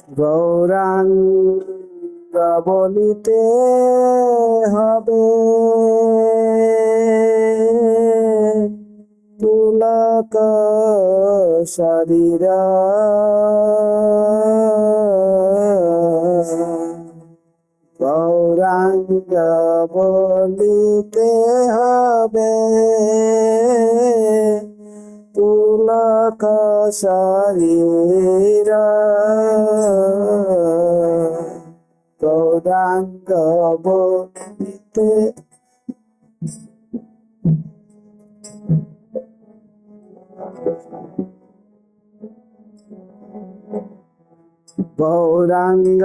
গৌরাঙ্গ বলিতে হবে পুলক শরীর গৌরাঙ্গ বলিতে হবে পুলক শরীর গৌরাঙ্গ বলিতে গৌরাঙ্গ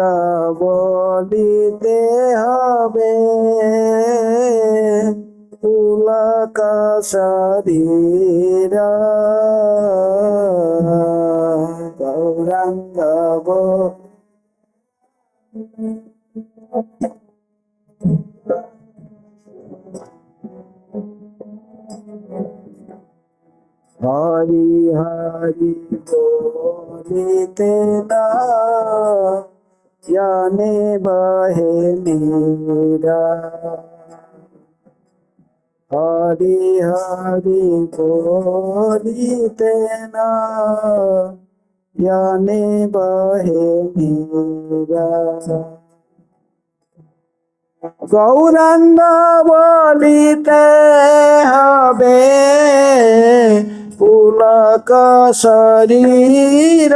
বলিতে হবে পুলক শরীর গৌরাঙ্গ হরি হরি বলিতে নয়নে বহে নীরা হরি হরি বলিতে নয়নে বহে নীরা গৌরাঙ্গ বলিতে হবে পুলক শরীর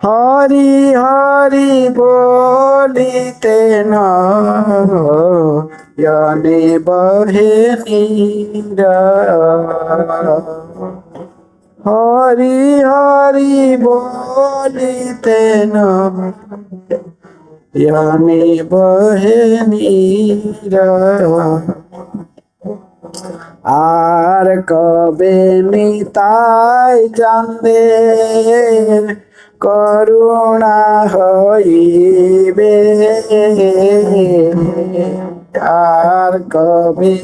হরি হরি বলিতে নয়নে বহে নীরা হরি হরি বলিতে নয়নে বহে নীরা আর কবে নিতাই জানবে করুণা হইবে আর কবে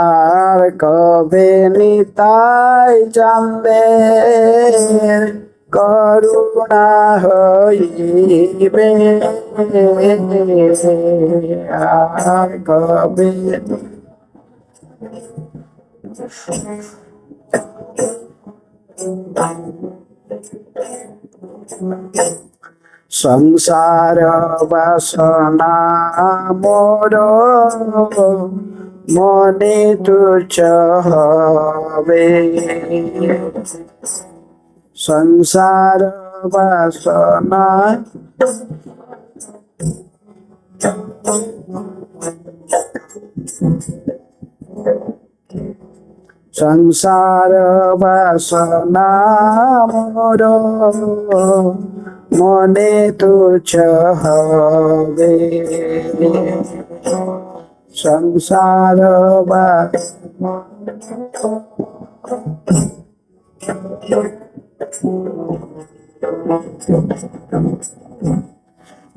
আর কবে নিতাই জানবে করুণা হইবে আর কবে সংসার বাসনা মোর মনে তুচ্ছ হবে সংসার বাসনা সংসার বাসনা মোর মনে তুচ্ছ হবে সংসার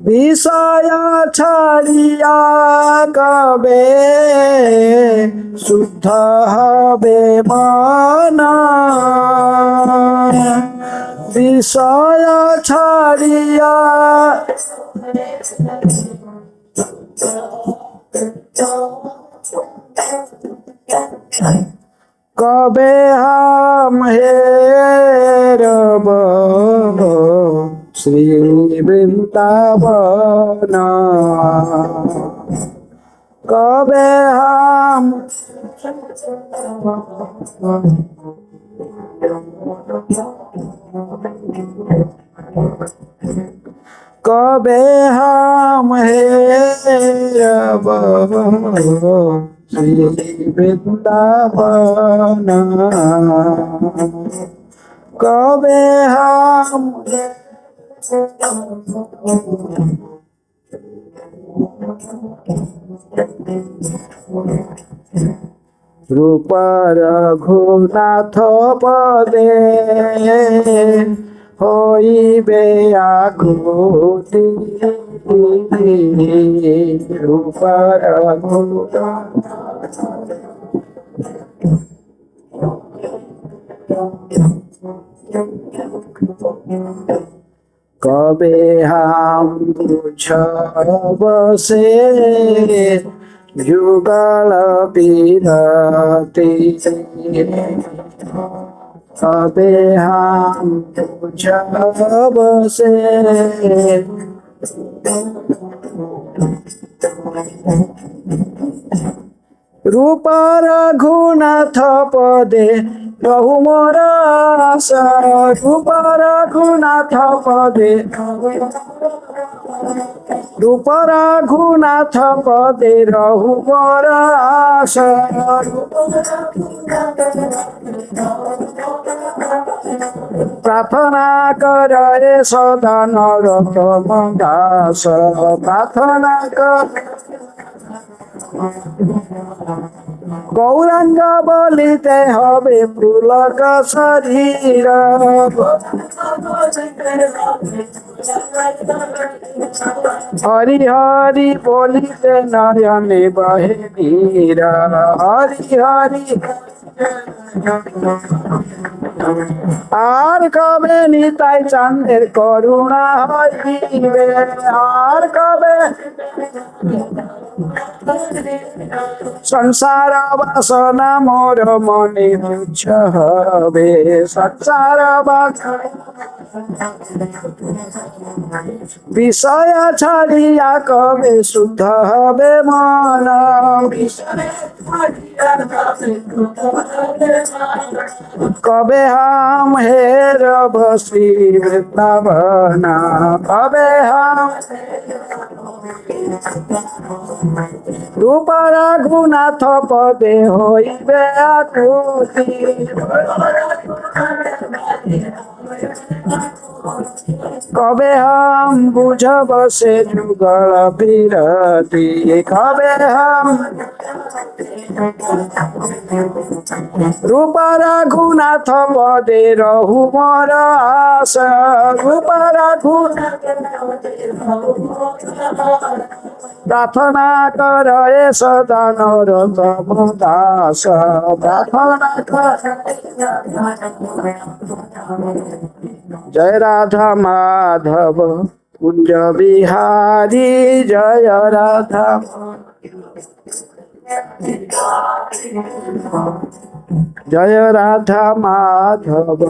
বিষয় ছাড়িয়া কবে শুদ্ধ হবে মন বিষয় ছাড়িয়া কবে হাম হেরব শ্রী বৃন্দাবন কবে হাম কবে হাম হেরব শ্রী বৃন্দাবন কবে হাম रूप रघुनाथ पदे होइबे आकुति रूप रघुनाथ कबे हम बुझब से जुगल पीरती कबे हम बुझब से रूप रघुनाथ पदे रहु मोर आशा रूप रघुनाथ पदे रूप रघुनाथ पदे रहु मोर आशा प्रार्थना करे सदा नरोत्तम दास प्रार्थना कर गौरांग बलिते हबे पुलक शरीर हरि हरि बोलिते नयने बहे नीर हरि हरि আর কবে নিতাই চাঁদের করুণা হইবে আর কবে সংসার বাসনা মোর মনে তুচ্ছ হবে সংসার বিষয় ছাড়িয়া কবে শুদ্ধ হবে মন কবে হাম হেরব শ্রী বৃন্দাবনা কবে হাম रूप रघुनाथ पदे होइबे आकुति कबे हम बुझब से जुगल पीरती कबे हम रूप रघुनाथ पदे रहु मोर आशा रूप रघुनाथ प्रार्थना करे सदा नरोत्तम दास प्रार्थना कर जय राधा माधव कुंज बिहारी जय राधा जय राधा माधव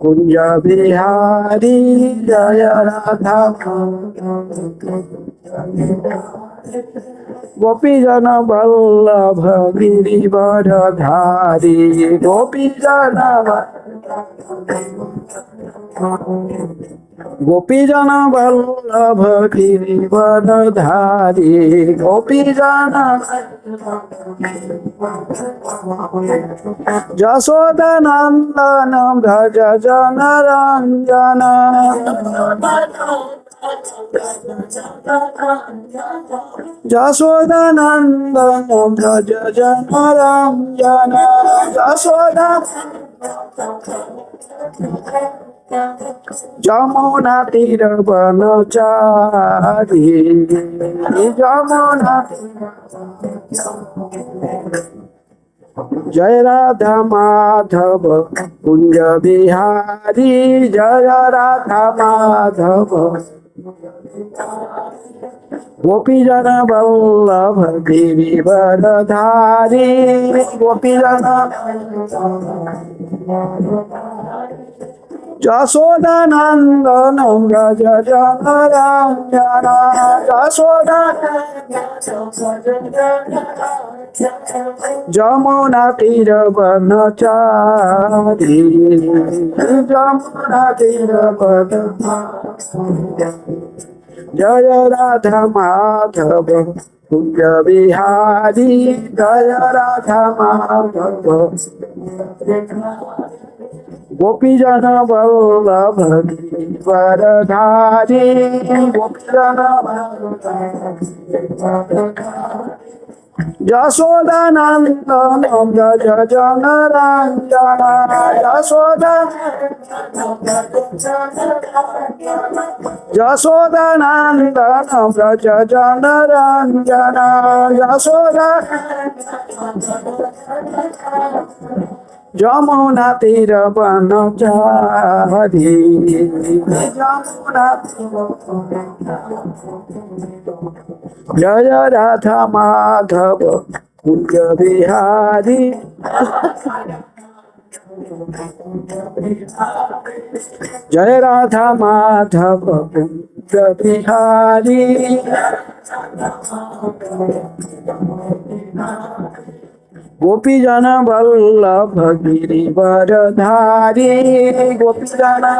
कुंज बिहारी जय राधा गोपी जन वल्लभ गिरिवर धारी गोपी जन गोपी जन वल्लभ गिरिवर धारी गोपी जन जशोदा नंदन भज जन रंजन जशोदा नंदन भज जन रंजन जशोदा যমুনা তীর বনচারী যমুনা जय राधा माधव कुंज बिहारी जय राधा माधव गोपी जन वल्लभ गिरिवर धारी गोपी जन जशोदा नंदन व्रज जन रंजन जशोदा যমুনা তীর বনচারী যমুনা তীর জয় রাধা মাধব কুঞ্জ বিহারী জয় রাধা মাধব गोपी जन वल्लभ गिरिवरधारी गोपी जन Yashodanandana Braja Janaranjana Yashodanandana Braja Janaranjana Yashoda Jamuna Tira Banachari Jamuna Jaya Radha Madhava Kunja Bihari Jaya Radha Madhava Kunja Bihari Gopi Jana Vallabha Girivaradhari Gopi Jana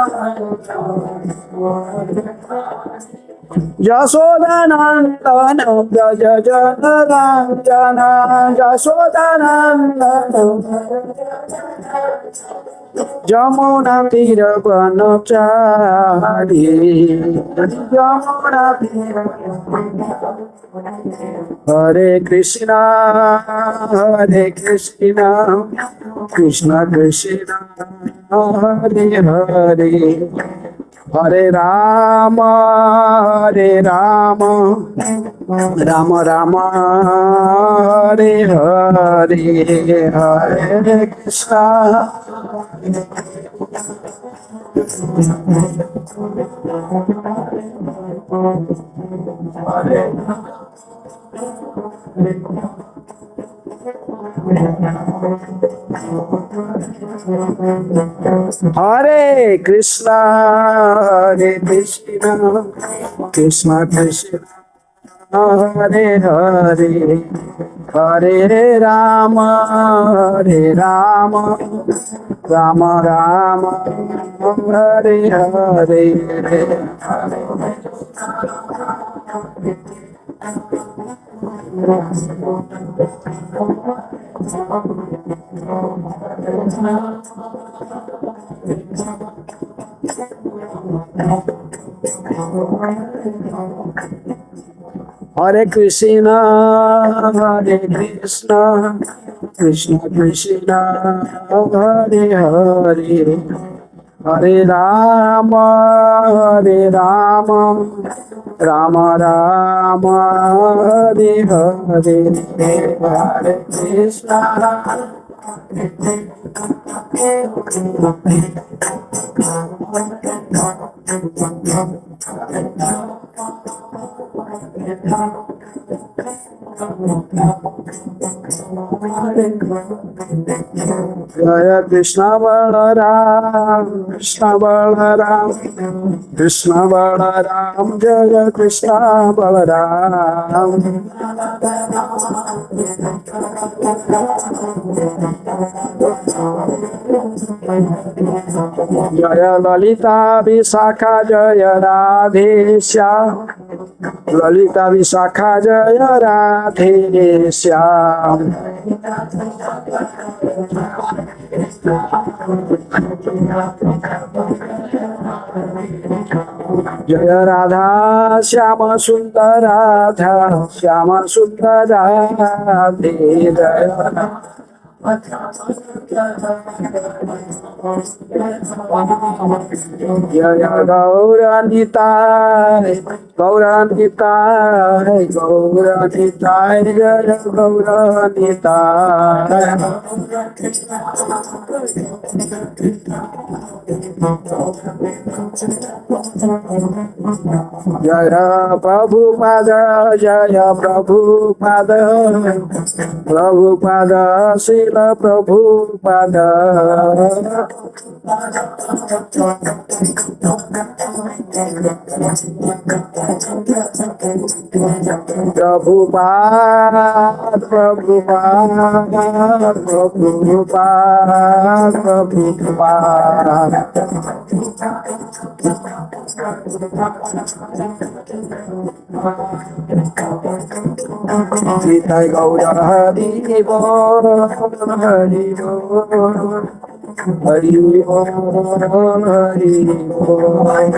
Yashodanandana Braja Janaranjana Yashodanandana Jamuna Tira Banachari Jamuna Tira Hare Krishna Krishna Krishna Hare Hare Hare Rama Rama Rama Hare Hare Hare Krishna Hare Krishna Krishna Krishna Hare Hare Hare Rama Rama Rama Hare Hare Hare Krishna Krishna Krishna Hare Hare Hare Rama Rama Rama Hare Hare Hare Krishna Jaya Krishna Balaram Krishna Balaram Jaya Krishna Balaram Jaya Lalita Visakha Jaya Radhe Shyam Lalita Visakha Jaya Radhe Shyam Jaya Radha Shyama Sundar Radha Shyama Sundar Radhe Jaya Jaya Gauranitai Jaya Gauranitai Jaya Prabhupada Srila Prabhupada Nitai Gaura Hari Bol Hari बोल हरि बोल।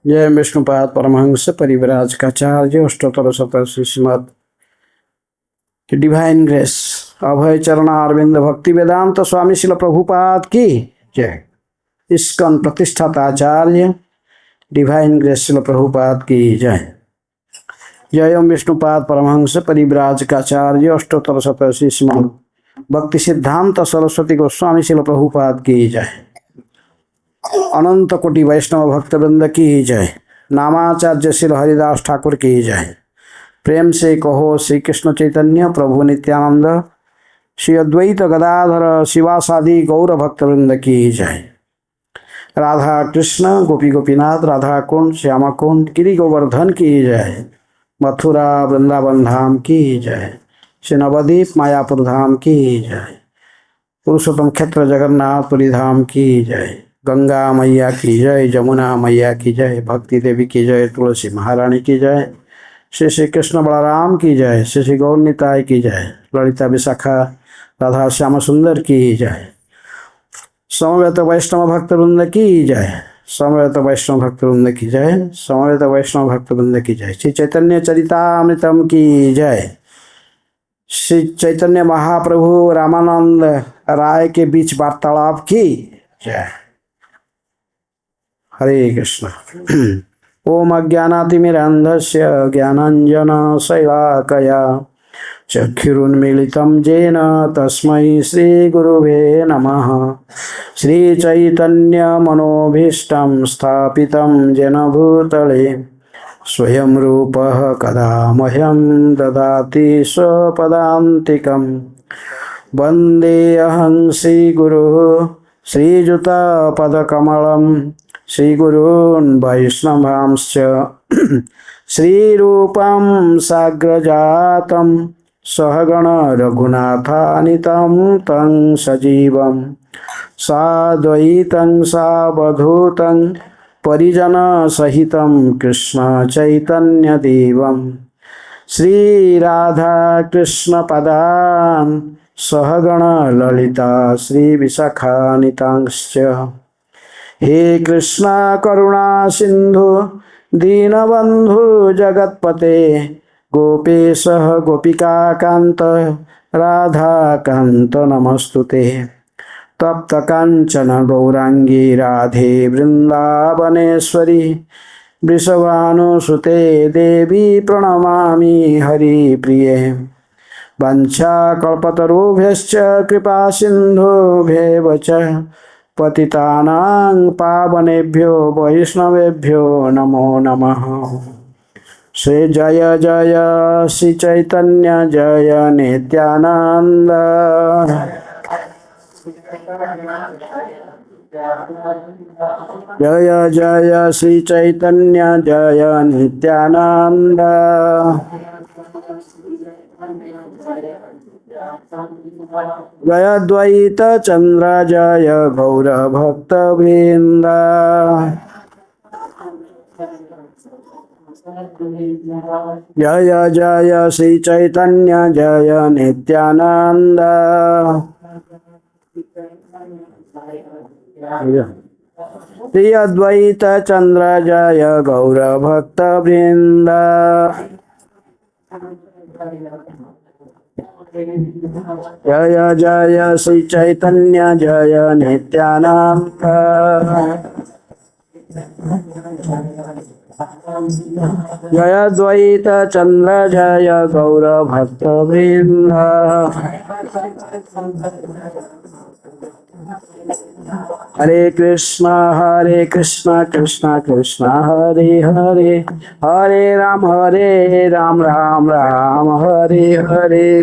जय विष्णुपाद परमहंस परिव्राज काचार्य अष्टोत्तर शतक Shrimad divine grace अभय चरणा अरविंद भक्ति वेदांत स्वामी शिल प्रभुपाद की जय। ISKCON प्रतिष्ठाता आचार्य divine grace शिल प्रभुपाद की जय। जय विष्णुपाद परमहंस परिव्राज काचार्य अष्टोत्तर शतक श्रीमद भक्ति सिद्धांत सरस्वती गोस्वामी शिल प्रभुपाद की जय। अनंत कोटि वैष्णव भक्तवृंद की जय। नामाचार्य श्री हरिदास ठाकुर की जय। प्रेम से कहो श्री कृष्ण चैतन्य प्रभु नित्यानंद श्री अद्वैत गदाधर शिवासादि गौर भक्तवृंद की जय। राधा कृष्ण गोपी गोपीनाथ राधा कुंड श्यामा कुंड गिरि गोवर्धन की जय। मथुरा वृंदावन धाम की जय। श्री नवद्वीप मायापुर धाम की जय। पुरुषोत्तम क्षेत्र जगन्नाथपुरी धाम की जय। गंगा मैया की जय। जमुना मैया की जय। भक्ति देवी की जय। तुलसी महारानी की जय। श्री श्री कृष्ण बलराम की जय। श्री श्री गौर निताय की जय। ललिता विशाखा राधा श्याम सुंदर की जय। समवेत वैष्णव भक्तवृंद की जय। समवेत वैष्णव भक्तवृंद की जय। समवेत वैष्णव भक्तवृंद की जय। श्री चैतन्य चरितामृतम की जय। श्री चैतन्य महाप्रभु रामानंद राय के बीच वार्तालाप की जय। हरे कृष्ण। ओम अज्ञानातिमिरान्धस्य ज्ञानाञ्जनशलाकया चक्षुरुन्मीलितं येन तस्मै श्रीगुरुवे नमः। श्रीचैतन्यमनोभीष्टं स्थापितं येन भूतले स्वयं रूपः कदा मह्यं ददाति स्वपदान्तिकं। वन्देऽहं श्रीगुरुः श्रीयुतपदकमलं श्रीगुरून् वैष्णवांश्च श्रीरूपं साग्रजातं सहगण रघुनाथानितं तं सजीवं साद्वैतं सावधूतं परिजनसहितं कृष्ण चैतन्यदेवं श्रीराधाकृष्णपदान् सहगण ललिता श्रीविशाखानितांश्च। हे कृष्णा करुणा सिंधु दीनबंधु जगत्पते गोपेश गोपिका कांत राधा कांत नमस्तुते। तप्त कांचन गौरांगी राधे वृंदावनेश्वरी वृषभानुसुते देवी प्रणमामि हरिप्रिये। वंशाकल्पतरुभ्यश्च कृपा सिन्धुभ्येव च पतितानां पावनेभ्यो वैष्णवेभ्यो नमो नमः। श्री जय जय श्री चैतन्य जय नित्यानंद। जय जय श्री चैतन्य जय नित्यानंद। जय द्वैत चंद्र जय गौर भक्त वृंद। जय जय श्री चैतन्य जय नित्यानंद। श्री अद्वैत चंद्र जय गौर भक्त वृंद। जय जय श्री चैतन्य जय नित्यानंद। जय द्वैत चंद्र जय गौर भक्त वृंद। हरे कृष्णा कृष्ण कृष्ण हरे हरे हरे राम राम राम हरे हरे।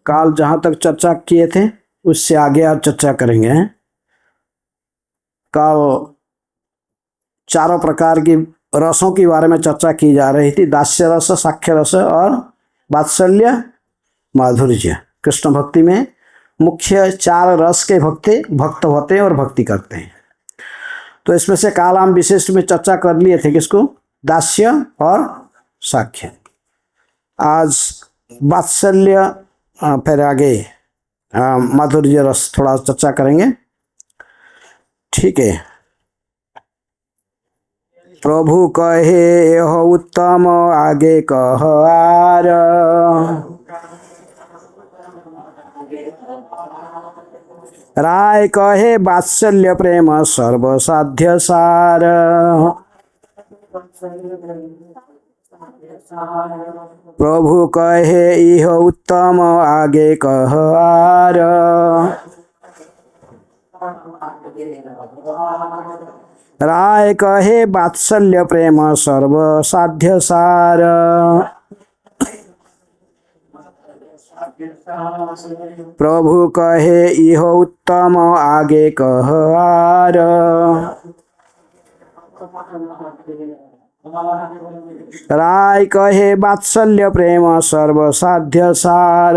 काल जहाँ तक चर्चा किए थे उससे आगे आज चर्चा करेंगे। कल चारों प्रकार की रसों के बारे में चर्चा की जा रही थी। दास्य रस, साक्ष्य रस और वात्सल्य माधुर्य। कृष्ण भक्ति में मुख्य 4 रस के भक्त होते हैं और भक्ति करते हैं। तो इसमें से काल हम विशिष्ट में चर्चा कर लिए थे, किसको? दास्य और साख्य। आज वात्सल्य, फिर आगे माधुर्य रस थोड़ा चर्चा करेंगे। ठीक है। प्रभु कहे हो उत्तम आगे कह आर, राय कहे वात्सल्य प्रेम सर्वसाध्य सार। प्रभु कहे इह उत्तम आगे कह आर, राय कहे वात्सल्य प्रेम सर्वसाध्य सार। प्रभु कहे इह उत्तम आगे कह आर, राय कहे वात्सल्य प्रेम सर्वसाध्य सार।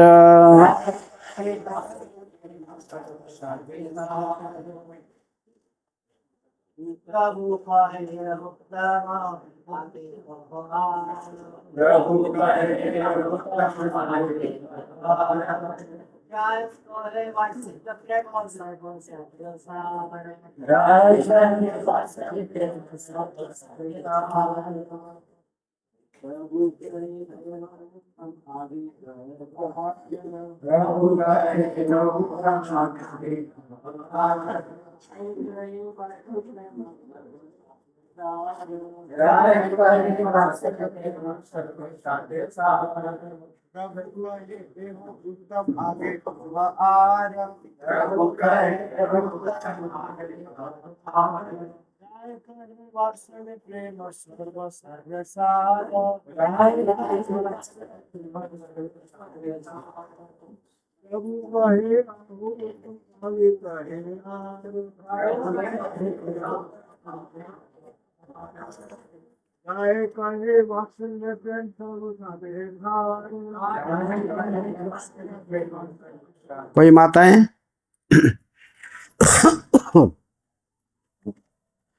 कोई माताएं?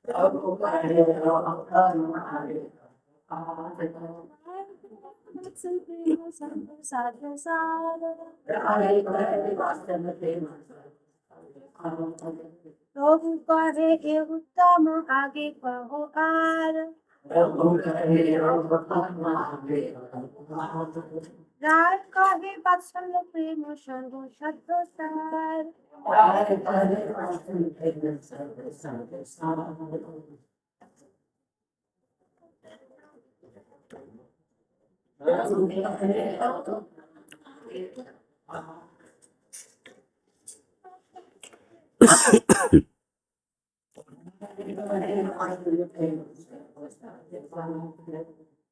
प्रभु कहे उत्तम आगे कहो आर, राय कहे वात्सल्य प्रेम सर्वसाध्य सार।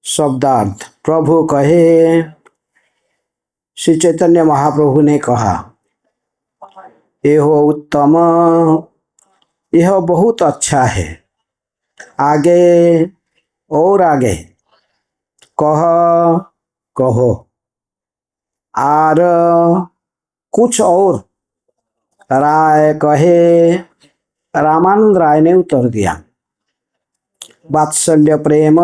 शब्दार्थ। प्रभु कहे, श्री चैतन्य महाप्रभु ने कहा, यह उत्तम, यह बहुत अच्छा है, आगे और आगे कहो, आर कुछ और। राय कहे, रामानंद राय ने उत्तर दिया, वात्सल्य प्रेम,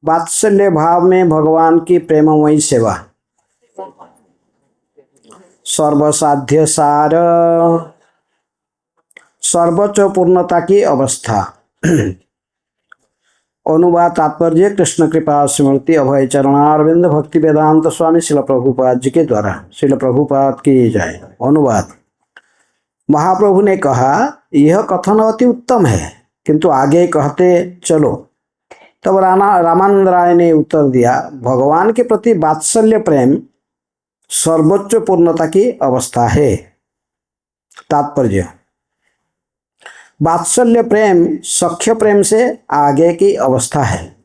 वात्सल्य भाव में भगवान की प्रेममयी सेवा। सर्वसाध्य सार, सर्वोच्च पूर्णता की अवस्था। अनुवाद तात्पर्य कृष्ण कृपा स्मृति अभय चरणारविंद भक्ति वेदांत स्वामी शिल प्रभुपाद जी के द्वारा। शिल प्रभुपाद की जय। अनुवाद। महाप्रभु ने कहा, यह कथन अति उत्तम है, किंतु आगे कहते चलो। तब रामानंद राय ने उत्तर दिया, भगवान के प्रति वात्सल्य प्रेम सर्वोच्च पूर्णता की अवस्था है। तात्पर्य, वात्सल्य प्रेम सख्य प्रेम से आगे की अवस्था है।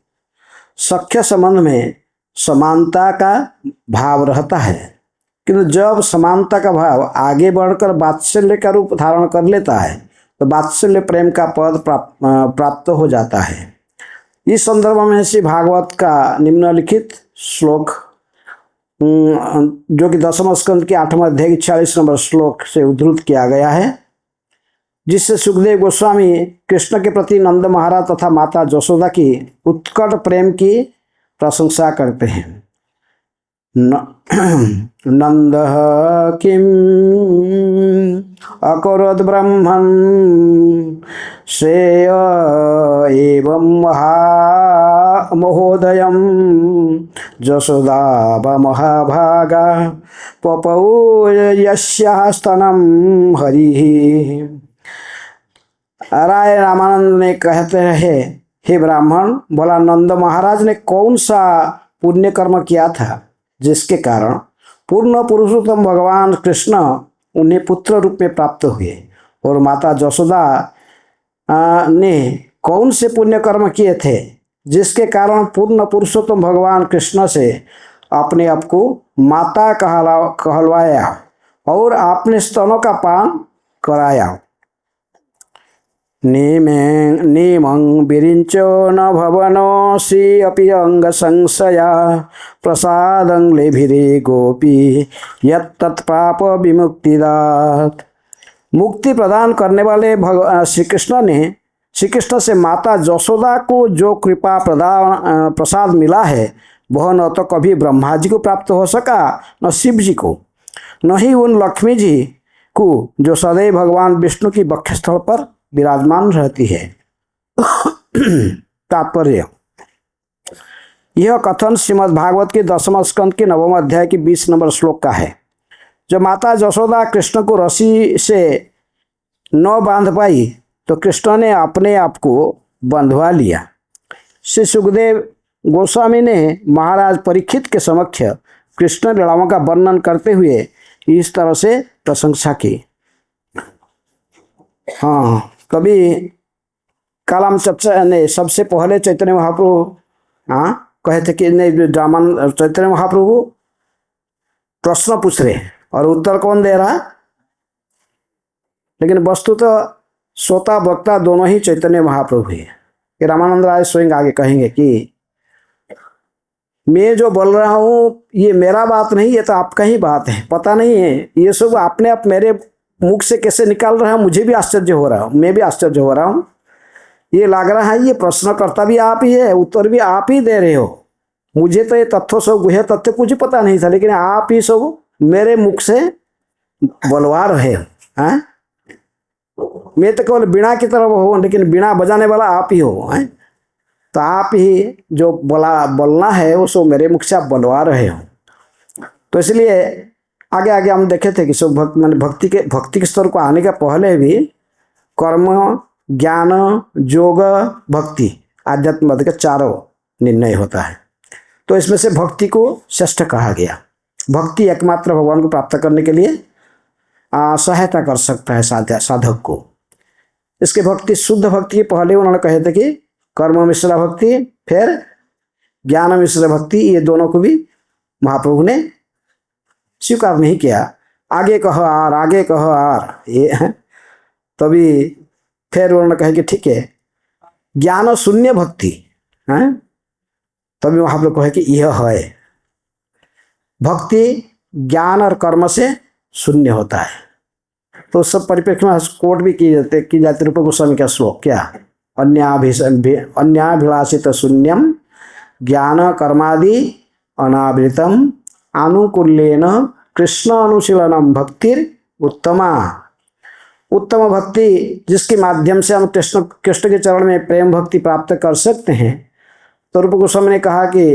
सख्य संबंध में समानता का भाव रहता है, किंतु जब समानता का भाव आगे बढ़कर वात्सल्य का रूप धारण कर लेता है तो वात्सल्य प्रेम का पद प्राप्त हो जाता है। इस संदर्भ में श्री भागवत का निम्नलिखित श्लोक जो कि दसम स्कंद के 8वें अध्याय के 46 नंबर श्लोक से उद्धृत किया गया है, जिससे सुखदेव गोस्वामी कृष्ण के प्रति नंद महाराज तथा माता जसोदा की उत्कट प्रेम की प्रशंसा करते हैं। नंद किम अकरोद ब्रह्मन् श्रेय एवं महोदयं जसोदा महाभागा पपौ यस्याः स्तनं हरिः। राय रामानंद ने कहते हैं, हे ब्राह्मण, बोला नंद महाराज ने कौन सा पुण्य कर्म किया था जिसके कारण पूर्ण पुरुषोत्तम भगवान कृष्ण उन्हें पुत्र रूप में प्राप्त हुए, और माता जसोदा ने कौन से पुण्य कर्म किए थे जिसके कारण पूर्ण पुरुषोत्तम भगवान कृष्ण से अपने आप को माता कहलवाया और अपने स्तनों का पान कराया। नीमं विरिंचो न भवनो श्री अपि अंग संशया प्रसादं लेभिरे गोपी यत्तत्पाप विमुक्तिदात। मुक्ति प्रदान करने वाले श्री कृष्ण ने श्री कृष्ण से माता जसोदा को जो कृपा प्रसाद मिला है, वह न तो कभी ब्रह्मा जी को प्राप्त हो सका, न शिव जी को, न ही उन लक्ष्मी जी को जो सदैव भगवान विष्णु की वक्षस्थल पर विराजमान रहती है। तात्पर्य, यह कथन श्रीमद् भागवत के 10वें स्कंद के 9वें अध्याय के 20 नंबर श्लोक का है। जब माता जसोदा कृष्ण को रस्सी से न बांध पाई तो कृष्ण ने अपने आप को बंधवा लिया। श्री सुखदेव गोस्वामी ने महाराज परीक्षित के समक्ष कृष्ण लीलाओं का वर्णन करते हुए इस तरह से प्रशंसा की। हाँ, कभी कालाम चर्चा ने सबसे पहले चैतन्य महाप्रभु कहे थे कि नहीं, चैतन्य महाप्रभु प्रश्न पूछ रहे और उत्तर कौन दे रहा, लेकिन वस्तुतः श्रोता वक्ता दोनों ही चैतन्य महाप्रभु है। कि रामानंद राय स्वयं आगे कहेंगे कि मैं जो बोल रहा हूँ ये मेरा बात नहीं, ये तो आपका ही बात है। पता नहीं है ये सब अपने आप मेरे मुख से कैसे निकाल रहा है, मुझे भी आश्चर्य हो रहा हूँ, मैं भी आश्चर्य हो रहा हूँ। ये लग रहा है ये प्रश्नकर्ता भी आप ही है, उत्तर भी आप ही दे रहे हो। मुझे तो ये तथ्य सब गुह्य तथ्य कुछ पता नहीं था, लेकिन आप ही सब मेरे मुख से बोलवा रहे हो। मैं तो केवल बीणा की तरफ हूँ, लेकिन बीणा बजाने वाला आप ही हो। तो आप ही जो बोलना है वो सब मेरे मुख से आप बोलवा रहे हो। तो इसलिए आगे आगे हम देखे थे कि सब भक्ति के स्तर को आने के पहले भी कर्म, ज्ञान, योग, भक्ति, आध्यात्म के चारों निर्णय होता है। तो इसमें से भक्ति को श्रेष्ठ कहा गया। भक्ति एकमात्र भगवान को प्राप्त करने के लिए सहायता कर सकता है साधक को। इसके भक्ति, शुद्ध भक्ति के पहले उन्होंने कहे थे कि कर्म मिश्र भक्ति, फिर ज्ञान मिश्र भक्ति, ये दोनों को भी महाप्रभु ने स्वीकार नहीं किया। आगे कहो आर, आगे कहो आर, ये है। तभी फिर उन्होंने कहा कि ठीक है, ज्ञान शून्य भक्ति है। तभी वहाँ पर कहे कि यह है भक्ति ज्ञान और कर्म से शून्य होता है। तो सब परिप्रेक्ष्य में कोट भी की जाती रूप गोस्वामी का श्लोक क्या, अन्याभिलाषित शून्यम ज्ञान कर्मादि अनावृतम अनुकूल्येन कृष्ण अनुशीलनम भक्तिर उत्तमा। उत्तम भक्ति जिसके माध्यम से हम कृष्ण के चरण में प्रेम भक्ति प्राप्त कर सकते हैं। तो रूप गोस्वामी ने कहा कि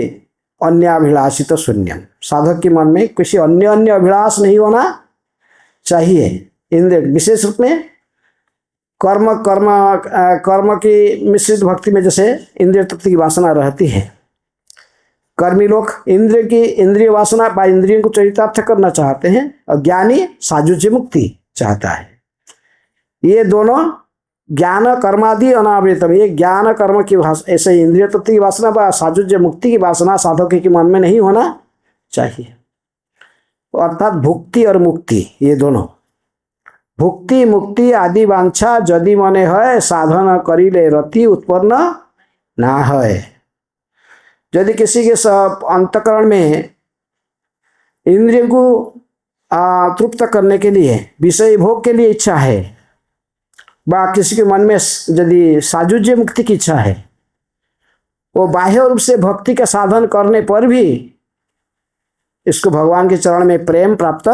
अन्याभिलाषित शून्यम, साधक के मन में किसी अन्य अभिलाष नहीं होना चाहिए। इंद्रिय विशेष रूप में कर्म की मिश्रित भक्ति में जैसे इंद्रिय तृप्ति की वासना रहती है। कर्मी लोग इंद्रिय वासना बा इंद्रियों को चरितार्थ करना चाहते हैं, और ज्ञानी साजुज्य मुक्ति चाहता है। ये दोनों ज्ञान कर्मादि अनावृतम, ये ज्ञान कर्म की ऐसे इंद्रिय तृप्ति की वासना व साजुज्य मुक्ति की वासना साधक के मन में नहीं होना चाहिए। अर्थात भुक्ति और मुक्ति, ये दोनों भुक्ति मुक्ति आदि वांछा यदि मने है साधन करिले रति उत्पन्न ना है। यदि किसी के अंतकरण में इंद्रियों को तृप्त करने के लिए, विषय भोग के लिए इच्छा है, व किसी के मन में यदि साजुज्य मुक्ति की इच्छा है, वो बाह्य रूप से भक्ति का साधन करने पर भी इसको भगवान के चरण में प्रेम प्राप्त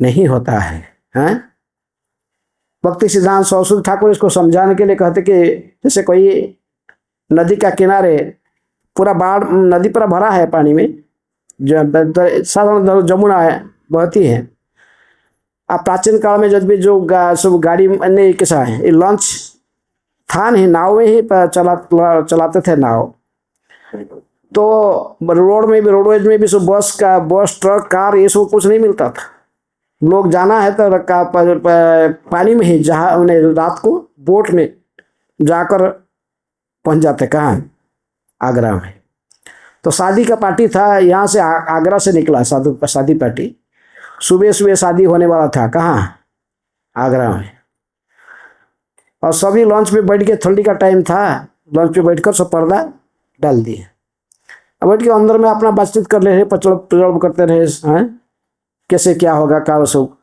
नहीं होता है। हैं? भक्ति सिद्धांत सरस्वती ठाकुर इसको समझाने के लिए कहते कि जैसे कोई नदी का किनारे पूरा बाढ़, नदी पूरा भरा है पानी में, जो साधारण जमुना है बहती है। अब प्राचीन काल में जब भी जो सब गाड़ी नहीं कैसा है, ये लॉन्च था नहीं, नाव में ही चलाते थे नाव। तो रोड में भी, रोडवेज में भी सब बस ट्रक कार ये सब कुछ नहीं मिलता था। लोग जाना है तो पानी में ही, जहाँ उन्हें रात को बोट में जाकर पहुंच जाते। कहाँ? आगरा में। तो शादी का पार्टी था, यहाँ से आगरा से निकला शादी पार्टी। सुबह सुबह शादी होने वाला था। कहाँ? आगरा में। और सभी लॉन्च पे बैठ के, ठंडी का टाइम था, लॉन्च पे बैठकर सब पर्दा डाल दिए। अब बैठ के अंदर में अपना बातचीत कर रहे, पचड़ करते रहे हैं, कैसे क्या होगा का। सब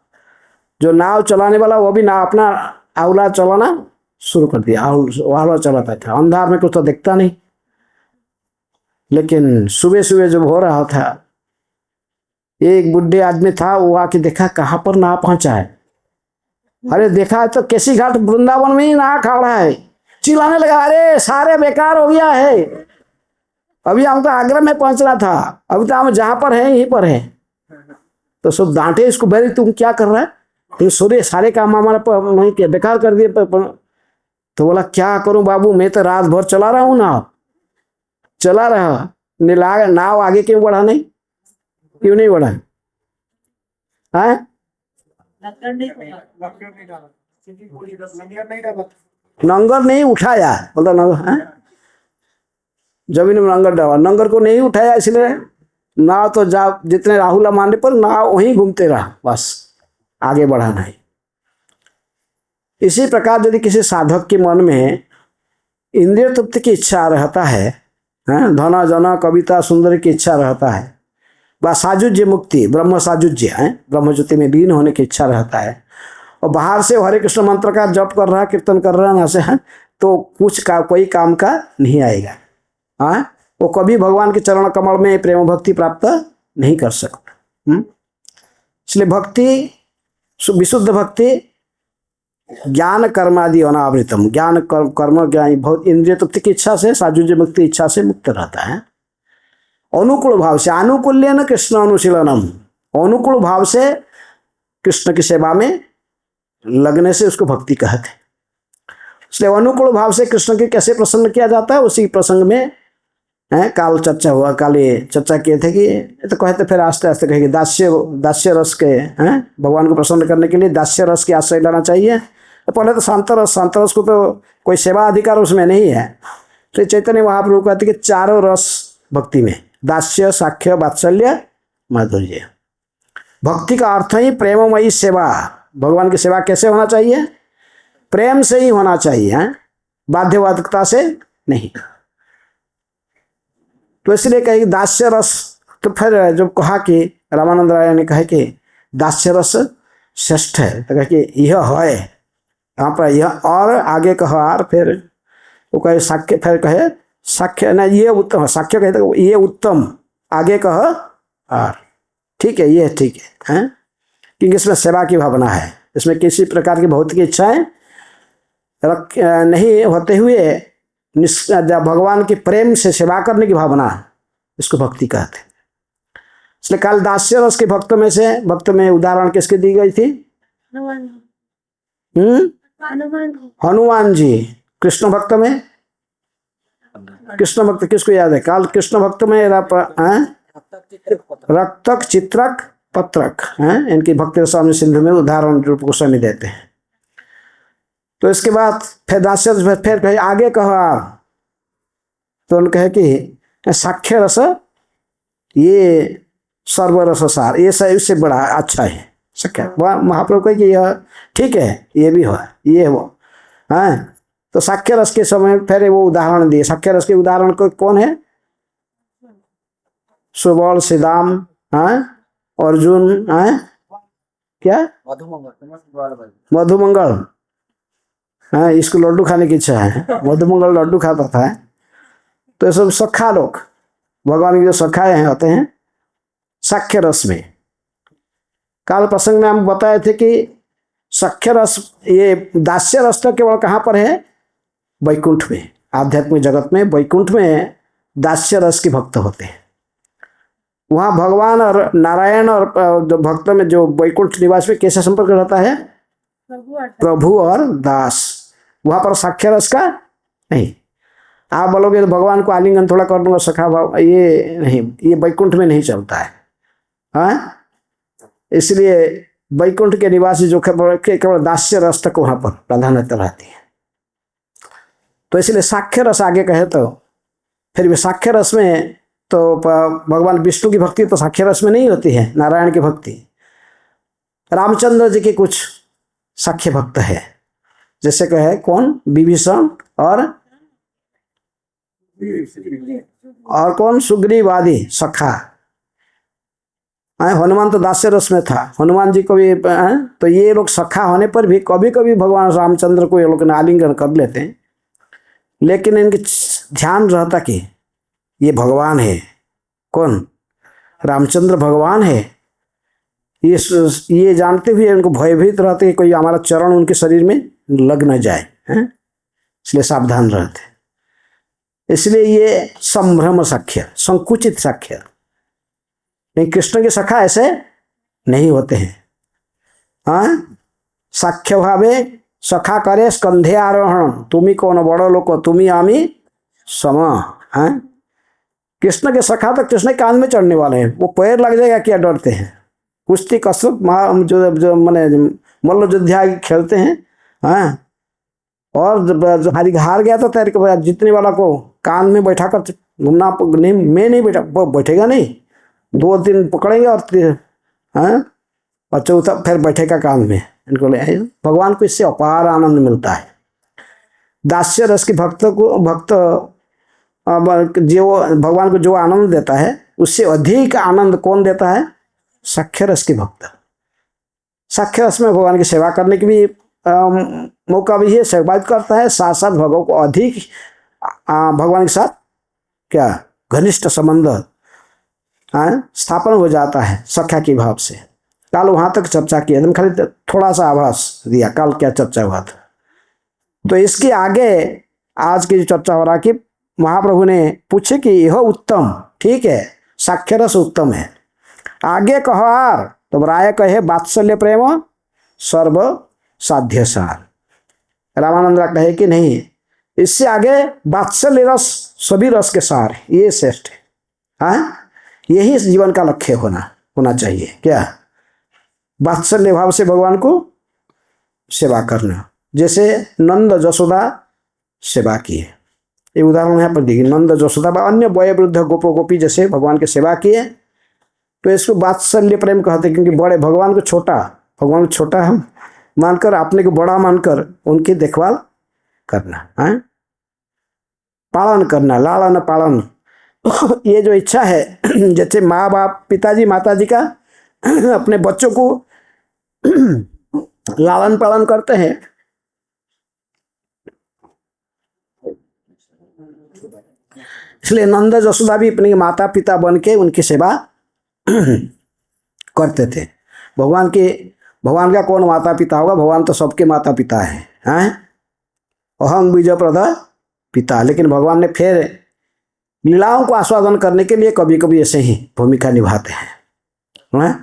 जो नाव चलाने वाला वो भी नाव अपना आउला चलाना शुरू कर दिया। आउला चलाता था, अंधार में कुछ तो दिखता नहीं। लेकिन सुबह सुबह जब हो रहा था, एक बुढ़े आदमी था, वो आके देखा कहाँ पर नाव पहुंचा है। अरे देखा तो केसी घाट वृंदावन में ही नाव खड़ा है। चिल्लाने लगा, अरे सारे बेकार हो गया है, अभी हम तो आगरा में पहुंचना था, अभी तो हम जहाँ पर है यहीं पर है। तो सब डांटे इसको, भाई तुम क्या कर रहा है, तो सोरे सारे काम हमारा नहीं किया, बेकार कर दिए। तो बोला क्या करूं बाबू, मैं तो रात भर चला रहा हूँ नाव, चला रहा, नाव आगे क्यों बढ़ा नहीं, क्यों नहीं बढ़ा है? नंगर नहीं उठाया, बोलता नंगर, जमीन में नंगर डाला, नंगर को नहीं उठाया, इसलिए नाव तो जा जितने राहुल मानने पर नाव वहीं घूमते रहा, बस आगे बढ़ा नहीं। इसी प्रकार यदि किसी साधक के मन में इंद्रिय तृप्ति की इच्छा रहता है, धन जन कविता सुंदर की इच्छा रहता है, व साजुज्य मुक्ति ब्रह्म साजुज्य है, ब्रह्म ज्योति में लीन होने की इच्छा रहता है, और बाहर से हरे कृष्ण मंत्र का जप कर रहा, कीर्तन कर रहा ना से है, तो कोई काम का नहीं आएगा। हाँ, वो कभी भगवान के चरण कमल में प्रेम भक्ति प्राप्त नहीं कर सकता। इसलिए भक्ति, विशुद्ध भक्ति ज्ञान कर्मादि अनावृतम, ज्ञान कर्म ज्ञान बहुत इंद्रिय तृप्ति की इच्छा से, साजुज्य मुक्ति इच्छा से मुक्त रहता है। अनुकूल भाव से, आनुकूल्य न कृष्ण अनुशीलनम, अनुकूल भाव से कृष्ण की सेवा में लगने से उसको भक्ति कहते हैं। इसलिए अनुकूल भाव से कृष्ण के कैसे प्रसन्न किया जाता है, उसी प्रसंग में काल चर्चा हुआ। काल ये चर्चा किए थे कि तो कहते, फिर आस्ते आस्ते कहेंगे दास्य रस के भगवान को प्रसन्न करने के लिए दास्य रस की आश्रय लेना चाहिए। पहले तो शांत रस को तो कोई सेवा अधिकार उसमें नहीं है। तो चैतन्य महाप्रभु कहते कि चारों रस भक्ति में, दास्य साख्य वात्सल्य माधुर्य। भक्ति का अर्थ ही प्रेममयी सेवा। भगवान की सेवा कैसे होना चाहिए? प्रेम से ही होना चाहिए, बाध्यवादकता से नहीं। तो इसलिए कहे दास्य रस, तो फिर जब कहा कि रामानंद राय ने कहा कि दास्य रस श्रेष्ठ है, तो कहे कि यह है यहाँ पर यह, और आगे कहा और फिर वो कहे साक्ष्य, फिर कहे साक्ष्य ना ये उत्तम, साक्ष्य कहते तो ये उत्तम, आगे कह और ठीक है, ये ठीक है, क्योंकि इसमें सेवा की भावना है, इसमें किसी प्रकार की भौतिक इच्छाएं नहीं होते हुए भगवान के प्रेम से सेवा करने की भावना, इसको भक्ति कहते हैं। इसलिए काल दास्य रस के भक्त में उदाहरण किसकी दी गई थी? हनुमान जी। कृष्ण भक्त में, कृष्ण भक्त किसको याद है? काल कृष्ण भक्त में रक्तक चित्रक पत्रक इनकी भक्ति रसामृत सिंधु में उदाहरण रूप गोस्वामी देते हैं। तो इसके बाद फिर दास्य, फिर कहे आगे कहा, तो उन्होंने कहे कि साक्ष्य रस ये सर्वरस सार, ये इससे बड़ा अच्छा है साक्ष्य। महाप्रभु कहे कि यह ठीक है, ये भी हो, ये वो तो साक्ष्य रस के समय फिर वो उदाहरण दिए। साक्ष्य रस के उदाहरण को कौन है? सुबल सिदाम अर्जुन है क्या मधुमंगल, हाँ इसको लड्डू खाने की इच्छा है, मधुमंगल लड्डू खाता था। तो ये सब सखा लोग, भगवान के जो सखाए हैं होते हैं साख्य रस में। काल प्रसंग में हम बताए थे कि सख्य रस, ये दास्य रस तो केवल कहाँ पर है? वैकुंठ में, आध्यात्मिक जगत में वैकुंठ में दास्य रस के भक्त होते हैं। वहाँ भगवान और नारायण और जो भक्त में जो वैकुंठ निवास में कैसा संपर्क रहता है? प्रभु और दास। वहाँ पर साख्य रस का नहीं। आप बोलोगे तो भगवान को आलिंगन थोड़ा कर दूंगा सखा भाव, ये नहीं, ये वैकुंठ में नहीं चलता है। हाँ, इसलिए वैकुंठ के निवासी जो केवल दास्य रस तक वहाँ पर प्राधान्यता रहती है। तो इसलिए साख्य रस आगे कहे तो फिर भी साख्य रस में तो भगवान विष्णु की भक्ति तो साख्य रस में नहीं होती है, नारायण की भक्ति। रामचंद्र जी के कुछ साख्य भक्त है, जैसे कहे कौन? विभीषण और कौन? सुग्रीव आदि सखा। हनुमान तो दास्य रस में था, हनुमान जी को भी तो ये लोग सखा होने पर भी कभी कभी भगवान रामचंद्र को ये लोग आलिंगन कर लेते हैं, लेकिन इनके ध्यान रहता कि ये भगवान है। कौन? रामचंद्र भगवान है। ये जानते हुए इनको भयभीत रहते कि कोई हमारा चरण उनके शरीर में लग न जाए, इसलिए सावधान रहते। इसलिए ये संभ्रम साख्य, संकुचित साख्य। लेकिन कृष्ण के सखा ऐसे नहीं होते हैं। हाँ, साख्य भावे सखा करे स्कंधे आरोहण, तुम्ही कौन बड़ो लोको तुम्ही आमी सम। हाँ, कृष्ण के सखा तो कृष्ण के कान में चढ़ने वाले हैं, वो पैर लग जाएगा क्या डरते हैं। कुश्ती कसरत जो मैंने मल्लयुद्धा खेलते हैं। हाँ, और जब हार गया तो तेरे को जीतने वाला को कान में बैठा कर घूमना नहीं, मैं नहीं बैठेगा नहीं, 2 दिन पकड़ेंगे और हाँ, और चौथा फिर बैठेगा कान में। इनको ले भगवान को इससे अपार आनंद मिलता है। दास्य रस के भक्त जो भगवान को जो आनंद देता है उससे अधिक आनंद कौन देता है? साख्य रस के भक्त। साख्य रस में भगवान की सेवा करने की भी मौका भी है, सेवा करता है, साथ साथ भगवान को अधिक भगवान के साथ क्या घनिष्ठ संबंध स्थापन हो जाता है सख्या के भाव से। कल वहाँ तक चर्चा की, एकदम खाली थोड़ा सा आभास दिया कल क्या चर्चा हुआ था। तो इसके आगे आज की जो चर्चा हो रहा कि महाप्रभु ने पूछे कि यह उत्तम, ठीक है, साख्य रस उत्तम है, आगे कहो आर, तो राय कहे वात्सल्य प्रेम सर्व साध्य सार। रामानंद कहे कि नहीं, इससे आगे वात्सल्य रस सभी रस के सार, ये श्रेष्ठ है। हाँ, यही जीवन का लक्ष्य होना चाहिए। क्या? वात्सल्य भाव से भगवान को सेवा करना, जैसे नंद जसोदा सेवा किए। ये उदाहरण यहाँ पर देखिए, नंद जसोदा व अन्य वयोवृद्ध गोपी जैसे भगवान की सेवा किए, तो इसको वात्सल्य प्रेम कहते हैं। क्योंकि बड़े भगवान को छोटा हम मानकर, अपने को बड़ा मानकर उनकी देखभाल करना, पालन करना, लालन पालन। ये जो इच्छा है, जैसे माँ बाप पिताजी माताजी का अपने बच्चों को लालन पालन करते हैं, इसलिए नंद जसोदा भी अपने माता पिता बन के उनकी सेवा करते थे। भगवान का कौन माता पिता होगा? भगवान तो सबके माता पिता हैं। अहं बीज प्रद पिता। लेकिन भगवान ने फिर लीलाओं को आस्वादन करने के लिए कभी कभी ऐसे ही भूमिका निभाते हैं।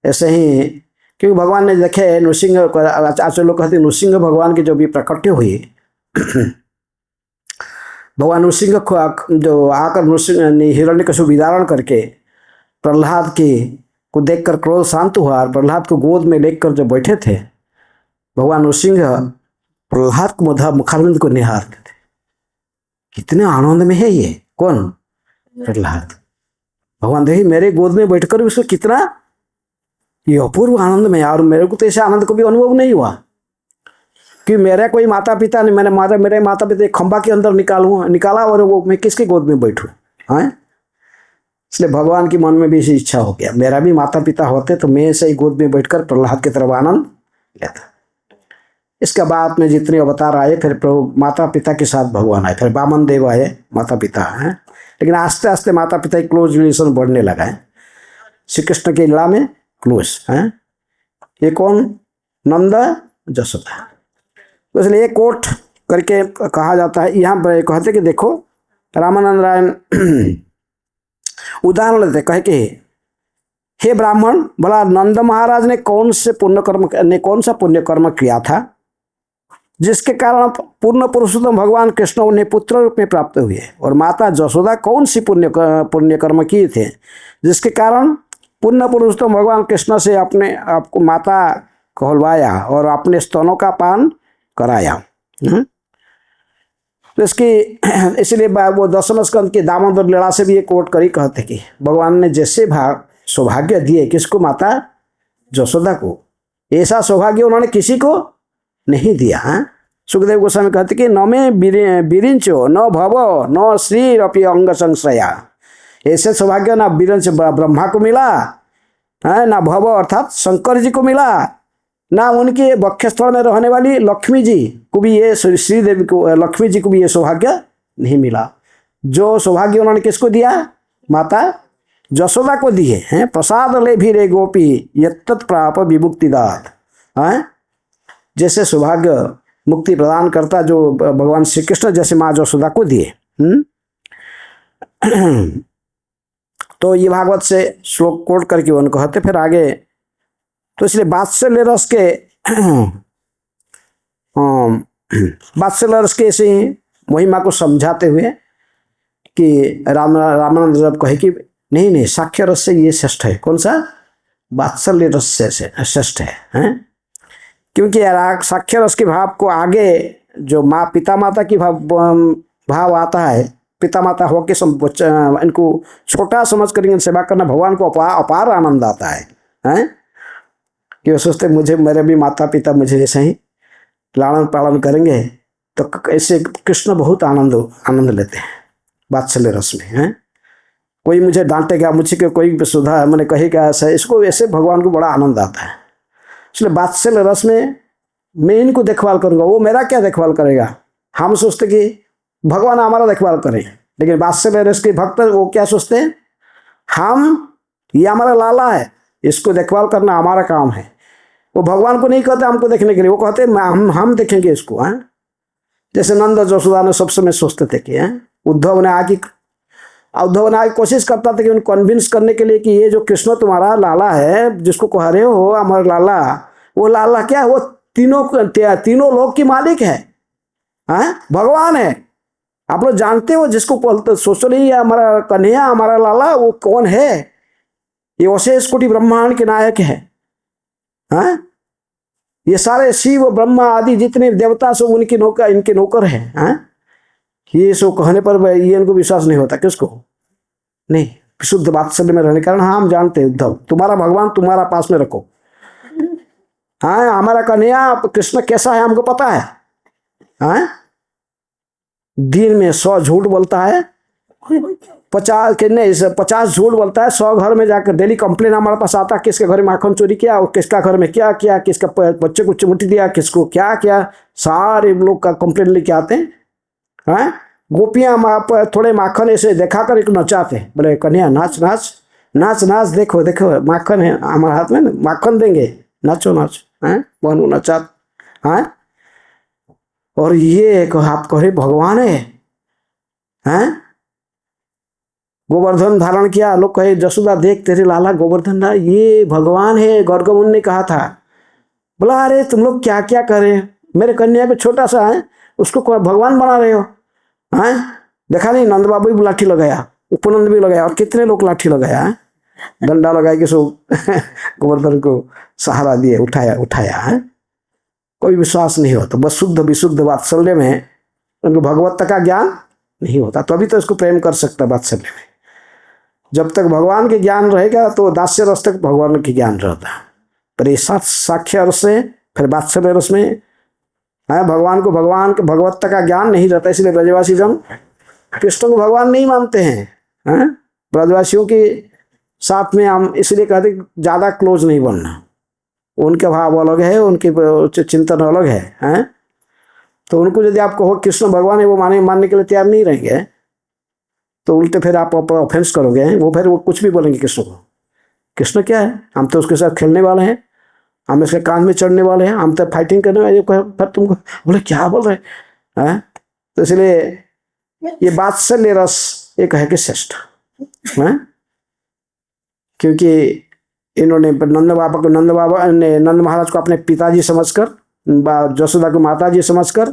ऐसे ही, क्योंकि भगवान ने देखे नृसिंह, आचार्य लोग कहते हैं नृसिंह भगवान की जो भी प्रकट हुई, भगवान नृसिंह जो आकर नृसिंह हिरण्यकशिपु विदारण करके प्रहलाद को देखकर क्रोध शांत हुआ, और प्रहलाद को गोद में लेकर जब बैठे थे, भगवान नृसिंह प्रहलाद को मुखारविंद को निहारते थे। कितने आनंद में है ये। कौन? प्रहलाद। भगवान देखिए मेरे गोद में बैठकर उसको कितना ये अपूर्व आनंद में, और मेरे को तो ऐसे आनंद को भी अनुभव नहीं हुआ कि मेरा कोई माता पिता नहीं, मेरे माता पिता खंबा के अंदर निकाला और वो मैं किसके गोद में बैठूं। इसलिए भगवान की मन में भी ऐसी इच्छा हो गया, मेरा भी माता पिता होते तो मैं ऐसे ही गोद में बैठकर प्रहलाद की तरफ आनंद लेता। इसके बाद में जितने अवतार आए, फिर प्रभु माता पिता के साथ भगवान आए, फिर वामन देव आए, माता पिता हैं। लेकिन आस्ते आस्ते माता पिता की क्लोज रिलेशन बढ़ने लगा है, श्री कृष्ण की लीला में क्लोज हैं। ये कौन? नंद जसोदा। तो इसलिए एक कोट करके कहा जाता है। यहाँ पर कहते कि देखो रामानंद राय उदाहरण लेते, कहे कि हे ब्राह्मण, भला नंद महाराज ने कौन सा पुण्य कर्म किया था जिसके कारण पूर्ण पुरुषोत्तम भगवान कृष्ण उन्हें पुत्र रूप में प्राप्त हुए, और माता जसोदा कौन सी पुण्य कर्म किए थे जिसके कारण पूर्ण पुरुषोत्तम भगवान कृष्ण से अपने आपको माता कहलवाया और अपने स्तनों का पान कराया। तो इसलिए वो दशम स्कंद के दामोदर लीला से भी एक कोट करी, कहते कि भगवान ने जैसे सौभाग्य दिए किसको? माता जसोदा को, ऐसा सौभाग्य उन्होंने किसी को नहीं दिया। सुखदेव गोस्वामी कहते कि न में बिरिंचो न भव न श्री अपि अंग संश्रया। ऐसे सौभाग्य ना बिरिंच ब्रह्मा को मिला है, ना भव अर्थात शंकर जी को मिला, ना उनके वक्षस्थल में रहने वाली लक्ष्मी जी को भी ये, श्रीदेवी को, लक्ष्मी जी को भी ये सौभाग्य नहीं मिला। जो सौभाग्य उन्होंने किसको दिया? माता जसोदा को दिए हैं। प्रसाद ले भी रे गोपी यत्तत् प्राप विमुक्तिदात। जैसे सौभाग्य मुक्ति प्रदान करता जो भगवान श्री कृष्ण जैसे माँ जसोदा को दिए। तो ये भागवत से श्लोक कोट करके उनको कहते फिर आगे। तो इसलिए वात्सल्य रस के ऐसे ही महिमा को समझाते हुए कि रामानंद जब कहे कि नहीं साख्य रस से ये श्रेष्ठ है। कौन सा? वात्सल्य रस से श्रेष्ठ है। क्योंकि साख्य रस के भाव को आगे जो माँ पिता माता की भाव आता है, पिता माता होके इनको छोटा समझ कर इनकी सेवा करना भगवान को अपार आनंद आता है। कि वो सोचते मेरे भी माता पिता मुझे जैसे ही लालन पालन करेंगे, तो ऐसे कृष्ण बहुत आनंद लेते हैं वात्सल्य रस में। कोई मुझे डांटेगा, मुझे कोई सुधा मैंने कहेगा ऐसा, इसको ऐसे भगवान को बड़ा आनंद आता है। इसलिए वात्सल्य रस में मैं इनको देखभाल करूँगा, वो मेरा क्या देखभाल करेगा। हम सोचते कि भगवान हमारा देखभाल करें, लेकिन वात्सल्य रस के भक्त वो क्या सोचते हैं? ये हमारा लाला है, इसको देखभाल करना हमारा काम है। वो भगवान को नहीं कहते हमको देखने के लिए, वो कहते हम देखेंगे इसको। जैसे नंद जसोदा ने सब समय सोचते थे कि उद्धव ने आके कोशिश करता था कि उनको कन्विंस करने के लिए कि ये जो कृष्ण तुम्हारा लाला है, जिसको कह रहे हो हमारा लाला, वो लाला क्या है? वो तीनों लोक की मालिक है, भगवान है। आप लोग जानते हो, जिसको बोलते सोचो नहीं हमारा कन्हैया हमारा लाला, वो कौन है? ये अशेष कोटि ब्रह्मांड के नायक है। ये सारे शिव ब्रह्मा आदि जितने देवता सब इनके नौकर हैं। ये सब कहने पर ये इनको विश्वास नहीं होता। किसको नहीं? शुद्ध वात्सल्य में रहने के कारण हम जानते हैं उद्धव तुम्हारा भगवान तुम्हारा पास में रखो। हमारा कन्हैया कृष्ण कैसा है हमको पता है। दिन में 100 झूठ बोलता है, 50 झूठ बोलता है, 100 घर में जाकर डेली कंप्लेन हमारे पास आता है, किसके घर में माखन चोरी किया, किसका घर में क्या किया, किसका बच्चे को चिमटी दिया, किसको क्या किया, सारे लोग का कंप्लेन लेके आते हैं। गोपियाँ थोड़े माखन ऐसे देखा कर एक नचाते, बोले कन्हैया नाच नाच नाच नाच, देखो देखो माखन है हमारे हाथ में, माखन देंगे, नाचो नाच। बहनों नचा। और ये आप कहे भगवान है। गोवर्धन धारण किया, लोग कहे जसोदा देख तेरे लाला गोवर्धन धारण, ये भगवान है। गर्गमुनि ने कहा था, बोला अरे तुम लोग क्या क्या करें, मेरे कन्या को छोटा सा है उसको भगवान बना रहे हो। देखा नहीं नंद बाबू भी लाठी लगाया, उपनंद भी लगाया, और कितने लोग लाठी लगाया, डंडा लगाया कि सो गोवर्धन को सहारा दिए, उठाया। कोई विश्वास नहीं होता। बस शुद्ध विशुद्ध वात्सल्य में उनको भगवत्ता का ज्ञान नहीं होता, तो अभी तो इसको प्रेम कर सकता वात्सल्य में। जब तक भगवान के ज्ञान रहेगा तो दास्य रस तक भगवान के ज्ञान रहता है, पर ये साख्य रस से फिर वात्सल्य रस में भगवान को भगवत्ता का ज्ञान नहीं रहता। इसलिए ब्रजवासी जन कृष्ण को भगवान नहीं मानते हैं। ब्रजवासियों के साथ में हम इसलिए कहते ज़्यादा क्लोज नहीं बनना। उनके भाव अलग है, उनके चिंतन अलग है, हैं? तो उनको यदि आप कहो कृष्ण भगवान है, वो मानने के लिए तैयार नहीं रहेंगे, तो उल्टे फिर आप ऑफेंस करोगे। वो कुछ भी बोलेंगे कृष्ण को। कृष्ण क्या है, हम तो उसके साथ खेलने वाले हैं, हम इसके कान में चढ़ने वाले हैं, हम तो फाइटिंग करने वाले। फिर तुमको बोले क्या बोल रहे हैं? तो इसलिए ये वात्सल्य रस एक है कि श्रेष्ठ है, क्योंकि इन्होंने नंद महाराज को अपने पिताजी समझकर, जसोदा को माताजी समझकर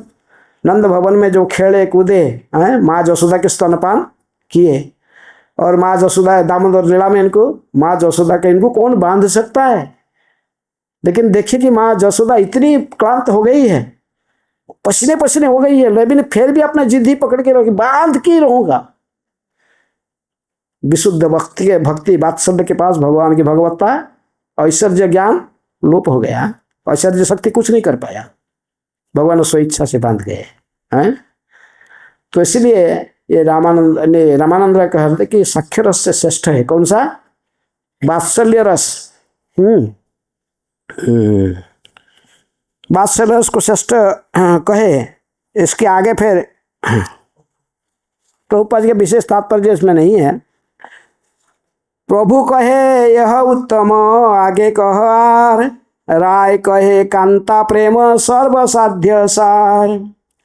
नंद भवन में जो खेले कूदे हैं, माँ जसोदा के स्तनपान किए, और माँ जसोदा दामोदर लीला में इनको माँ जसोदा के इनको कौन बांध सकता है। लेकिन देखिए कि माँ जसोदा इतनी क्लांत हो गई है, पसीने पसीने हो गई है, लेकिन फिर भी अपना जिद ही पकड़ के रखी, बांध के रहूंगा। विशुद्ध भक्ति वात्सल्य के पास भगवान की भगवत्ता, ऐश्वर्य ज्ञान लोप हो गया, ऐश्वर्य शक्ति कुछ नहीं कर पाया, भगवान स्वेच्छा से बांध गए हैं। तो इसलिए ये रामानंद राय कहते कि सख्य रस से श्रेष्ठ है कौन सा? वात्सल्य रस। वात्सल्य रस को श्रेष्ठ कहे। इसके आगे फिर प्रभुपाद के विशेष तात्पर्य इसमें नहीं है। प्रभु कहे यह उत्तम आगे कह आर, राय कहे कांता प्रेम सर्वसाध्य सार।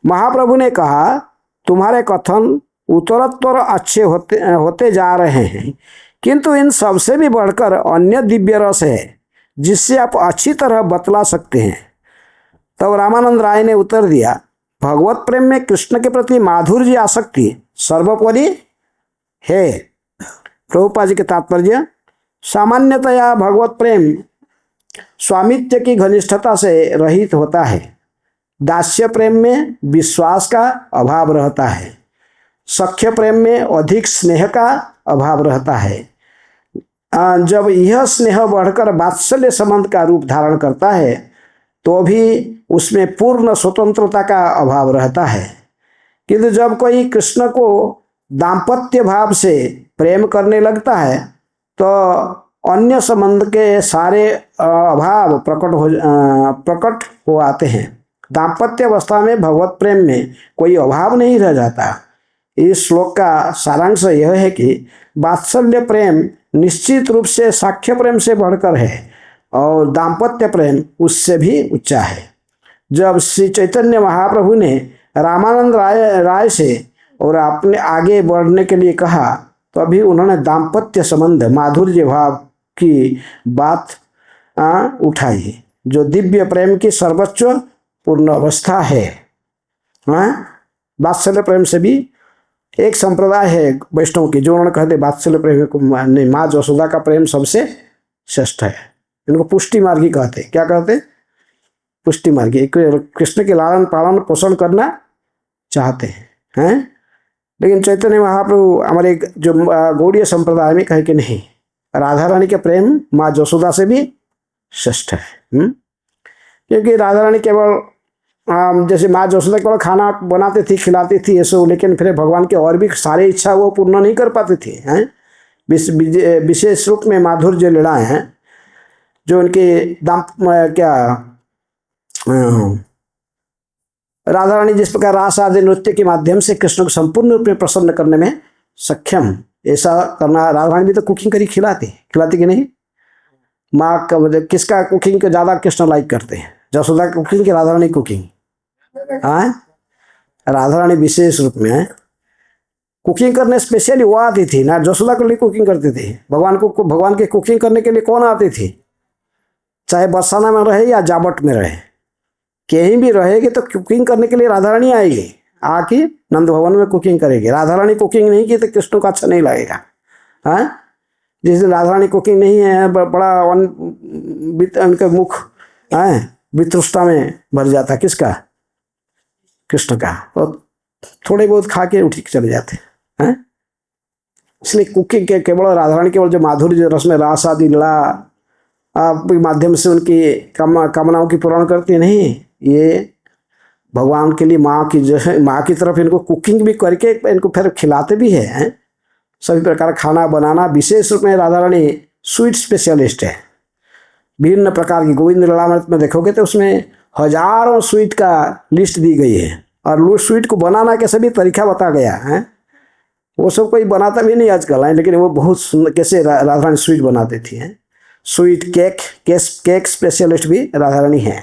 महाप्रभु ने कहा तुम्हारे कथन उत्तरोत्तर अच्छे होते जा रहे हैं, किंतु इन सबसे भी बढ़कर अन्य दिव्य रस है जिससे आप अच्छी तरह बतला सकते हैं। तब रामानंद राय ने उत्तर दिया, भगवत प्रेम में कृष्ण के प्रति माधुर्य आसक्ति सर्वोपरि है। प्रभुपाद जी के तात्पर्य, सामान्यतया भगवत प्रेम स्वामित्व की घनिष्ठता से रहित होता है। दास्य प्रेम में विश्वास का अभाव रहता है, सख्य प्रेम में अधिक स्नेह का अभाव रहता है। जब यह स्नेह बढ़कर वात्सल्य संबंध का रूप धारण करता है तो भी उसमें पूर्ण स्वतंत्रता का अभाव रहता है। किंतु जब कोई कृष्ण को दाम्पत्य भाव से प्रेम करने लगता है तो अन्य संबंध के सारे अभाव प्रकट हो आते हैं। दाम्पत्य अवस्था में भगवत प्रेम में कोई अभाव नहीं रह जाता। इस श्लोक का सारांश यह है कि वात्सल्य प्रेम निश्चित रूप से साख्य प्रेम से बढ़कर है और दाम्पत्य प्रेम उससे भी ऊंचा है। जब श्री चैतन्य महाप्रभु ने रामानंद राय से और अपने आगे बढ़ने के लिए कहा तभी उन्होंने दाम्पत्य संबंध माधुर्य भाव की बात उठाई, जो दिव्य प्रेम की सर्वोच्च पूर्ण अवस्था है। वात्सल्य प्रेम से भी एक संप्रदाय है वैष्णव की, जो उन्होंने कहते वात्सल्य प्रेम को माँ जसोदा का प्रेम सबसे श्रेष्ठ है। इनको पुष्टि मार्गी कहते। क्या कहते? पुष्टि मार्गी। कृष्ण के लालन पालन पोषण करना चाहते हैं। लेकिन चैतन्य महाप्रभु हमारे जो गौड़ीय संप्रदाय में कहे कि नहीं, राधा रानी के प्रेम माँ जसोदा से भी श्रेष्ठ है। क्योंकि राधा रानी केवल जैसे माँ जसोदा केवल खाना बनाती थी, खिलाती थी ये सब, लेकिन फिर भगवान के और भी सारे इच्छा वो पूर्ण नहीं कर पाती थी। विशेष रूप में माधुर्य लीलाएं हैं जो उनके राधा रानी जिस प्रकार रास आदि नृत्य के माध्यम से कृष्ण को संपूर्ण रूप में प्रसन्न करने में सक्षम, ऐसा करना। राधा रानी भी तो कुकिंग करी खिलाती कि नहीं? माँ का किसका कुकिंग को ज़्यादा कृष्ण लाइक करते हैं? जसोदा कुकिंग की राधा रानी कुकिंग? राधा रानी विशेष रूप में कुकिंग करने स्पेशली वो आती थी ना, जसोदा के लिए कुकिंग करती थी। भगवान की कुकिंग करने के लिए कौन आती थी? चाहे बरसाना में रहे या जाबट में रहे, कहीं भी रहेगी तो कुकिंग करने के लिए राधा रानी आएगी, आके नंद भवन में कुकिंग करेगी। राधा रानी कुकिंग नहीं की तो कृष्ण को अच्छा नहीं लगेगा। जिस दिन राधा रानी कुकिंग नहीं है, बड़ा उनके मुख वितृष्टा में भर जाता। किसका? कृष्ण का। और थोड़े बहुत खा के उठ के चले जाते हैं। इसलिए कुकिंग के केवल राधा रानी केवल जो माधुर्य रस में रास आदि लीला के माध्यम से उनकी कामनाओं की पूर्ण करती नहीं, ये भगवान के लिए माँ की तरफ इनको कुकिंग भी करके इनको फिर खिलाते भी हैं। सभी प्रकार खाना बनाना। विशेष रूप में राधा रानी स्वीट स्पेशलिस्ट है। विभिन्न प्रकार की गोविंद लीलामृत में देखोगे तो उसमें हजारों स्वीट का लिस्ट दी गई है और वो स्वीट को बनाना कैसे भी तरीका बता गया है। वो सब कोई बनाता भी नहीं आजकल है, लेकिन वो बहुत सुंदर कैसे राधा रानी स्वीट बनाती थी हैं। स्वीट केक स्पेशलिस्ट भी राधा रानी है।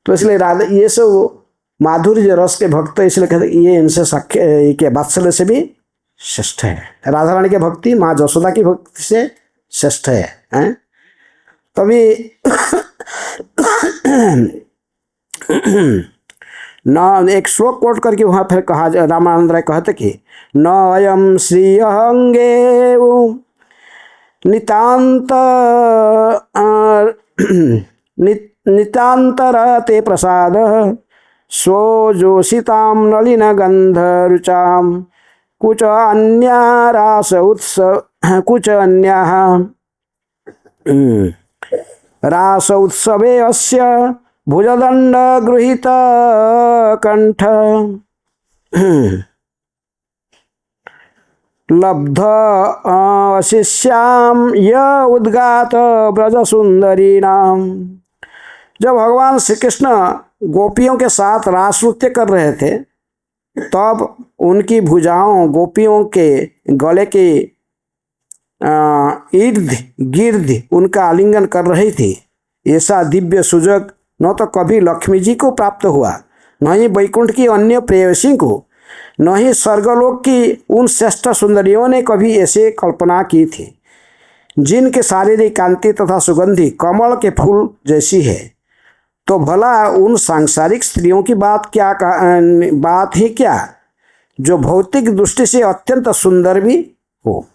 तो इसलिए राधा ये सब माधुर्य रस के भक्त, इसलिए कहते ये इनसे साख्य के वात्सल्य से भी श्रेष्ठ है। राधा रानी की भक्ति माँ जसोदा की भक्ति से श्रेष्ठ है, हैं? तभी न एक श्लोक कोट करके वहाँ फिर कहा, रामानंद राय कहते कि न अयम श्री अहंगे नितांत नितांतरते प्रसाद सो जोषिताम नलिन गंध रुचाम कुछ अन्या रास उत्सव कुछ अन्या रास उत्सवे अस्य भुजदंड गृहीत कंठ लब्ध शिष्याम य उद्गात ब्रज सुंदरी नाम। जब भगवान श्री कृष्ण गोपियों के साथ रास नृत्य कर रहे थे तब उनकी भुजाओं गोपियों के गले के इर्द गिर्द उनका आलिंगन कर रही थी। ऐसा दिव्य सुजग न तो कभी लक्ष्मी जी को प्राप्त हुआ, न ही वैकुंठ की अन्य प्रेयसी को, न ही स्वर्गलोक की उन श्रेष्ठ सुंदरियों ने कभी ऐसे कल्पना की थी, जिनके शारीरिक कांति तथा सुगंधि कमल के फूल जैसी है। तो भला उन सांसारिक स्त्रियों की बात ही क्या, जो भौतिक दृष्टि से अत्यंत सुंदर भी हो।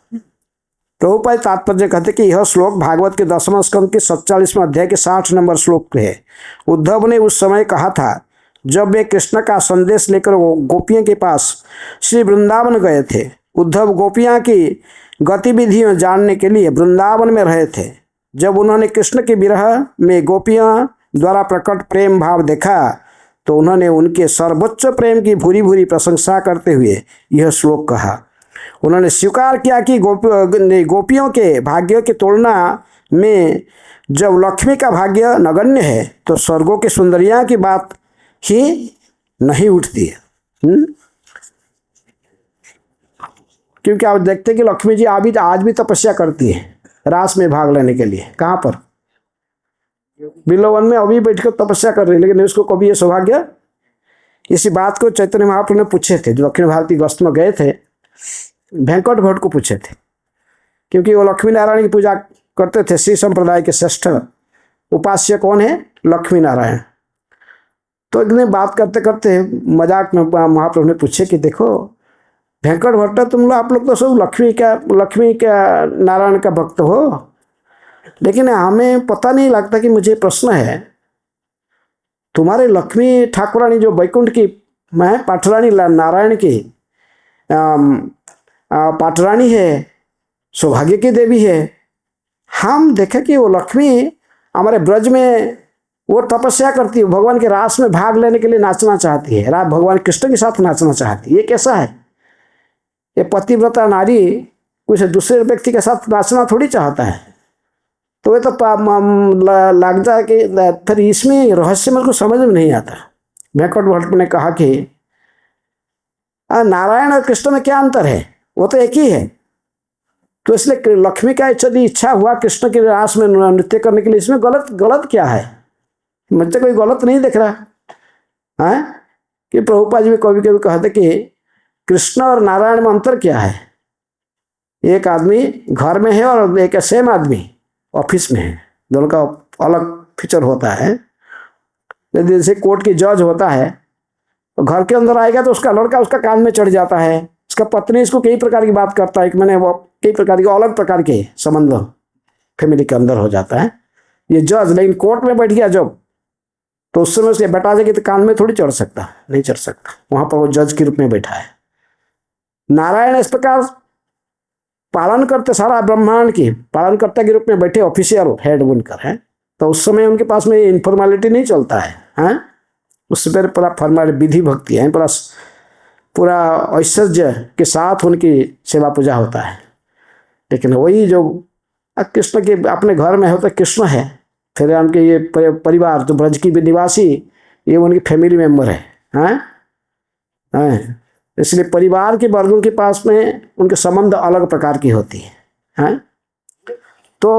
प्रभुपाद तात्पर्य कहते कि यह श्लोक भागवत के 10वें स्कंद के 47वें अध्याय के 60 नंबर श्लोक है। उद्धव ने उस समय कहा था जब वे कृष्ण का संदेश लेकर गोपियों के पास श्री वृंदावन गए थे। उद्धव गोपियां की गतिविधियां जानने के लिए वृंदावन में रहे थे। जब उन्होंने कृष्ण के विरह में गोपियां द्वारा प्रकट प्रेम भाव देखा तो उन्होंने उनके सर्वोच्च प्रेम की भूरी भूरी प्रशंसा करते हुए यह श्लोक कहा। उन्होंने स्वीकार किया कि गोपियों के भाग्य की तुलना में जब लक्ष्मी का भाग्य नगण्य है तो स्वर्गों की सुंदरियां की बात ही नहीं उठती है। क्योंकि आप देखते हैं कि लक्ष्मी जी आज भी तपस्या करती है रास में भाग लेने के लिए। कहाँ पर? बिलोवन में अभी बैठकर तपस्या कर रही है, लेकिन उसको कभी ये सौभाग्य। इसी बात को चैतन्य महाप्रभु ने पूछे थे, जो दक्षिण भारत की गस्त में गए थे, वेंकट भट्ट को पूछे थे, क्योंकि वो लक्ष्मी नारायण की पूजा करते थे। श्री संप्रदाय के श्रेष्ठ उपास्य कौन है? लक्ष्मी नारायण। तो एक दिन बात करते करते मजाक में महाप्रभु ने पूछे कि देखो वेंकट भट्ट, तुम लोग आप लोग तो सब लक्ष्मी का नारायण का भक्त हो, लेकिन हमें पता नहीं लगता कि मुझे प्रश्न है, तुम्हारे लक्ष्मी ठाकुरानी जो वैकुंठ की मैं पाठरानी नारायण की पाठरानी है, सौभाग्य की देवी है। हम देखे कि वो लक्ष्मी हमारे ब्रज में वो तपस्या करती है, भगवान के रास में भाग लेने के लिए नाचना चाहती है, भगवान कृष्ण के साथ नाचना चाहती है। ये कैसा है? ये पतिव्रता नारी कुछ दूसरे व्यक्ति के साथ नाचना थोड़ी चाहता है। तो ये तो लगता है कि फिर इसमें रहस्य मेरे को समझ में नहीं आता। वेंकट भट्ट ने कहा कि नारायण और कृष्ण में क्या अंतर है? वो तो एक ही है। तो इसलिए लक्ष्मी का यदि इच्छा हुआ कृष्ण के रास में नृत्य करने के लिए, इसमें गलत क्या है? मुझे कोई गलत नहीं दिख रहा है। कि प्रभुपाद जी भी कभी कभी कहते कि कृष्ण और नारायण में अंतर क्या है? एक आदमी घर में है और एक सेम आदमी ऑफिस में है, दोनों का अलग फीचर होता है। जैसे कोर्ट की जज होता है, तो घर के अंदर आएगा तो उसका लड़का उसका कान में चढ़ जाता है, उसका पत्नी इसको कई प्रकार की बात करता है कि मैंने वो कई प्रकार के अलग प्रकार के संबंध फैमिली के अंदर हो जाता है ये जज। लेकिन कोर्ट में बैठ गया जब, तो उस समय उसके बेटा जाएगी तो कान में थोड़ी चढ़ सकता, नहीं चढ़ सकता। वहां पर वो जज के रूप में बैठा है। नारायण इस प्रकार पालन करते सारा ब्रह्मांड की पालनकर्ता के रूप में बैठे ऑफिशियल हेड बनकर है। तो उस समय उनके पास में इनफॉर्मेलिटी नहीं चलता है, हैं? उससे पहले पूरा फॉर्मेलिटी विधि भक्ति है, पूरा पूरा ऐश्वर्य के साथ उनकी सेवा पूजा होता है। लेकिन वही जो कृष्ण के अपने घर में होता कृष्ण है, फिर उनके ये परिवार जो ब्रज की निवासी, ये उनकी फैमिली मेंबर है, हैं? इसलिए परिवार के वर्गों के पास में उनके संबंध अलग प्रकार की होती है। तो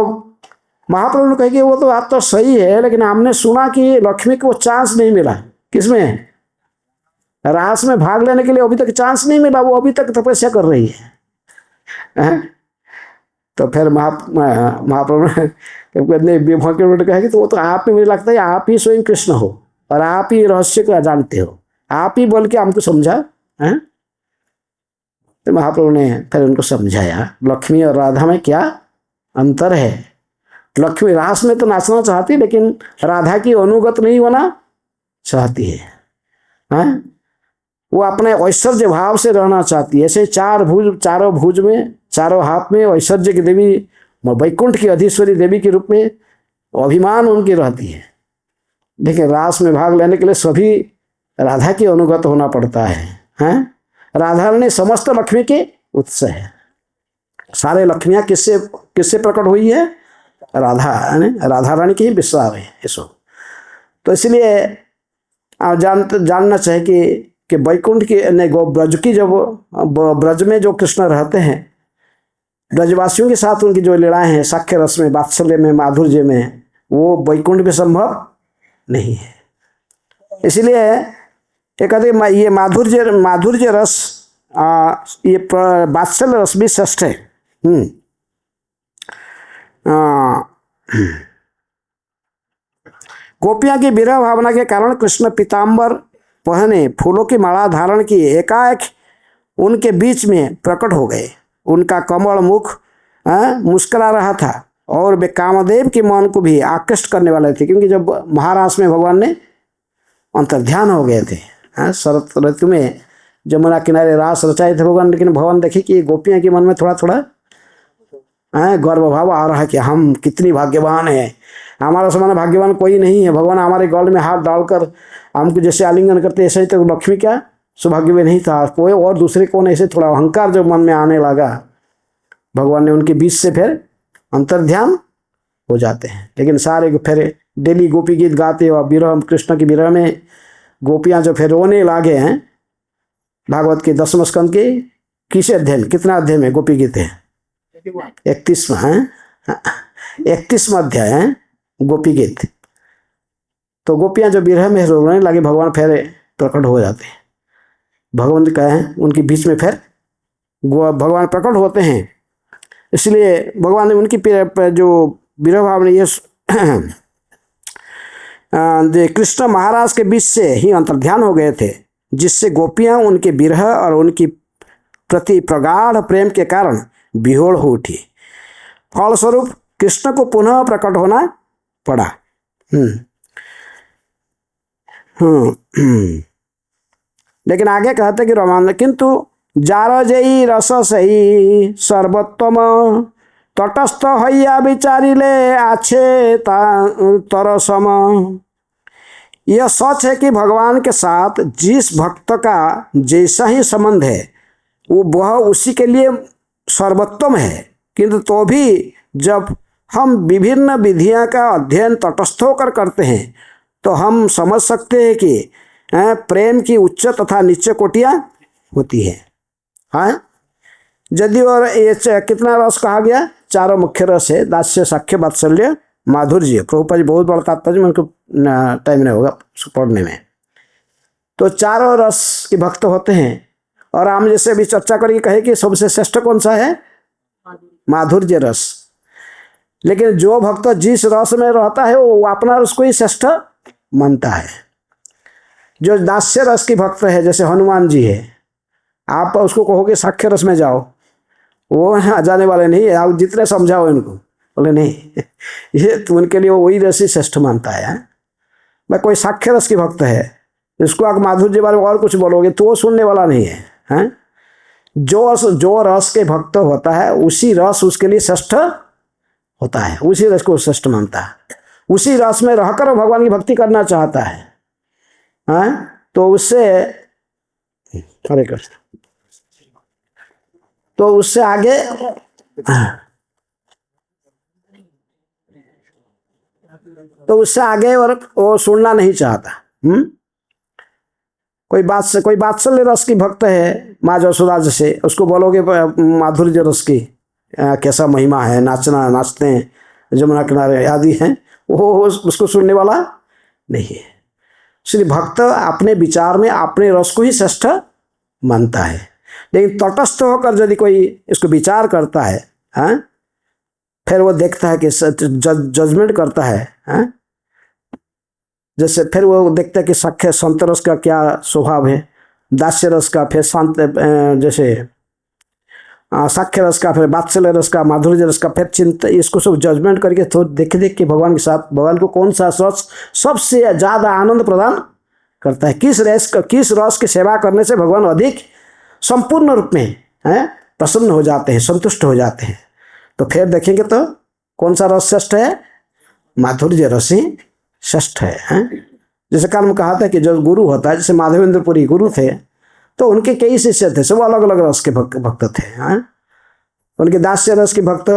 महाप्रभु ने कहे कि वो तो बात तो सही है, लेकिन हमने सुना कि लक्ष्मी को चांस नहीं मिला। किसमें? रास में भाग लेने के लिए अभी तक चांस नहीं मिला, वो अभी तक तपस्या कर रही है। तो फिर महाप्रभु ने कहा कि तो वो तो आप ही, मुझे लगता है आप ही स्वयं कृष्ण हो और आप ही रहस्य को जानते हो, आप ही बोल के हमको समझा है। तो महाप्रभु ने फिर उनको समझाया लक्ष्मी और राधा में क्या अंतर है। लक्ष्मी रास में तो नाचना चाहती, लेकिन राधा की अनुगत नहीं होना चाहती है, हैं? वो अपने ऐश्वर्य भाव से रहना चाहती है। ऐसे चारों भुज में, चारों हाथ में ऐश्वर्य की देवी, वैकुंठ की अधीश्वरी देवी के रूप में अभिमान उनकी रहती है। लेकिन रास में भाग लेने के लिए सभी राधा की अनुगत होना पड़ता है, हैं? राधा रानी समस्त लक्ष्मी के उत्स है। सारे लक्ष्मियाँ किससे प्रकट हुई है? राधा रानी की ही विस्तार है ये सब। तो इसलिए आप जानना चाहिए कि वैकुंठ की ब्रज की, जब ब्रज में जो कृष्ण रहते हैं, ब्रजवासियों के साथ उनकी जो लीलाएं हैं साख्य रस में, वात्सल्य में, माधुर्य में, वो वैकुंठ में संभव नहीं है। इसलिए ये कहते ये माधुर्य रस, ये वात्सल्य रस भी श्रेष्ठ है। गोपियां की विरह भावना के कारण कृष्ण पीताम्बर पहने, फूलों की माला धारण किए, एकाएक उनके बीच में प्रकट हो गए। उनका कमल मुख मुस्कुरा रहा था और वे कामदेव के मन को भी आकृष्ट करने वाले थे, क्योंकि जब महारास में भगवान ने अंतर्ध्यान हो गए थे। शरत ऋतु में जमुना किनारे रास रचाए थे भगवान, लेकिन भगवान देखे कि गोपियां के मन में थोड़ा थोड़ा गर्व भाव आ रहा है कि हम कितनी भाग्यवान हैं, हमारा समान भाग्यवान कोई नहीं है। भगवान हमारे गल में हाथ डालकर हमको जैसे आलिंगन करते, ऐसे ही तो लक्ष्मी क्या सौभाग्य में नहीं था कोई और दूसरे कौन। ऐसे थोड़ा अहंकार जब मन में आने लगा, भगवान ने उनके बीच से फिर अंतर्ध्यान हो जाते हैं। लेकिन सारे फिर डेली गोपी गीत गाते और विरह, कृष्ण की विरह में गोपियाँ जो फिर रोने लागे हैं। भागवत के 10वें स्कंद के किस अध्याय में, कितना अध्याय में गोपी गीत है? 31वां है, 31वां अध्याय है गोपी गीत। तो गोपियां जो विरह में रोने लगे, भगवान फिर प्रकट हो जाते हैं। भगवान कहे उनके बीच में फिर भगवान प्रकट होते हैं। इसलिए भगवान ने उनकी जो विरह भाव ने ये कृष्ण महाराज के बीच से ही अंतर्ध्यान हो गए थे, जिससे गोपियां उनके विरह और उनकी प्रति प्रगाढ़ प्रेम के कारण विहोड़ हो उठी। फलस्वरूप कृष्ण को पुनः प्रकट होना पड़ा। लेकिन आगे कहते कि रोमान, किंतु जार जई रस सही सर्वोत्तम, तटस्थ हैया विचारिले आछे तरसम। यह सच है कि भगवान के साथ जिस भक्त का जैसा ही संबंध है, वह उसी के लिए सर्वोत्तम है। किंतु तो भी जब हम विभिन्न विधियां का अध्ययन तटस्थ होकर करते हैं, तो हम समझ सकते हैं कि प्रेम की उच्च तथा नीचे कोटियां होती है। हाँ, यदि और ये कितना रस कहा गया? चारों मुख्य रस है, दास्य, साख्य, वात्सल्य, माधुर्य। प्रभुपाद जी बहुत बड़ा तात्पर्य, उनको टाइम नहीं होगा पढ़ने में। तो चारों रस के भक्त होते हैं। और हम जैसे अभी चर्चा करके कहे कि सबसे श्रेष्ठ कौन सा है? माधुर्य रस। लेकिन जो भक्त जिस रस में रहता है वो अपना रस को ही श्रेष्ठ मानता है। जो दास्य रस की भक्त है, जैसे हनुमान जी है, आप उसको कहोगे साख्य रस में जाओ, वो जाने वाले नहीं है। आप जितने समझाओ इनको, बोले नहीं ये तो उनके लिए वही रस ही श्रेष्ठ मानता है। मैं कोई साख्य रस की भक्त है, इसको आप माधुर्य बारे में और कुछ बोलोगे तो वो सुनने वाला नहीं है, हैं? जो रस के भक्त होता है उसी रस उसके लिए श्रेष्ठ होता है, उसी रस को श्रेष्ठ मानता है। उसी रस में रहकर भगवान की भक्ति करना चाहता है, हैं? तो उससे हरे कृष्ण। तो उससे आगे और वो सुनना नहीं चाहता। कोई बात्सल्य रस की भक्त है माँ जसोदा जैसे, उसको बोलोगे माधुर्य रस की कैसा महिमा है, नाचते हैं जमुना किनारे आदि हैं, वो उसको सुनने वाला नहीं है। इसलिए भक्त अपने विचार में अपने रस को ही श्रेष्ठ मानता है। लेकिन तटस्थ होकर यदि कोई इसको विचार करता है, हाँ, फिर वो देखता है कि जजमेंट करता है, हाँ, जैसे फिर वो देखता है कि सख्य संत रस का क्या स्वभाव है, दास्य रस का, फिर शांत जैसे साख्य रस का, फिर वात्सल्य रस का, माधुर्य रस का, फिर चिंता, इसको सब जजमेंट करके तो देख के भगवान के साथ भगवान को कौन सा रस सबसे ज़्यादा आनंद प्रदान करता है, किस रस की सेवा करने से भगवान अधिक संपूर्ण रूप में प्रसन्न हो जाते हैं, संतुष्ट हो जाते हैं। तो फिर देखेंगे तो कौन सा रस श्रेष्ठ है, माधुर्य रस ही श्रेष्ठ है। जैसे कल में कहा था कि जो गुरु होता है, जैसे माधवेंद्रपुरी गुरु थे तो उनके कई शिष्य थे, सब अलग अलग रस के भक्त थे। उनके दास्य रस के भक्त,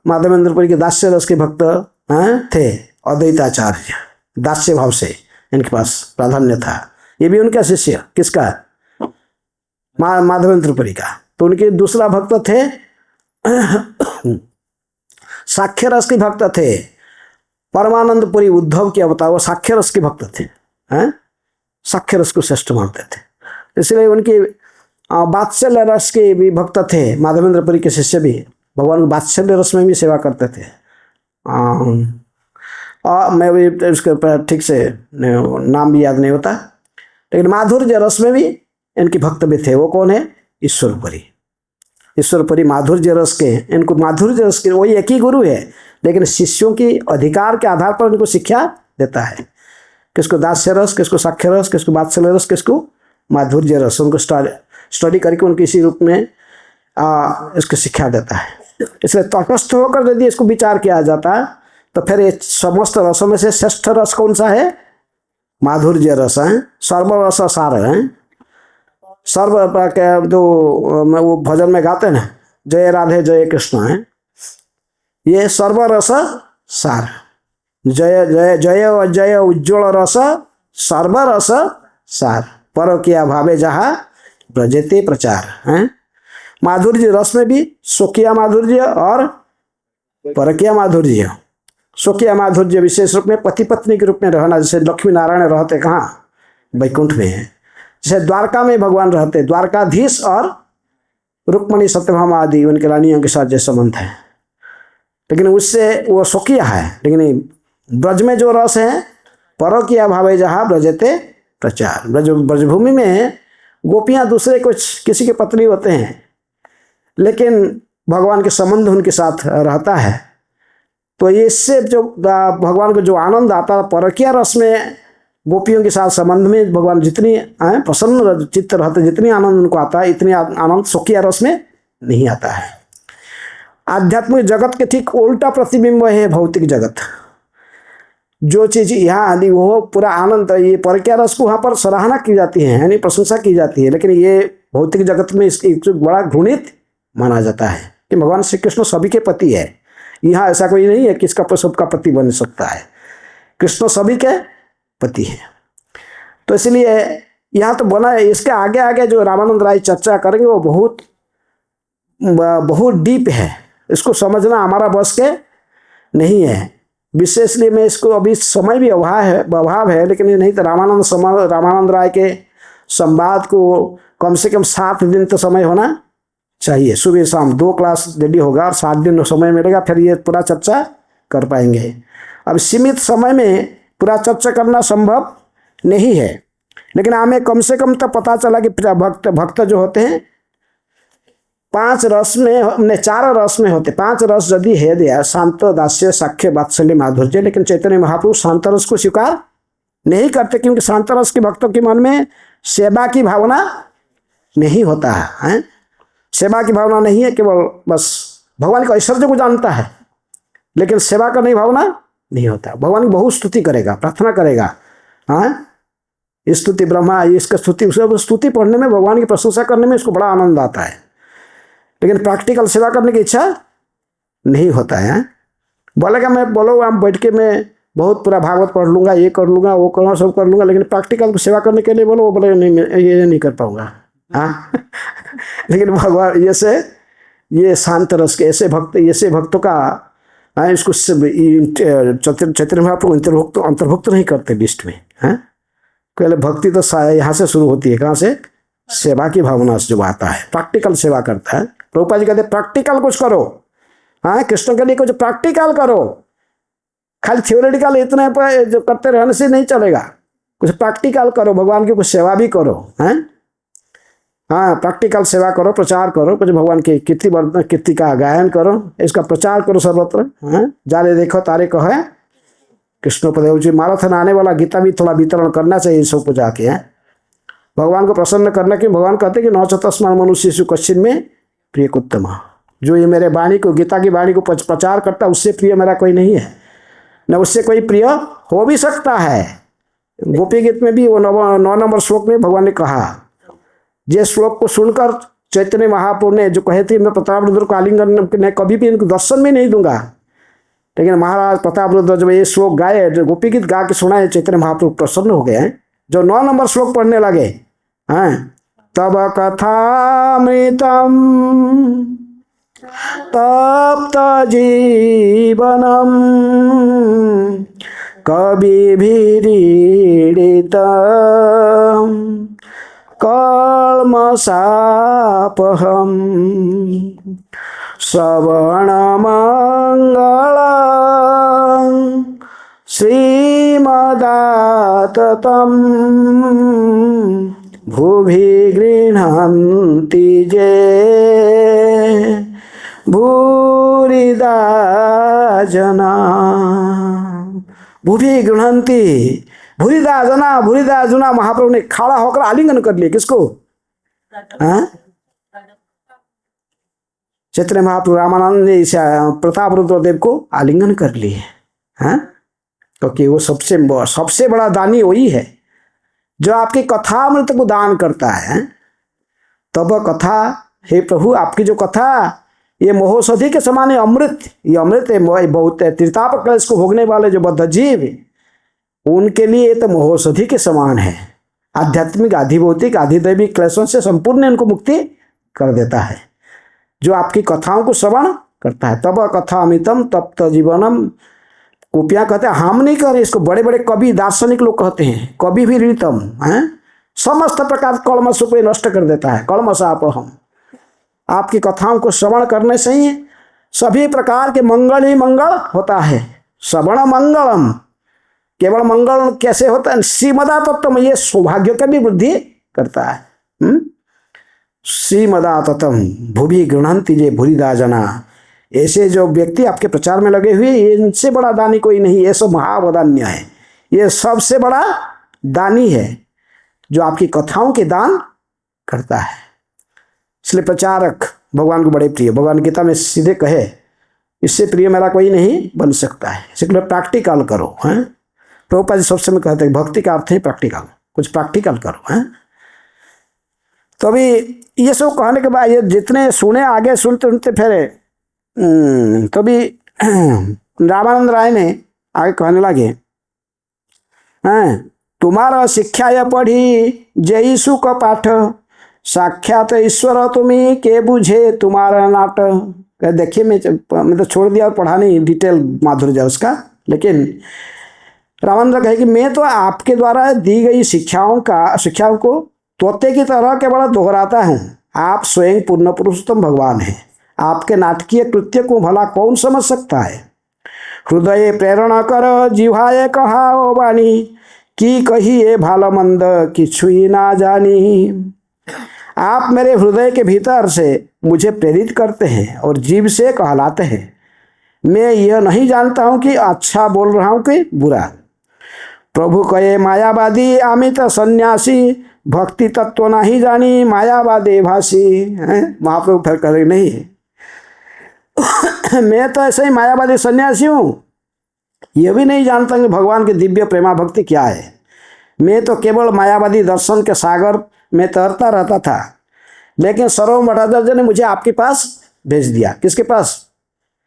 माधवेंद्रपुरी के दास्य रस के भक्त थे अद्वैताचार्य, दास्य भाव से इनके पास प्राधान्य था। ये भी उनका शिष्य, किसका, माधवेंद्रपुरी का। तो उनके दूसरा भक्त थे साख्य रस के भक्त थे परमानंदपुरी उद्धव के अवतार, वो साख्य रस के भक्त थे, साख्य रस को श्रेष्ठ मानते थे। इसलिए उनके वात्सल्य रस के भी भक्त थे, माधवेंद्रपुरी के शिष्य भी भगवान को वात्सल्य रस में भी सेवा करते थे। मैं भी उसके ठीक से नाम भी याद नहीं होता, लेकिन माधुर्य रस में भी इनके भक्त भी थे। वो कौन है, ईश्वरपुरी। ईश्वरपुरी माधुर्य रस के, इनको माधुर्य रस के वही एक ही गुरु है, लेकिन शिष्यों की अधिकार के आधार पर इनको शिक्षा देता है, किसको दास्य रस, किसको साख्य रस, किसको वात्सल्य रस, किसको माधुर्य रस। उनको स्टडी करके उनके इसी रूप में इसको शिक्षा देता है। इसलिए तटस्थ होकर यदि इसको विचार किया जाता तो फिर ये समस्त रसों में से श्रेष्ठ रस कौन सा है, माधुर्य रस है, सर्वरस सार है। सर्व के जो वो भजन में गाते हैं ना, जय राधे जय कृष्ण है, ये सर्वरस सार, जय जय जय जय उज्ज्वल रस सर्वरस सार, पर किया भावे जहाँ ब्रजेते प्रचार है। माधुर्य रस में भी स्वकीय माधुर्य और परकीय माधुर्य। स्वकीय माधुर्य विशेष रूप में पति पत्नी के रूप में रहना, जैसे लक्ष्मी नारायण रहते कहाँ, वैकुंठ में है। जैसे द्वारका में भगवान रहते, द्वारकाधीश और रुक्मणी सत्यभामा आदि उनके रानियों के साथ जैसे संबंध है, लेकिन उससे वो स्वकीय है। लेकिन ब्रज में जो रस है, परकीय भावे जहाँ ब्रजते प्रचार, ब्रजभूमि में गोपियाँ दूसरे कुछ किसी के पत्नी होते हैं, लेकिन भगवान के संबंध उनके साथ रहता है। तो इससे जो भगवान को जो आनंद आता है परकीय रस में, गोपियों के साथ संबंध में भगवान जितनी प्रसन्न चित्त रहते, जितनी आनंद उनको आता है, इतनी आनंद स्वकीय रस में नहीं आता है। आध्यात्मिक जगत के ठीक उल्टा प्रतिबिंब है भौतिक जगत। जो चीज़ यहाँ आदि वो पूरा आनंद, ये परकीय रस को वहाँ पर सराहना की जाती है, यानी प्रशंसा की जाती है, लेकिन ये भौतिक जगत में इसकी बड़ा घृणित माना जाता है कि भगवान श्री कृष्ण सभी के पति है। यहाँ ऐसा कोई नहीं है कि इसका सबका पति बन सकता है, कृष्ण सभी के पति है। तो इसलिए यहाँ तो बना है। इसके आगे आगे जो रामानंद राय चर्चा करेंगे वो बहुत डीप है, इसको समझना हमारा बस के नहीं है। विशेषली मैं इसको अभी समय भी अभाव है, लेकिन ये नहीं तो रामानंद राय के संवाद को कम से कम 7 दिन तो समय होना चाहिए। सुबह शाम 2 क्लास रेडी होगा और 7 दिन समय मिलेगा, फिर ये पूरा चर्चा कर पाएंगे। अब सीमित समय में पूरा चर्चा करना संभव नहीं है, लेकिन हमें कम से कम तो पता चला कि भक्त जो होते हैं 5 रस में, हमने 4 रस में होते। 5 रस यदि है दिया, शांत, दास्य, साख्य, वात्सल्य, माधुर्य, लेकिन चैतन्य महाप्रभु शांत रस को स्वीकार नहीं करते, क्योंकि शांत रस के भक्तों के मन में सेवा की भावना नहीं होता है। सेवा की भावना नहीं है, केवल बस भगवान के ऐश्वर्य को जानता है, लेकिन सेवा करने की भावना नहीं होता। भगवान की बहुत स्तुति करेगा, प्रार्थना करेगा, हाँ, स्तुति ब्रह्मा, इसका स्तुति, सब स्तुति पढ़ने में, भगवान की प्रशंसा करने में इसको बड़ा आनंद आता है, लेकिन प्रैक्टिकल सेवा करने की इच्छा नहीं होता है। बोलेगा मैं बोलो हम बैठ के मैं बहुत पूरा भागवत पढ़ लूँगा, ये कर लूँगा, वो करूँगा, सब कर लूँगा, लेकिन प्रैक्टिकल सेवा करने के लिए बोलो, वो बोलेगा नहीं मैं ये नहीं कर पाऊँगा। हाँ लेकिन भगवान ये शांत रस के ऐसे भक्तों का इसको चैतन्य महाप्रभु अंतर्भुक्त नहीं करते लिस्ट में। हाँ पहले भक्ति तो यहाँ से शुरू होती है, कहाँ से? सेवा की भावना से जो आता है, प्रैक्टिकल सेवा करता है। प्रभुपाद जी कहते प्रैक्टिकल कुछ करो। हाँ कृष्ण के लिए कुछ प्रैक्टिकल करो, खाली थियोरेटिकल इतने पर जो करते रहने से नहीं चलेगा, कुछ प्रैक्टिकल करो, भगवान की कुछ सेवा भी करो। हैं हाँ प्रैक्टिकल सेवा करो, प्रचार करो, कुछ भगवान की कीर्ति का गायन करो, इसका प्रचार करो सर्वत्र। हाँ जारे देखो तारे कहे कृष्णोपदेव जी माराथन आने वाला, गीता भी थोड़ा वितरण करना चाहिए सबको जाके। हैं भगवान को प्रसन्न करना, कि भगवान कहते हैं कि नौ चतस्मान मनुष्य कश्चिन में प्रिय उत्तम, जो ये मेरे वाणी को, गीता की वाणी को प्रचार करता, उससे प्रिय मेरा कोई नहीं है, न उससे कोई प्रिय हो भी सकता है। गोपी गीत में भी वो 9 नंबर श्लोक में भगवान ने कहा, जिस श्लोक को सुनकर चैतन्य महाप्रभु ने जो कहे थे मैं प्रतापरुद्र को आलिंगन कभी भी इनको दर्शन भी नहीं दूंगा, लेकिन महाराज प्रतापरुद्र जब ये श्लोक गाए, गोपी गीत गा के सुनाए, चैतन्य महाप्रभु प्रसन्न हो गए हैं। जो 9 नंबर श्लोक पढ़ने लगे, हैं तब कथामृतम तप्त जीवनम कविभिरीडित कल्मषापहम श्रवणमङ्गलं श्रीमदाततं भुवि गृह्णन्ति ये भूरिदा जना। भुवि गृह्णन्ति भूरिदा जना, भूरिदा जना। महाप्रभु ने खड़ा होकर आलिंगन कर लिए, किसको? हाँ चैतन्य महाप्रभु रामानंद ने प्रताप रुद्रदेव को आलिंगन कर लिए। हाँ क्योंकि वो सबसे बड़ा दानी वही है जो आपकी कथामृत को दान करता है। तब कथा, हे प्रभु आपकी जो कथा ये महोषधि के समान है, अमृत, ये अमृत है, बहुत त्रिताप क्लेश को भोगने वाले जो बद्ध जीव उनके लिए ये तो महोषधि के समान है। आध्यात्मिक, आधिभौतिक, आधिदैविक क्लेशों से संपूर्ण इनको मुक्ति कर देता है जो आपकी कथाओं को श्रवण करता है। तब कथा अमितम तप्त जीवनम। गोपियाँ कहते हैं हम नहीं कह रहे इसको, बड़े बड़े कवि दार्शनिक लोग कहते हैं, कवि भी रीतम है, समस्त प्रकार कलमश को नष्ट कर देता है। कलमशापहम, आपकी कथाओं को श्रवण करने से ही सभी प्रकार के मंगल ही मंगल होता है। श्रवण मंगलम, केवल मंगल कैसे होता है? श्रीमदा तत्व, ये सौभाग्य का भी वृद्धि करता है। श्रीमदा तत्व भुवि गृह्णन्ति ये भूरिदा जना। ऐसे जो व्यक्ति आपके प्रचार में लगे हुए, इनसे बड़ा दानी कोई नहीं, ये सब महावदान्य है, ये सबसे बड़ा दानी है जो आपकी कथाओं के दान करता है। इसलिए प्रचारक भगवान को बड़े प्रिय। भगवान गीता में सीधे कहे इससे प्रिय मेरा कोई नहीं बन सकता है। इसलिए प्रैक्टिकल करो। हैं प्रभुपाद जी सब समय कहते हैं भक्ति का अर्थ है प्रैक्टिकल, कुछ प्रैक्टिकल करो। हैं तो अभी ये सब कहने के बाद ये जितने सुने, आगे सुनते सुनते फिर तभी रामानंद राय ने आगे कहने लगे, तुम्हारा शिक्षा यह पढ़ी जय सुख पाठ, साक्षात ईश्वर तुम्हें के बुझे तुम्हारा नाट। देखिए मैं तो छोड़ दिया और पढ़ा नहीं डिटेल माधुर्य उसका, लेकिन रामानंद कहे कि मैं तो आपके द्वारा दी गई शिक्षाओं को तोते की तरह केवल दोहराता हूँ। आप स्वयं पूर्ण पुरुषोत्तम भगवान हैं, आपके नाटकीय कृत्य को भला कौन समझ सकता है। हृदय प्रेरणा कर जिह्वाए कहाओ वाणी, की कही ये भालो मंद किछुई ना जानी। आप मेरे हृदय के भीतर से मुझे प्रेरित करते हैं और जीव से कहलाते हैं। मैं यह नहीं जानता हूँ कि अच्छा बोल रहा हूँ कि बुरा। प्रभु कहे मायावादी आमित सन्यासी, भक्ति तत्व नहीं जानी मायावादी भाषी। महाप्रभु फिर कह रहे नहीं मैं तो ऐसे ही मायावादी सन्यासी हूँ, यह भी नहीं जानता कि भगवान की दिव्य प्रेमा भक्ति क्या है। मैं तो केवल मायावादी दर्शन के सागर में तैरता रहता था, लेकिन सर्वभौम भट्टाचार्य ने मुझे आपके पास भेज दिया। किसके पास?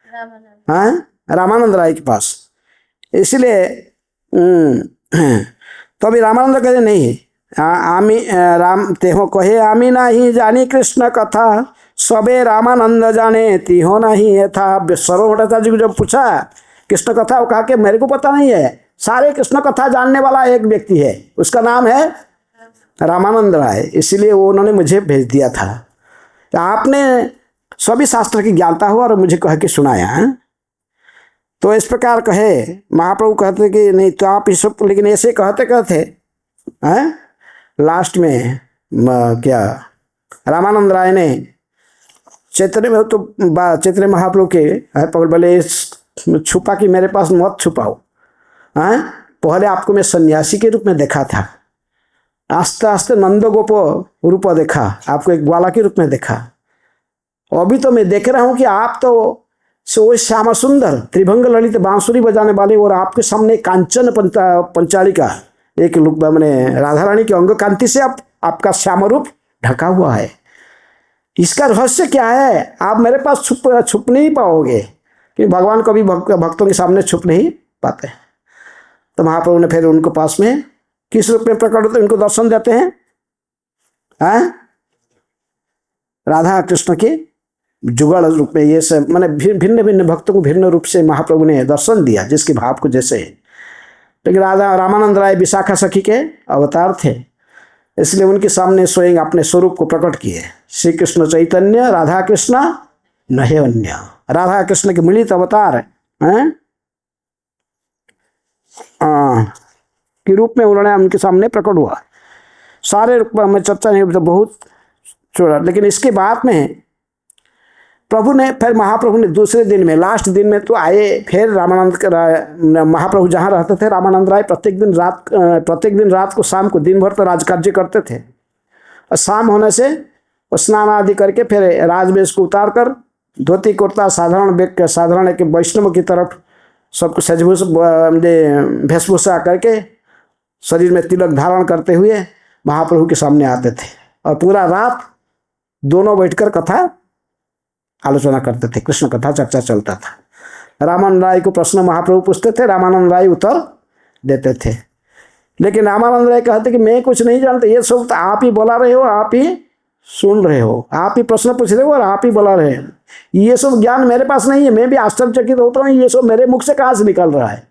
रामानंद। हाँ, रामानंद राय के पास। इसलिए तो अभी रामानंद कहते नहीं, आमी राम तेहो कहे आमी नहीं जानी कृष्ण कथा, सबे रामानंद जाने तिहो नहीं है था। सर्वभौम भट्टाचार्य जी को जब पूछा कृष्ण कथा, वो कहा कि मेरे को पता नहीं है, सारे कृष्ण कथा जानने वाला एक व्यक्ति है, उसका नाम है रामानंद राय, इसलिए वो उन्होंने मुझे भेज दिया था। आपने सभी शास्त्र की ज्ञानता हुआ और मुझे कह के सुनाया है। तो इस प्रकार कहे महाप्रभु कहते कि नहीं तो आप इस, लेकिन ऐसे कहते कहते हैं लास्ट में क्या रामानंद राय ने चैतन्य में तो चैतन्य महाप्रभु के पकड़ बोले छुपा कि मेरे पास मत छुपाओ। पहले आपको मैं सन्यासी के रूप में देखा था, आस्ते आस्ते नंदगोप रूप देखा, आपको एक ग्वाला के रूप में देखा। अभी तो मैं देख रहा हूँ कि आप तो वो श्यामा सुंदर त्रिभंग ललित बांसुरी बजाने वाले, और आपके सामने कांचन पंचालिका एक लोग मैंने राधा रानी के अंग कांति से आपका श्याम रूप ढका हुआ है। इसका रहस्य क्या है? आप मेरे पास छुप नहीं पाओगे, कि भगवान कभी भक्तों के सामने छुप नहीं पाते। तो महाप्रभु ने फिर उनको पास में किस रूप में प्रकट होते उनको दर्शन देते हैं? राधा कृष्ण के जुगल रूप में। ये सब मैंने भिन्न भिन्न भक्तों को भिन्न रूप से महाप्रभु ने दर्शन दिया, जिसके भाव को जैसे। लेकिन राधा रामानंद राय विशाखा सखी के अवतार थे, इसलिए उनके सामने स्वयं अपने स्वरूप को प्रकट किए। श्री कृष्ण चैतन्य राधा कृष्ण नहीं अन्य, राधा कृष्ण के मिलित अवतार हैं के रूप में उन्होंने उनके सामने प्रकट हुआ। सारे रूप में चर्चा नहीं तो बहुत छोड़ा। लेकिन इसके बाद में प्रभु ने फिर महाप्रभु ने दूसरे दिन में लास्ट दिन में तो आए। फिर रामानंद महाप्रभु जहाँ रहते थे रामानंद राय प्रत्येक दिन रात को शाम को दिन भर तो राजकार्य करते थे, और शाम होने से स्नान आदि करके फिर राजवेश को उतार कर धोती कुर्ता साधारण एक वैष्णव की तरफ सबको सजभूष वेशभूषा करके शरीर में तिलक धारण करते हुए महाप्रभु के सामने आते थे, और पूरा रात दोनों बैठकर कथा आलोचना करते थे, कृष्ण कथा चर्चा चलता था। रामानंद राय को प्रश्न महाप्रभु पूछते थे, रामानंद राय उत्तर देते थे। लेकिन रामानंद राय कहते कि मैं कुछ नहीं जानते, ये सब तो आप ही बोला रहे हो, आप ही सुन रहे हो, आप ही प्रश्न पूछ रहे हो और आप ही बोला रहे हो, ये सब ज्ञान मेरे पास नहीं है। मैं भी आश्चर्यचकित होता हूँ, ये सब मेरे मुख से कहाँ से निकल रहा है।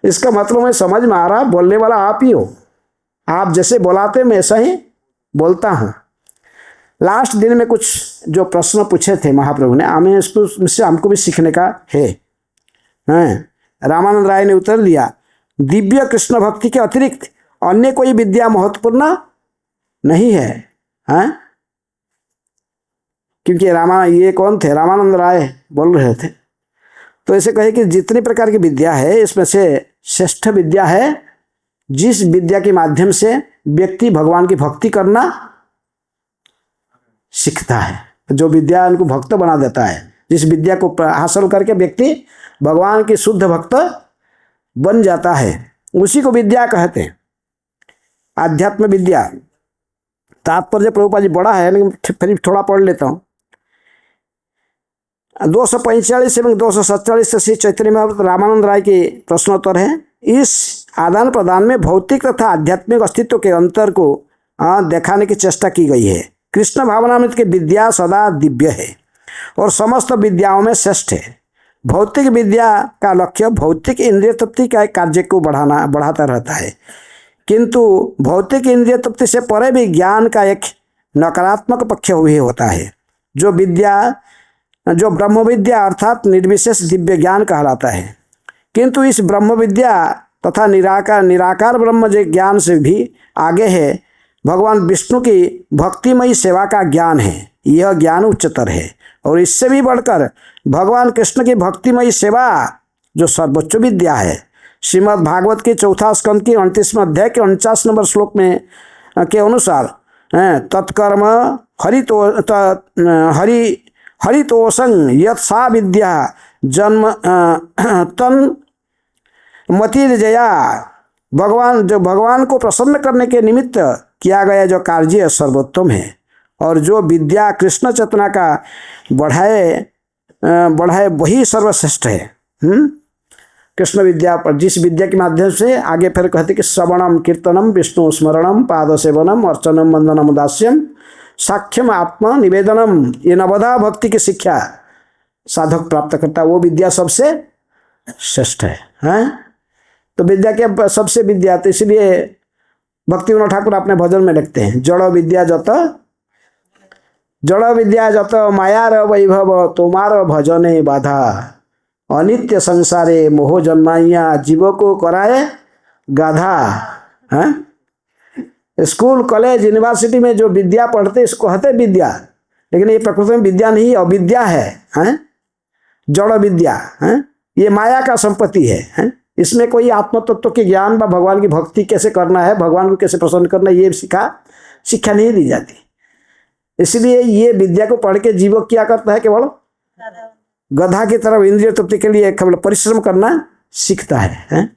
इसका मतलब मैं समझ में आ रहा, बोलने वाला आप ही हो, आप जैसे बोलाते मैं ऐसा ही बोलता हूँ। लास्ट दिन में कुछ जो प्रश्न पूछे थे महाप्रभु ने, हमें इससे हमको भी सीखने का है। रामानंद राय ने उत्तर दिया, दिव्य कृष्ण भक्ति के अतिरिक्त अन्य कोई विद्या महत्वपूर्ण नहीं है। क्योंकि ये कौन थे? रामानंद राय बोल रहे थे। तो ऐसे कहे कि जितनी प्रकार की विद्या है इसमें से श्रेष्ठ विद्या है जिस विद्या के माध्यम से व्यक्ति भगवान की भक्ति करना सीखता है, जो विद्या उनको भक्त बना देता है, जिस विद्या को हासिल करके व्यक्ति भगवान की शुद्ध भक्त बन जाता है, उसी को विद्या कहते हैं। आध्यात्म विद्या तात्पर्य प्रभुपाद जी बड़ा है, लेकिन फिर थोड़ा पढ़ लेता हूँ। 245 एवं 247 श्री चैतन्य महाप्रभु रामानंद राय के प्रश्नोत्तर है। इस आदान प्रदान में भौतिक तथा आध्यात्मिक अस्तित्व के अंतर को दिखाने की चेष्टा की गई है। कृष्ण भावनामृत की विद्या सदा दिव्य है और समस्त विद्याओं में श्रेष्ठ है। भौतिक विद्या का लक्ष्य भौतिक इंद्रिय तृप्ति का कार्य को बढ़ाता रहता है, किंतु भौतिक इंद्रिय तृप्ति से परे भी ज्ञान का एक नकारात्मक पक्ष भी होता है, जो ब्रह्म विद्या अर्थात निर्विशेष दिव्य ज्ञान कहलाता है। किंतु इस ब्रह्म विद्या तथा निराकार ब्रह्म ज्ञान से भी आगे है भगवान विष्णु की भक्तिमयी सेवा का ज्ञान है। यह ज्ञान उच्चतर है और इससे भी बढ़कर भगवान कृष्ण की भक्तिमयी सेवा जो सर्वोच्च विद्या है। श्रीमद् भागवत के 4 स्कंद की 29वें अध्याय के 49 नंबर श्लोक में के अनुसार तत्कर्म हरितोषं यत् सा विद्या जन्म तन मतिर्जया भगवान को प्रसन्न करने के निमित्त किया गया जो कार्य सर्वोत्तम है, और जो विद्या कृष्ण चेतना का बढ़ाए वही सर्वश्रेष्ठ है। कृष्ण विद्या पर, जिस विद्या के माध्यम से आगे फिर कहते कि श्रवणम कीर्तनम विष्णु स्मरणम पाद सेवनम अर्चनम वंदनम दास्यम साक्ष्यम आत्मा निवेदनम, ये नवधा भक्ति की शिक्षा साधक प्राप्त करता है, वो विद्या सबसे श्रेष्ठ है, हैं? तो विद्या के सबसे विद्या, तो इसलिए भक्ति विनोद ठाकुर अपने भजन में लिखते हैं, जड़ विद्या जत मायार वैभव तुम्हार भजने बाधा, अनित्य संसारे मोह जन्माइया जीव को कराए गाधा। हैं? स्कूल कॉलेज यूनिवर्सिटी में जो विद्या पढ़ते इसको कहते विद्या, लेकिन ये प्रकृति में विद्या नहीं, अविद्या है, हैं? जड़ विद्या, हैं? ये माया का संपत्ति है, हैं? इसमें कोई आत्म तत्व के ज्ञान व भगवान की भक्ति कैसे करना है, भगवान को कैसे प्रसन्न करना है, ये शिक्षा नहीं दी जाती। इसलिए ये विद्या को पढ़ के जीवक क्या करता है, केवल गधा की तरफ इंद्रिय तृप्ति के लिए केवल परिश्रम करना सीखता है?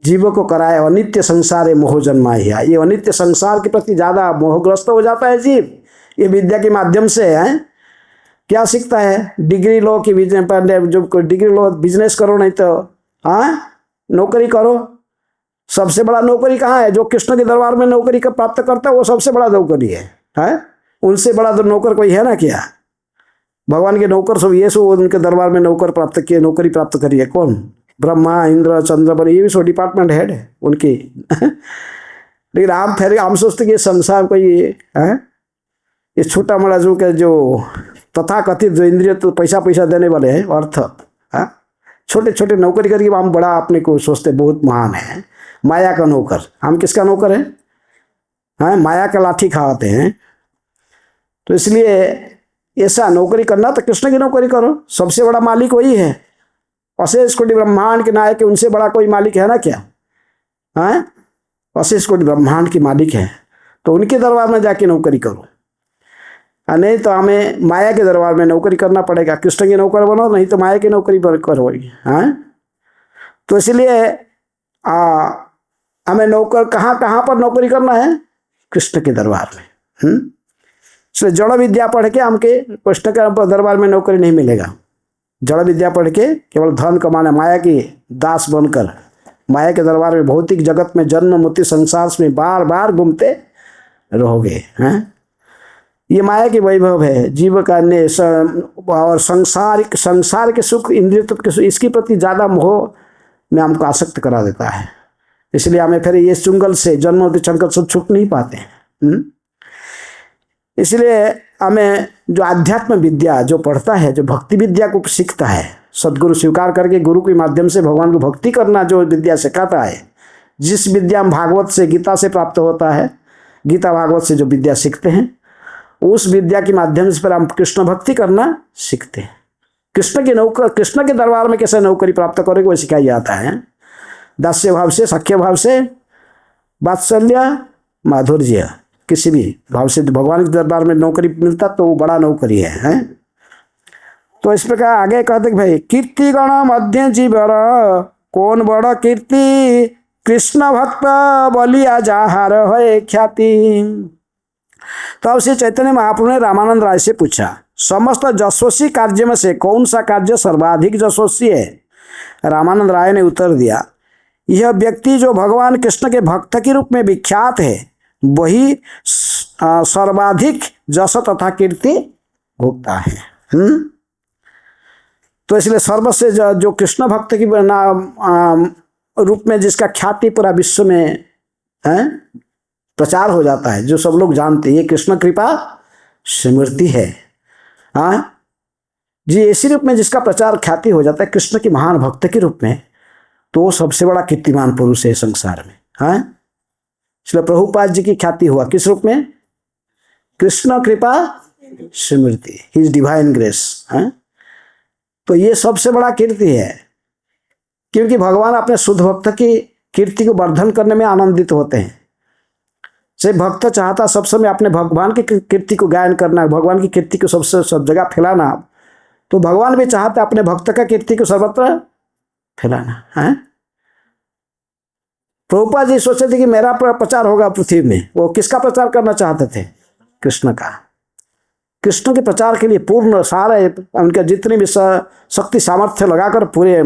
जीवों को कराए अनित्य संसार मोह जन्माया, ये अनित्य संसार के प्रति ज़्यादा मोहग्रस्त हो जाता है जीव ये विद्या के माध्यम से, है? क्या सीखता है? डिग्री लो कि जो डिग्री लो बिजनेस करो, नहीं तो नौकरी करो। सबसे बड़ा नौकरी कहाँ है? जो कृष्ण के दरबार में नौकरी का प्राप्त करता है वो सबसे बड़ा नौकरी है? उनसे बड़ा तो नौकर कोई है ना क्या? भगवान के नौकर सब ये सब उनके दरबार में नौकरी प्राप्त करी है कौन? ब्रह्मा इंद्र चंद्र बने, ये भी सब डिपार्टमेंट हेड है उनकी। लेकिन हम सोचते कि ये संसार को ये छोटा मोटा जो तथाकथित जो इंद्रिय तो पैसा देने वाले हैं अर्थ, छोटे छोटे नौकरी करके हम बड़ा अपने को सोचते बहुत महान है। माया का नौकर, हम किसका नौकर है? माया का लाठी खाते हैं। तो इसलिए ऐसा नौकरी करना तो कृष्ण की नौकरी करो, सबसे बड़ा मालिक वही है। अशेष कोटि ब्रह्मांड के नायक, उनसे बड़ा कोई मालिक है ना क्या? अशेष कोटि ब्रह्मांड के मालिक है, तो उनके दरबार में जाके नौकरी करो, नहीं तो हमें माया के दरबार में नौकरी करना पड़ेगा। कृष्ण की नौकर बनो, नहीं तो माया की नौकरी करो। तो इसलिए हमें नौकर कहाँ पर नौकरी करना है? कृष्ण के दरबार में। इसलिए जड़ विद्या पढ़ के हमके कृष्ण के दरबार में नौकरी नहीं मिलेगा। जड़ विद्या पढ़ के केवल धन कमाना, माया की दास बनकर माया के दरबार में भौतिक जगत में जन्म मृत्यु संसार में बार बार घूमते रहोगे। ये माया की वैभव है, जीव का और संसार के सुख, इंद्रिय तत्व के सुख, इसके प्रति ज़्यादा मोह में हमको आसक्त करा देता है। इसलिए हमें फिर ये चुंगल से जन्म मृत्यु चंगल से छूट नहीं पाते हैं। इसलिए हमें जो आध्यात्म विद्या जो पढ़ता है, जो भक्ति विद्या को सीखता है, सदगुरु स्वीकार करके गुरु के माध्यम से भगवान को भक्ति करना जो विद्या सिखाता है, जिस विद्या हम भागवत से गीता से प्राप्त होता है, गीता भागवत से जो विद्या सीखते हैं, उस विद्या के माध्यम से पर हम कृष्ण भक्ति करना सीखते हैं। कृष्ण के दरबार में कैसे नौकरी प्राप्त करेंगे वो सिखाया जाता है। दास्य भाव से, सख्य भाव से, वात्सल्य, माधुर्य, किसी भी भाव से भगवान के दरबार में नौकरी मिलता तो वो बड़ा नौकरी है? तो इस प्रकार आगे कहते कि भाई कीर्ति गण मध्य जीवर कौन बड़ कीर्ति, कृष्ण भक्त बलिया जाहार है ख्याति। तो अब श्री चैतन्य महाप्रभु ने रामानंद राय से पूछा, समस्त जसोसी कार्य में से कौन सा कार्य सर्वाधिक जसोसी है? रामानंद राय ने उत्तर दिया, यह व्यक्ति जो भगवान कृष्ण के भक्त के रूप में विख्यात है वही सर्वाधिक जस तथा कीर्ति भोगता है। तो इसलिए सर्व से जो कृष्ण भक्त की रूप में जिसका ख्याति पूरा विश्व में प्रचार हो जाता है, जो सब लोग जानते हैं ये कृष्ण कृपा स्मृति है। जी, इसी रूप में जिसका प्रचार ख्याति हो जाता है कृष्ण की महान भक्त के रूप में, तो वो सबसे बड़ा कीर्तिमान पुरुष है संसार में। इसलिए प्रभुपाद जी की ख्याति हुआ किस रूप में? कृष्ण कृपा स्मृति, हिज डिवाइन ग्रेस। तो ये सबसे बड़ा कीर्ति है, क्योंकि भगवान अपने शुद्ध भक्त की कीर्ति को वर्धन करने में आनंदित होते हैं। से भक्त चाहता सब समय अपने भगवान की कीर्ति को गायन करना, भगवान की कीर्ति को सब जगह फैलाना, तो भगवान भी चाहते अपने भक्त का कीर्ति को सर्वत्र फैलाना। प्रभुपाद जी सोचे थे कि मेरा प्रचार होगा पृथ्वी में। वो किसका प्रचार करना चाहते थे? कृष्ण का। कृष्ण के प्रचार के लिए पूर्ण सारे उनके जितने भी शक्ति सामर्थ्य लगाकर पूरे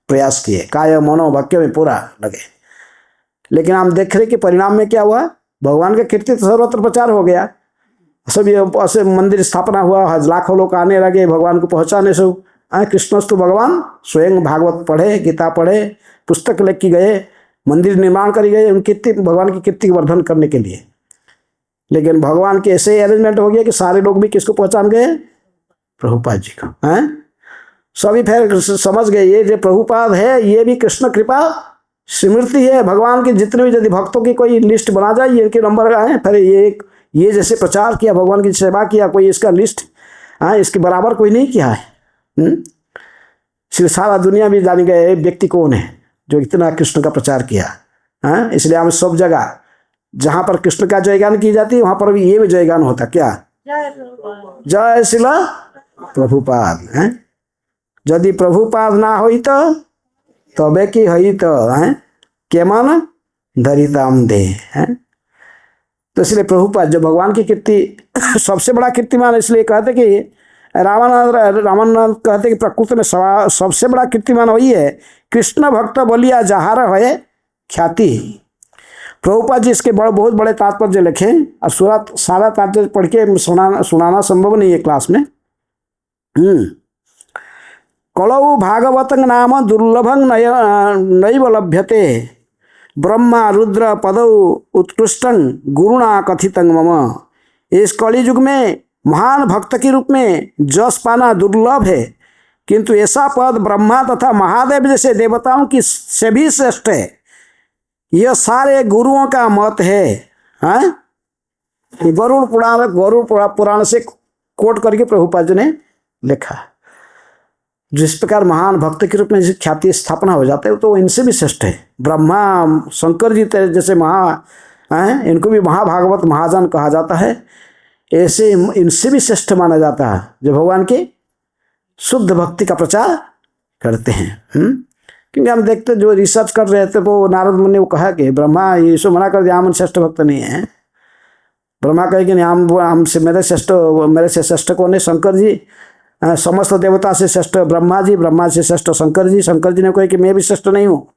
प्रयास किए, काय मनो वाक्य में पूरा लगे। लेकिन हम देख रहे कि परिणाम में क्या हुआ? भगवान का कीर्ति तो सर्वत्र प्रचार हो गया, सभी ऐसे मंदिर स्थापना हुआ, लाखों लोग आने लगे भगवान को पहुंचाने से। कृष्णस्तु भगवान स्वयं भागवत पढ़े, गीता पढ़े, पुस्तक लिख के गए, मंदिर निर्माण कर गए उनकी भगवान की कीर्ति वर्धन करने के लिए। लेकिन भगवान के ऐसे अरेंजमेंट हो गया कि सारे लोग भी किसको पहचान गए? प्रभुपाद जी को। हैं सभी फिर समझ गए ये जो प्रभुपाद है ये भी कृष्ण कृपा स्मृति है। भगवान के जितने भी यदि भक्तों की कोई लिस्ट बना जाए, ये इनके नंबर आए, फिर ये जैसे प्रचार किया, भगवान की सेवा किया, कोई इसका लिस्ट इसके बराबर कोई नहीं किया है। सिर्फ सारा दुनिया भी जानी गए व्यक्ति कौन है जो इतना कृष्ण का प्रचार किया। इसलिए हम सब जगह जहाँ पर कृष्ण का जयगान की जाती है वहाँ पर भी ये भी जयगान होता। क्या? जय शिला प्रभुपाद। यदि प्रभुपाद ना होई तो तबे की हई तो के मन धरिताम दे। तो इसलिए प्रभुपाद जो भगवान की कीर्ति सबसे बड़ा कीर्तिमान, इसलिए कहते कि रामानंद कहते कि प्रकृति में सबसे बड़ा कीर्तिमान वही है कृष्ण भक्त बोलिया जहार है ख्याति। प्रभुपाद जी इसके बहुत बड़े तात्पर्य लिखे और सारा तात्पर्य पढ़ के सुनाना संभव नहीं है क्लास में। कलौ भागवत नाम दुर्लभं नैव लभ्यते ब्रह्मा रुद्र पदौ उत्कृष्टं गुरुणा कथितं मम। इस कलि युग में महान भक्त के रूप में जस पाना दुर्लभ है, किंतु ऐसा पद ब्रह्मा तथा महादेव जैसे देवताओं की से भी श्रेष्ठ है। यह सारे गुरुओं का मत है। गरुड़ पुराण से कोट करके प्रभुपाद जी ने लिखा। जिस प्रकार महान भक्त के रूप में ख्याति स्थापना हो जाता है तो इनसे भी श्रेष्ठ है। ब्रह्मा शंकर जी जैसे इनको भी महाभागवत महाजन कहा जाता है, ऐसे इनसे भी श्रेष्ठ माना जाता है जो भगवान के शुद्ध भक्ति का प्रचार करते हैं। क्योंकि हम देखते जो रिसर्च कर रहे थे वो नारद मुनि ने वो कहा कि ब्रह्मा यीशु मना कर दिया हम श्रेष्ठ भक्त नहीं है। ब्रह्मा कहे कि नहीं हमसे मेरे से श्रेष्ठ कौन है? शंकर जी। समस्त देवता से श्रेष्ठ ब्रह्मा जी, ब्रह्मा से श्रेष्ठ शंकर जी। शंकर जी ने कहा कि मैं भी श्रेष्ठ नहीं हूँ,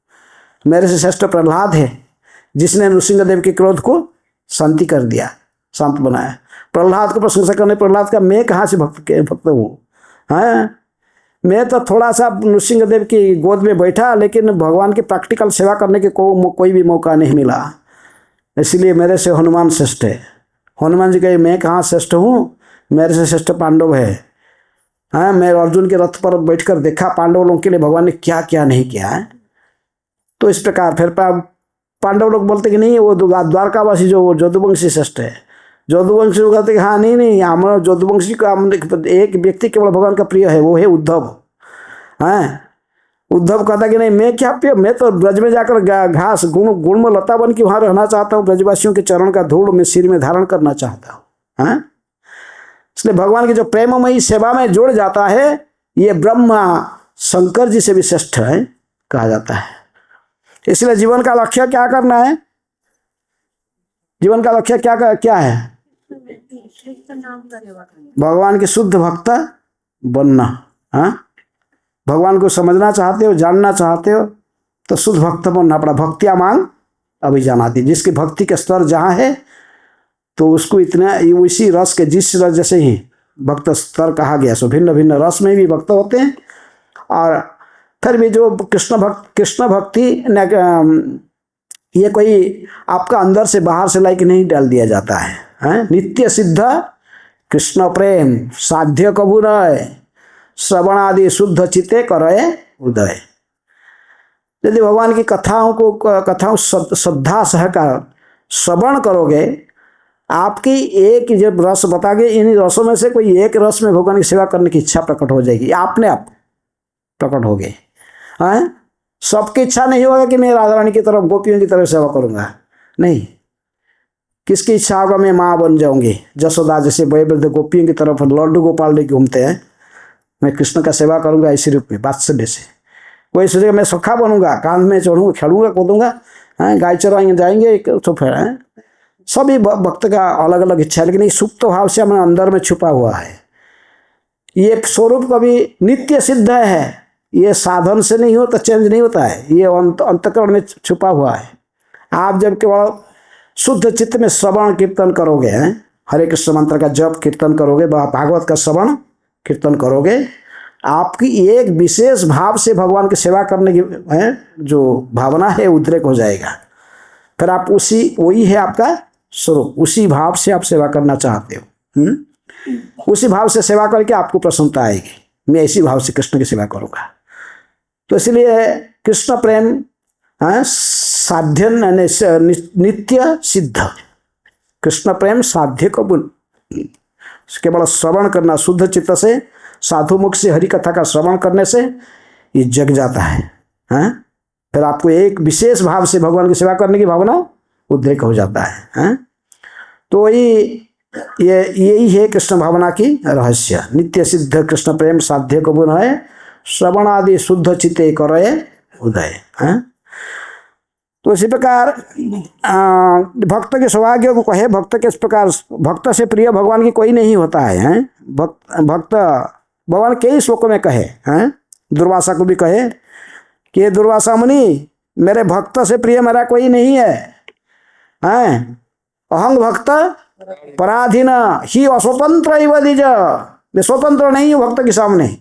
मेरे से श्रेष्ठ प्रहलाद है जिसने नृसिंहदेव के क्रोध को शांति कर दिया, शांत बनाया। प्रहलाद को प्रशंसा करने, प्रहलाद का मैं कहाँ से भक्त हूँ? मैं तो थोड़ा सा नृसिंहदेव की गोद में बैठा, लेकिन भगवान की प्रैक्टिकल सेवा करने के कोई भी मौका नहीं मिला, इसलिए मेरे से हनुमान श्रेष्ठ है। हनुमान जी कहे मैं कहाँ श्रेष्ठ हूँ, मेरे से श्रेष्ठ पांडव है। मैं अर्जुन के रथ पर बैठकर देखा पांडव लोगों के लिए भगवान ने क्या क्या नहीं किया है। तो इस प्रकार फिर पांडव लोग बोलते कि नहीं वो द्वारकावासी जो जदुवंशी श्रेष्ठ है। जदुवंशी लोग कहते कि हाँ नहीं हमारा जदुवंशी का एक व्यक्ति केवल भगवान का प्रिय है, वो है उद्धव। उद्धव कहता कि नहीं मैं क्या प्रिय, मैं तो ब्रज में जाकर घास गुण में लता बन के वहाँ रहना चाहता हूँ, ब्रजवासियों के चरण का धूल में सिर में धारण करना चाहता हूँ। इसलिए भगवान की जो प्रेममयी सेवा में जुड़ जाता है ये ब्रह्मा शंकर जी से भी श्रेष्ठ है कहा जाता है। इसलिए जीवन का लक्ष्य क्या करना है? जीवन का लक्ष्य क्या है? भगवान के शुद्ध भक्त बनना। भगवान को समझना चाहते हो, जानना चाहते हो तो शुद्ध भक्त बनना पड़ा। भक्तियाँ मांग अभी जानाती, जिसकी भक्ति का स्तर जहाँ है तो उसको इतना उसी रस के जिस रस जैसे ही भक्त स्तर कहा गया, सो भिन्न भिन्न रस में भी भक्त होते हैं। और फिर भी जो कृष्ण भक्ति ये कोई आपका अंदर से बाहर से लाइक नहीं डाल दिया जाता है। नित्य सिद्ध कृष्ण प्रेम साध्य कबू नय श्रवण आदि शुद्ध चित्ते करे उदय। यदि भगवान की कथाओं श्रद्धा सहकार श्रवण करोगे, आपकी एक जब रस बता के इन रसों में से कोई एक रस में भगवान की सेवा करने की इच्छा प्रकट हो जाएगी, आपने आप प्रकट हो गए। सबकी इच्छा नहीं होगा कि मैं राधा रानी की तरफ गोपियों की तरफ सेवा करूंगा, नहीं। किसकी इच्छा होगा मैं माँ बन जाऊंगी, जसोदा जैसे बड़े वृद्ध गोपियों की तरफ लड्डू गोपाल लेके घूमते हैं, मैं कृष्ण का सेवा करूंगा इसी रूप में वात्सल्य से। कोई सोचेगा मैं सखा बनूंगा, कांध में चढ़ूंगा, खेलूंगा कूदूंगा, हैं, गाय चराएंगे जाएंगे तो फिर हैं, सभी भक्त का अलग अलग इच्छा है, लेकिन ये सुप्त भाव से हमारे अंदर में छुपा हुआ है। ये स्वरूप कभी नित्य सिद्ध है, ये साधन से नहीं होता, चेंज नहीं होता है, ये अंतःकरण में छुपा हुआ है। आप जब केवल शुद्ध चित्त में श्रवण कीर्तन करोगे, हैं, हरे कृष्ण मंत्र का जप कीर्तन करोगे, भागवत का श्रवण कीर्तन करोगे, आपकी एक विशेष भाव से भगवान की सेवा करने की जो भावना है उद्रेक हो जाएगा। फिर आप वही है आपका स्वरूप, उसी भाव से आप सेवा करना चाहते हो। उसी भाव से सेवा करके आपको प्रसन्नता आएगी, मैं इसी भाव से कृष्ण की सेवा करूँगा। तो इसलिए कृष्ण प्रेम साध्य नित्य सिद्ध, कृष्ण प्रेम साध्य को केवल श्रवण करना, शुद्ध चित्त से साधु मुख से हरि कथा का श्रवण करने से ये जग जाता है, हैं? फिर आपको एक विशेष भाव से भगवान की सेवा करने की भावना उद्रेक हो जाता है, हैं? तो यही है कृष्ण भावना की रहस्य। नित्य सिद्ध कृष्ण प्रेम साध्य को गुण है, श्रवण आदि शुद्ध चित्ते करे उदय, हैं? तो इसी प्रकार भक्त के सौभाग्य को कहे, भक्त के इस प्रकार भक्त से प्रिय भगवान की कोई नहीं होता है, हैं? भक्त भगवान कई श्लोकों में कहे, हैं? दुर्वासा को भी कहे कि दुर्वासा मुनि, मेरे भक्त से प्रिय मेरा कोई नहीं है, हैं? अहंग भक्त पराधीन ही अस्वतंत्र इव द्विज, मैं स्वतंत्र नहीं हूँ भक्त के सामने।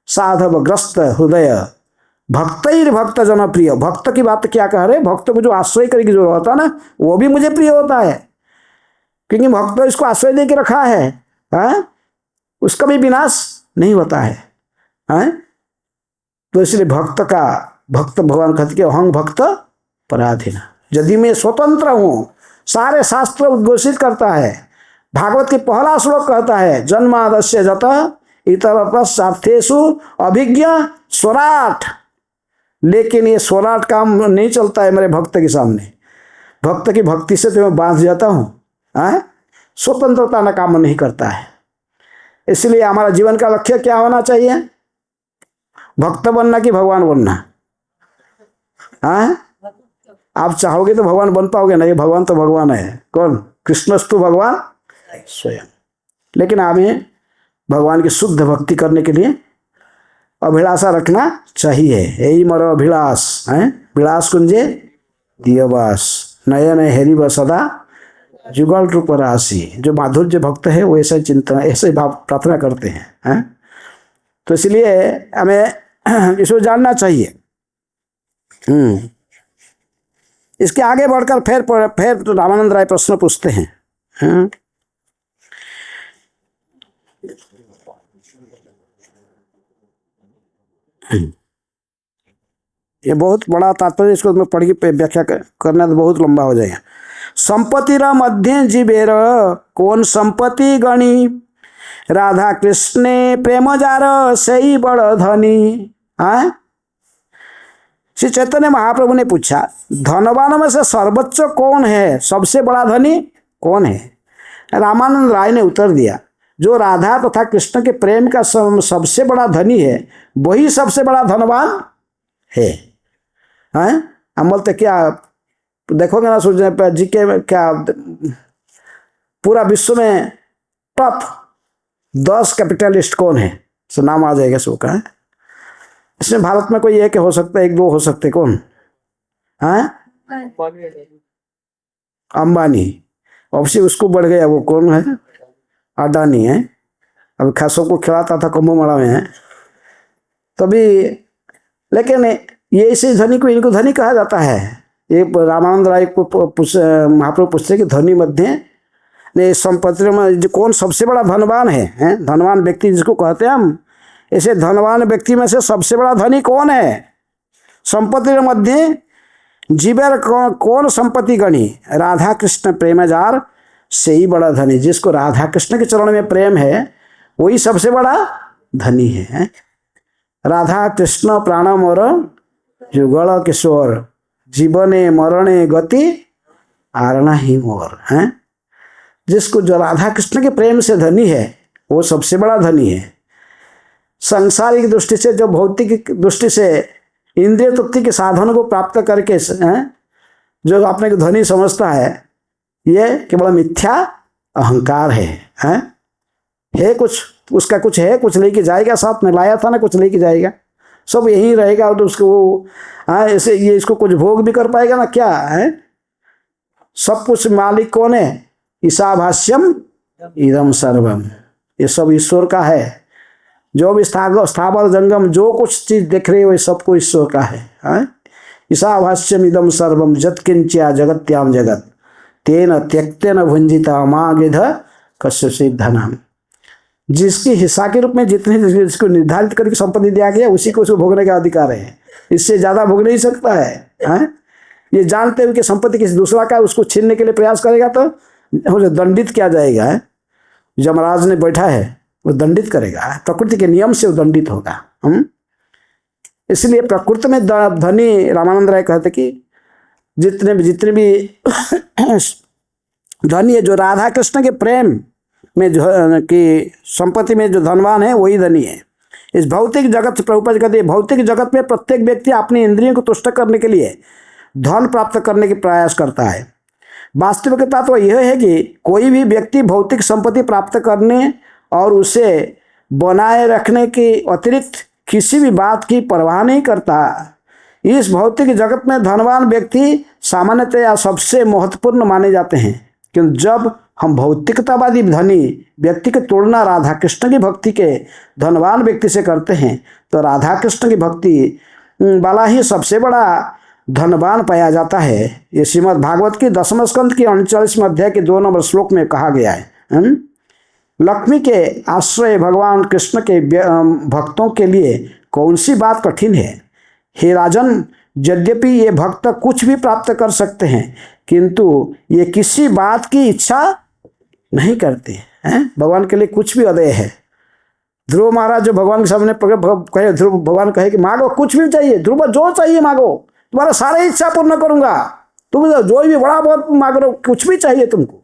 साधव ग्रस्त हृदय भक्त जन प्रिय, भक्त की बात क्या कह रहे, भक्त को जो आश्रय करके जो होता है ना, वो भी मुझे प्रिय होता है, क्योंकि भक्त इसको आश्रय दे के रखा है, हैं? उसका भी विनाश नहीं होता है, हैं? तो इसलिए भक्त भगवान कहते हैं अहंग भक्त पराधीन, यदि मैं स्वतंत्र हूँ, सारे शास्त्र उद्घोषित करता है, भागवत के पहला श्लोक कहता है जन्मादस्य जत इतर सार्थेषु अभिज्ञ स्वराट, लेकिन ये स्वराट काम नहीं चलता है मेरे भक्त के सामने। भक्त की भक्ति से तो मैं बांध जाता हूँ, स्वतंत्रता ना काम नहीं करता है। इसलिए हमारा जीवन का लक्ष्य क्या होना चाहिए, भक्त बनना कि भगवान बनना? आप चाहोगे तो भगवान बन पाओगे नहीं, भगवान तो भगवान है, कौन? कृष्णस्तु भगवान स्वयं। लेकिन हमें भगवान की शुद्ध भक्ति करने के लिए अभिलाषा रखना चाहिए। यही मरो अभिलाष है, विलास कुंजे दियवास, नयन हेरी सदा जुगल रूप राशि। जो माधुर्य भक्त है वो ऐसा चिंतन, ऐसे भाव प्रार्थना करते हैं, तो इसलिए हमें इसको जानना चाहिए। इसके आगे बढ़कर फिर रामानंद राय प्रश्न पूछते हैं, ये बहुत बड़ा तात्पर्य, इसको मैं पढ़ के व्याख्या करना तो बहुत लंबा हो जाएगा। संपत्ति मध्य जीवेर कौन संपत्ति गणी, राधा कृष्णे प्रेम जार सही बड़ धनी। श्री चैतन्य महाप्रभु ने पूछा, धनवान में से सर्वोच्च कौन है, सबसे बड़ा धनी कौन है? रामानंद राय ने उत्तर दिया, जो राधा तथा कृष्ण के प्रेम का सबसे बड़ा धनी है वही सबसे बड़ा धनवान है। हम बोलते क्या देखोगे ना, सोचने जी के क्या पूरा विश्व में टॉप 10 कैपिटलिस्ट कौन है, सो नाम आ जाएगा सो का। इसमें भारत में कोई एक हो सकता है, 1-2 हो सकते, कौन? अंबानी, ऑब्वियसली उसको बढ़ गया, वो कौन है? अडानी है, अभी खासों को खिलाता था कुंभ मेला में, है तभी। लेकिन ये इसी धनी को इनको धनी कहा जाता है। ये रामानंद राय को महाप्रभु पूछते कि धनी मध्य ने संपत्ति में जो कौन सबसे बड़ा धनवान है, धनवान व्यक्ति जिसको कहते हैं हम, ऐसे धनवान व्यक्ति में से सबसे बड़ा धनी कौन है? संपत्ति मध्य जीवर कौन संपत्ति गणी, राधा कृष्ण प्रेम जार से ही बड़ा धनी। जिसको राधा कृष्ण के चरण में प्रेम है वही सबसे बड़ा धनी है। राधा कृष्ण प्राण मोर जुगल किशोर, जीवने मरणे गति आरणा ही मोर। जिसको जो राधा कृष्ण के प्रेम से धनी है वो सबसे बड़ा धनी है। सांसारिक दृष्टि से, जो भौतिक दृष्टि से इंद्रिय तृप्ति के साधन को प्राप्त करके जो अपने को धनी समझता है ये केवल मिथ्या अहंकार है कुछ, उसका कुछ है, कुछ लेके जाएगा, साथ में लाया था ना, कुछ लेके जाएगा, सब यहीं रहेगा और उसको वो ऐसे ये इसको कुछ भोग भी कर पाएगा ना, क्या है? सब कुछ मालिक कौन है? ईशाभाष्यम इदम सर्वम, ये सब ईश्वर का है। जो भी स्थावर जंगम जो कुछ चीज देख रहे हो ये सबको ईश्वर का है? ईशाभाष्यम इदम सर्वम जत्किंच्या जगत्याम जगत तेन त्यक्तेन भुंजिता मागिध कश्यचित् धनम। जिसकी हिस्सा के रूप में जितने जिसको निर्धारित करके संपत्ति दिया गया उसी को उसको भोगने का अधिकार है, इससे ज्यादा भोग नहीं सकता है? ये जानते हुए कि संपत्ति किसी दूसरा का उसको छीनने के लिए प्रयास करेगा तो दंडित किया जाएगा। यमराज ने बैठा है, वो दंडित करेगा, प्रकृति के नियम से वो दंडित होगा। इसलिए प्रकृति में धनी, रामानंद राय कहते कि जितने भी धनी है, जो राधा कृष्ण के प्रेम में जो कि संपत्ति में जो धनवान है वही धनी है। इस भौतिक जगत से प्रभुपाद कहते हैं, भौतिक जगत में प्रत्येक व्यक्ति अपनी इंद्रियों को तुष्ट करने के लिए धन प्राप्त करने की प्रयास करता है। वास्तविकता तो यह है कि कोई भी व्यक्ति भौतिक संपत्ति प्राप्त करने और उसे बनाए रखने के अतिरिक्त किसी भी बात की परवाह नहीं करता। इस भौतिक जगत में धनवान व्यक्ति सामान्यतया सबसे महत्वपूर्ण माने जाते हैं, क्योंकि जब हम भौतिकतावादी धनी व्यक्ति की तुलना राधा कृष्ण की भक्ति के धनवान व्यक्ति से करते हैं तो राधा कृष्ण की भक्ति वाला ही सबसे बड़ा धनवान पाया जाता है। ये श्रीमद् भागवत की 10वें स्कंद की 39वें अध्याय के 2 नंबर श्लोक में कहा गया है। लक्ष्मी के आश्रय भगवान कृष्ण के भक्तों के लिए कौन सी बात कठिन है? हे राजन, यद्यपि ये भक्त कुछ भी प्राप्त कर सकते हैं किंतु ये किसी बात की इच्छा नहीं करते हैं। भगवान के लिए कुछ भी अदेय है। ध्रुव महाराज जो भगवान के सामने कहे, ध्रुव भगवान कहे कि मांगो कुछ भी चाहिए, ध्रुव जो चाहिए मांगो, तुम्हारा सारा इच्छा पूर्ण करूंगा, तुम जो भी बड़ा बहुत मांग रहे हो, कुछ भी चाहिए तुमको।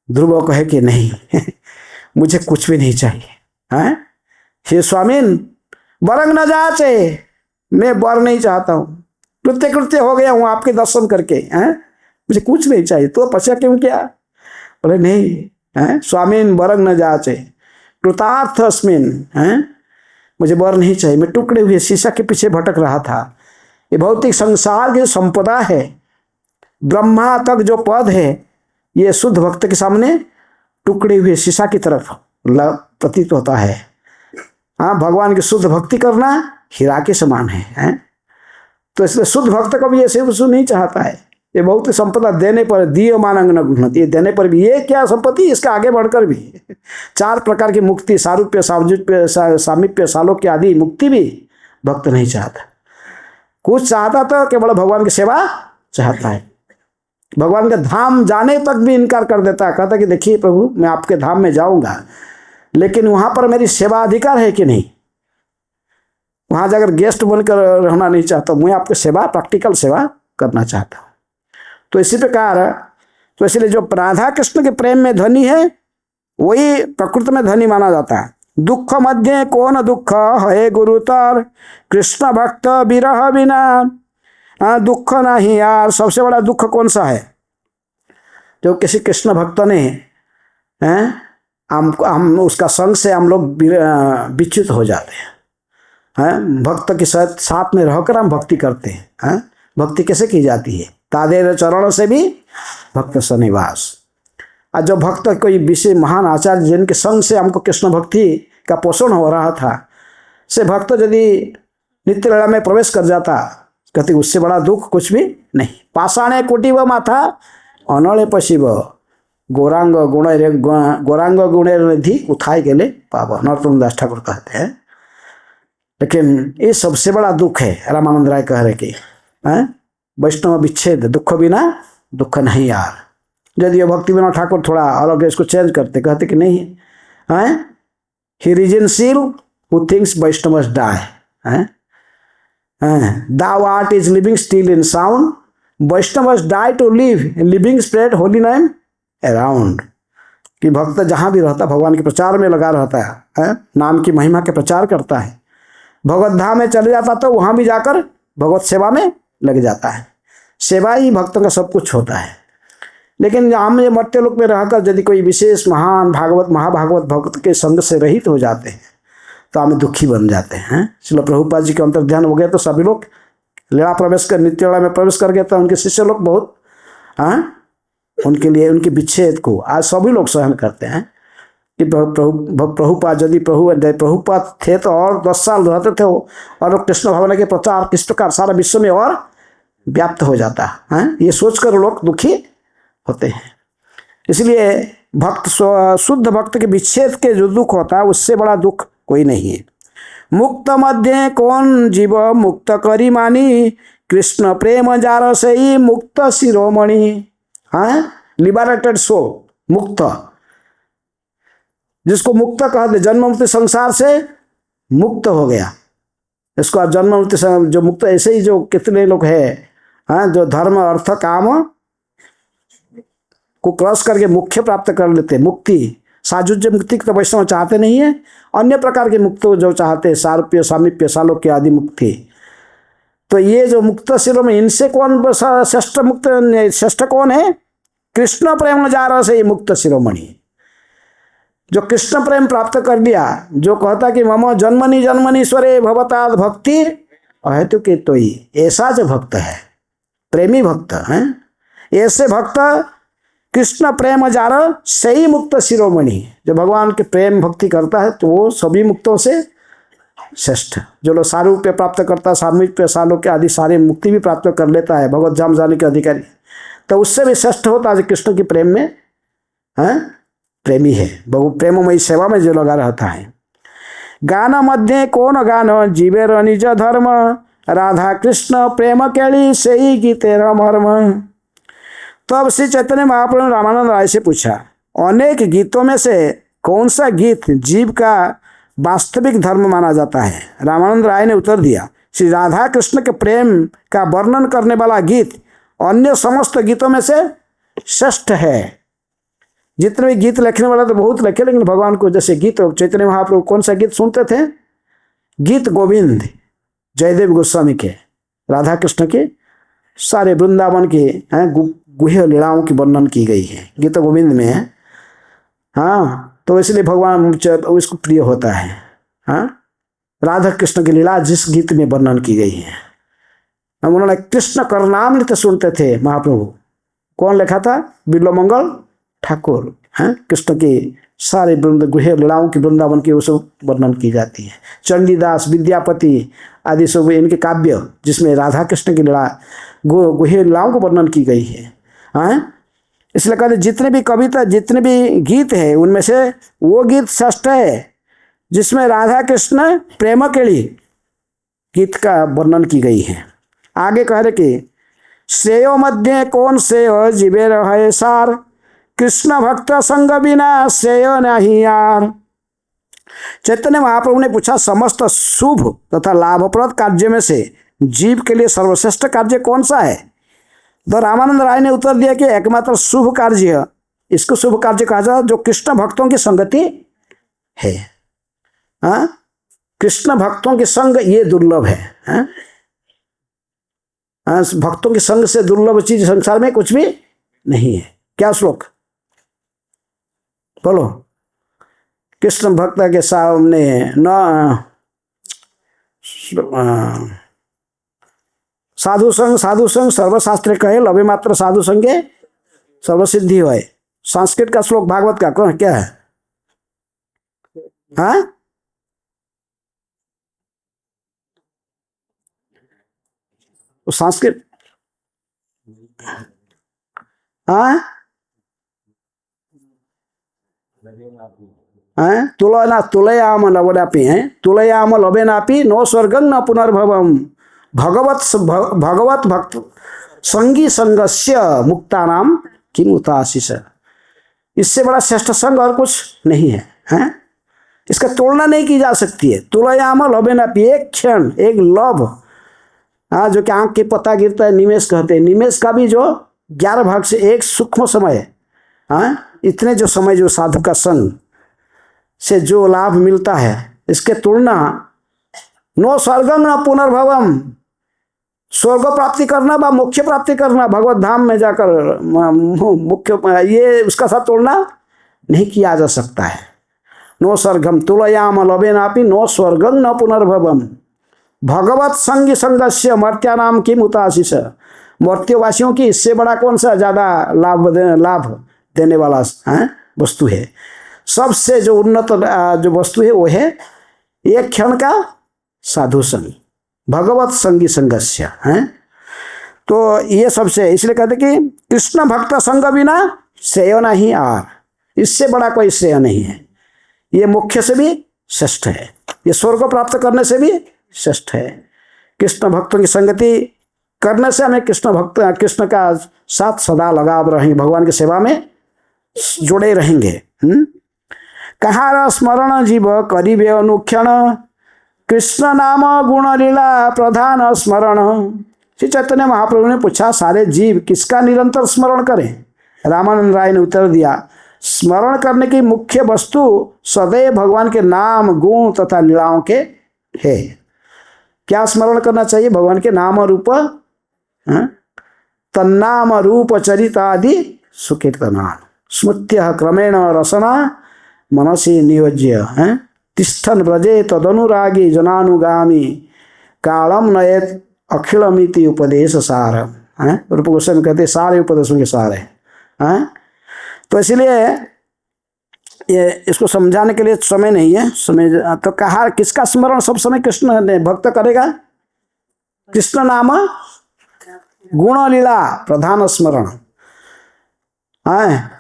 ध्रुव कहे कि नहीं मुझे कुछ भी नहीं चाहिए। हे स्वामीन, वरंग न जाचे, मैं वर नहीं चाहता हूँ, कृत्य हो गया हूँ आपके दर्शन करके, मुझे कुछ नहीं चाहिए, तो पश्चा क्यों किया? बोले नहीं स्वामीन वरंग न जाचे कृतार्थ अस्मिन, मुझे वर नहीं चाहिए, मैं टुकड़े हुए शीशा के पीछे भटक रहा था। ये भौतिक संसार की संपदा है, ब्रह्मा तक जो पद है ये शुद्ध भक्त के सामने टुकड़े हुए शीशा की तरफ प्रतीत होता है। भगवान की शुद्ध भक्ति करना हीरा के समान है। तो इसलिए शुद्ध भक्त को भी ऐसे वस्तु नहीं चाहता है। ये भौतिक संपदा देने पर दीयमानं न गृह्णति, ये देने पर भी, ये क्या संपत्ति, इसका आगे बढ़कर भी 4 प्रकार की मुक्ति, सारूप्य, सामीप्य, सालोक्य आदि मुक्ति भी भक्त नहीं चाहता। कुछ चाहता तो केवल भगवान की सेवा चाहता है। भगवान के धाम जाने तक भी इनकार कर देता है, कहता कि देखिए प्रभु, मैं आपके धाम में जाऊंगा लेकिन वहां पर मेरी सेवा अधिकार है कि नहीं, वहां जाकर गेस्ट बनकर रहना नहीं चाहता, मैं आपकी सेवा, प्रैक्टिकल सेवा करना चाहता हूँ। तो इसी प्रकार, तो इसलिए जो राधा कृष्ण के प्रेम में धनी है वही प्रकृति में धनी माना जाता है। दुख मध्य कौन दुख है गुरुतर, कृष्ण भक्त विरह बिना दुख नहीं यार। सबसे बड़ा दुख कौन सा है? जो किसी कृष्ण भक्त ने हम उसका संग से हम लोग विच्युत हो जाते हैं। भक्त के साथ में रहकर हम भक्ति करते हैं। भक्ति कैसे की जाती है? तादेर चरणों से भी भक्त सनिवास। और जो भक्त कोई विशेष महान आचार्य जिनके संग से हमको कृष्ण भक्ति का पोषण हो रहा था, से भक्त यदि नित्य लीला में प्रवेश कर जाता, कहते उससे बड़ा दुख कुछ भी नहीं। पाषाणे कोटिव माथा अनले पशिव गौरांग गुणेर निधि उठाए गेले पाव, नरोत्तम दास ठाकुर कहते हैं। लेकिन ये सबसे बड़ा दुख है। रामानंद राय कह रहे कि वैष्णव विच्छेद दुख बिना दुख नहीं यार। यदि भक्ति विनोद ठाकुर थोड़ा अलग है, इसको चेंज करते, कहते कि नहीं ही रीजनशील who thinks Vaishnav die, thou art is living still in sound, Vaishnav die to live, living spread holy name around। कि भक्त जहाँ भी रहता भगवान के प्रचार में लगा रहता है, नाम की महिमा के प्रचार करता है। भगवत धाम में चले जाता तो वहाँ भी जाकर भगवत सेवा में लग जाता है। सेवा ही भक्तों का सब कुछ होता है। लेकिन हम ये मर्त्य लोक में रहकर यदि कोई विशेष महान भागवत महाभागवत भक्त के संग से रहित हो जाते हैं तो हमें दुखी बन जाते हैं। श्रील प्रभुपाद जी के अंतर्ध्यान हो गया तो सभी लोग लीला प्रवेश कर नित्य लीला में प्रवेश कर गए तो उनके शिष्य लोग बहुत उनके लिए उनके विच्छेद को आज सभी लोग सहन करते हैं कि प्रभुपाद यदि प्रभुपाद थे तो और 10 साल रहते थे और कृष्ण भावना के प्रचार किस प्रकार सारा विश्व में और व्याप्त हो जाता है, ये सोचकर लोग दुखी होते हैं। इसलिए भक्त शुद्ध भक्त के विच्छेद के जो दुख होता है उससे बड़ा दुख कोई नहीं है। मुक्त मध्य कौन जीव मुक्त करी मानी, कृष्ण प्रेम जार सही मुक्त शिरोमणि। लिबरेटेड सोल, मुक्त, जिसको मुक्त कहते, जन्म मृत्यु संसार से मुक्त हो गया, इसको जन्म मृत्यु जो मुक्त, ऐसे ही जो कितने लोग हैं जो धर्म अर्थ काम को क्रॉस करके मुख्य प्राप्त कर लेते, मुक्ति साजुज्य मुक्ति तो वैष्णव चाहते नहीं है, अन्य प्रकार के मुक्त जो चाहते हैं, सारूप्य सामीप्य सालोक्य आदि मुक्ति। तो ये जो मुक्त शिरों में इनसे कौन श्रेष्ठ मुक्त, श्रेष्ठ कौन है? कृष्ण प्रेम जार से मुक्त शिरोमणि, जो कृष्ण प्रेम प्राप्त कर लिया, जो कहता कि मम जन्मनि जन्मनीश्वरे भवताद भक्ति अहेतु के तो ही, ऐसा जो भक्त है प्रेमी भक्त है, ऐसे भक्त कृष्ण प्रेम जार सही मुक्त शिरोमणि, जो भगवान के प्रेम भक्ति करता है तो वो सभी मुक्तों से श्रेष्ठ। जो लोग सारूप्य प्राप्त करता है, सामीप्य सालोक्य आदि सारे मुक्ति भी प्राप्त कर लेता है, भगवत धाम जाने के अधिकारी, तो उससे भी श्रेष्ठ होता है कृष्ण के प्रेम में प्रेमी है, प्रेममयी सेवा में जो लगा रहता है। गान मध्य कौन गान जीवेर निज धर्म, राधा कृष्ण प्रेम केली सही गीतेर मर्म। तब श्री चैतन्य महाप्रभु ने रामानंद राय से पूछा, अनेक गीतों में से कौन सा गीत जीव का वास्तविक धर्म माना जाता है? रामानंद राय ने उत्तर दिया, श्री राधा कृष्ण के प्रेम का वर्णन करने वाला गीत अन्य समस्त गीतों में से श्रेष्ठ है। जितने भी गीत लिखने वाला तो बहुत लिखे, लेकिन भगवान को जैसे गीत, चैतन्य महाप्रभु कौन सा गीत सुनते थे? गीत गोविंद जयदेव गोस्वामी के, राधा कृष्ण के सारे वृंदावन के गुह्य लीलाओं की वर्णन की गई है, गीत गोविंद में है। तो इसलिए भगवान उसको प्रिय होता है। राधा कृष्ण की लीला जिस गीत में वर्णन की गई है, हम उन्होंने कृष्ण करनामृत सुनते थे महाप्रभु, कौन लिखा था? बिल्वमंगल ठाकुर। कृष्ण की सारे गुह्य लीलाओं की वृंदावन की उस वर्णन की जाती है। चंडीदास विद्यापति आदि सब इनके काव्य जिसमें राधा कृष्ण की लीला गुह्य लीलाओं को वर्णन की गई है। इसलिए कहते जितने भी कविता जितने भी गीत है उनमें से वो गीत श्रेष्ठ है जिसमें राधा कृष्ण प्रेम केली गीत का वर्णन की गई है। आगे कह रहे कि श्रेयो मध्य कौन श्रेय जीवे रहे सार, कृष्ण भक्त संग बिना श्रेय नहीं यार। चैतन्य महाप्रभु ने पूछा, समस्त शुभ तथा लाभप्रद कार्य में से जीव के लिए सर्वश्रेष्ठ कार्य कौन सा है? तो रामानंद राय ने उत्तर दिया कि एकमात्र शुभ कार्य, इसको शुभ कार्य कहा जाता जो कृष्ण भक्तों की संगति है। कृष्ण भक्तों के संग ये दुर्लभ है। भक्तों के संग से दुर्लभ चीज संसार में कुछ भी नहीं है। क्या श्लोक बोलो? कृष्ण भक्त के सामने न साधु संग सर्वशास्त्र कहे, लवे मात्र साधु संगे सर्वसिद्धि होए। संस्कृत का श्लोक भागवत का कौन क्या है? संस्कृत तुलयाम लवनापि तुलयाम लवेनापि नो स्वर्गं न पुनर्भवम भगवत भक्त संगी संगस्य मुक्तानाम किमुताशिष। इससे बड़ा श्रेष्ठ संग और कुछ नहीं है, इसका तुलना नहीं की जा सकती है। तुलयाम लवेनापि, एक क्षण, एक लव, जो कि आंख के पता गिरता है निमेष कहते हैं, निमेष का भी जो 11 भाग से एक सूक्ष्म समय, इतने जो समय जो साधु का संग से जो लाभ मिलता है, इसके तुलना नो स्वर्गम न पुनर्भवम, स्वर्ग प्राप्ति करना व मोक्ष प्राप्ति करना, भगवत धाम में जाकर मुख्य, ये उसका साथ तोड़ना नहीं किया जा सकता है। नो स्वर्गम तुलयाम लवेनापि नो स्वर्गम न पुनर्भवम भगवत संग संगस्य मर्त्यानाम किम उताशिष। मर्त्यवासियों की इससे बड़ा कौन सा ज़्यादा लाभ देने वाला वस्तु है। सबसे जो उन्नत जो वस्तु है वो है एक क्षण का साधु संग, भगवत संगी संगस्य है। तो ये सबसे, इसलिए कहते कि कृष्ण भक्त संग बिना श्रेय नहीं आर, इससे बड़ा कोई श्रेय नहीं है। ये मुख्य से भी श्रेष्ठ है, ये स्वर्ग प्राप्त करने से भी श्रेष्ठ है। कृष्ण भक्तों की संगति करने से हमें कृष्ण का साथ सदा लगाव रहेंगे, भगवान की सेवा में जुड़े रहेंगे। कहार स्मरण जीव करिबे अनुक्षण कृष्ण नाम गुण लीला प्रधान स्मरण। श्री चैतन्य महाप्रभु ने पूछा सारे जीव किसका निरंतर स्मरण करें। रामानंद राय ने उत्तर दिया स्मरण करने की मुख्य वस्तु सदैव भगवान के नाम गुण तथा लीलाओं के है। क्या स्मरण करना चाहिए? भगवान के नाम रूप तन्नाम रूप चरितादि सुकीर्तना स्मृत्य क्रमेण रसना मनसी नियोज्य तिष्ठन व्रजे तदनुरागी जनानुगामी कालम नयत अखिलमिति उपदेश सार। रूप गोस्वामी कहते सारे उपदेशों के सार है। तो इसलिए ये इसको समझाने के लिए समय नहीं है, समय तो कहा किसका स्मरण सब समय कृष्ण ने भक्त करेगा? कृष्ण नाम गुण लीला प्रधान स्मरण है।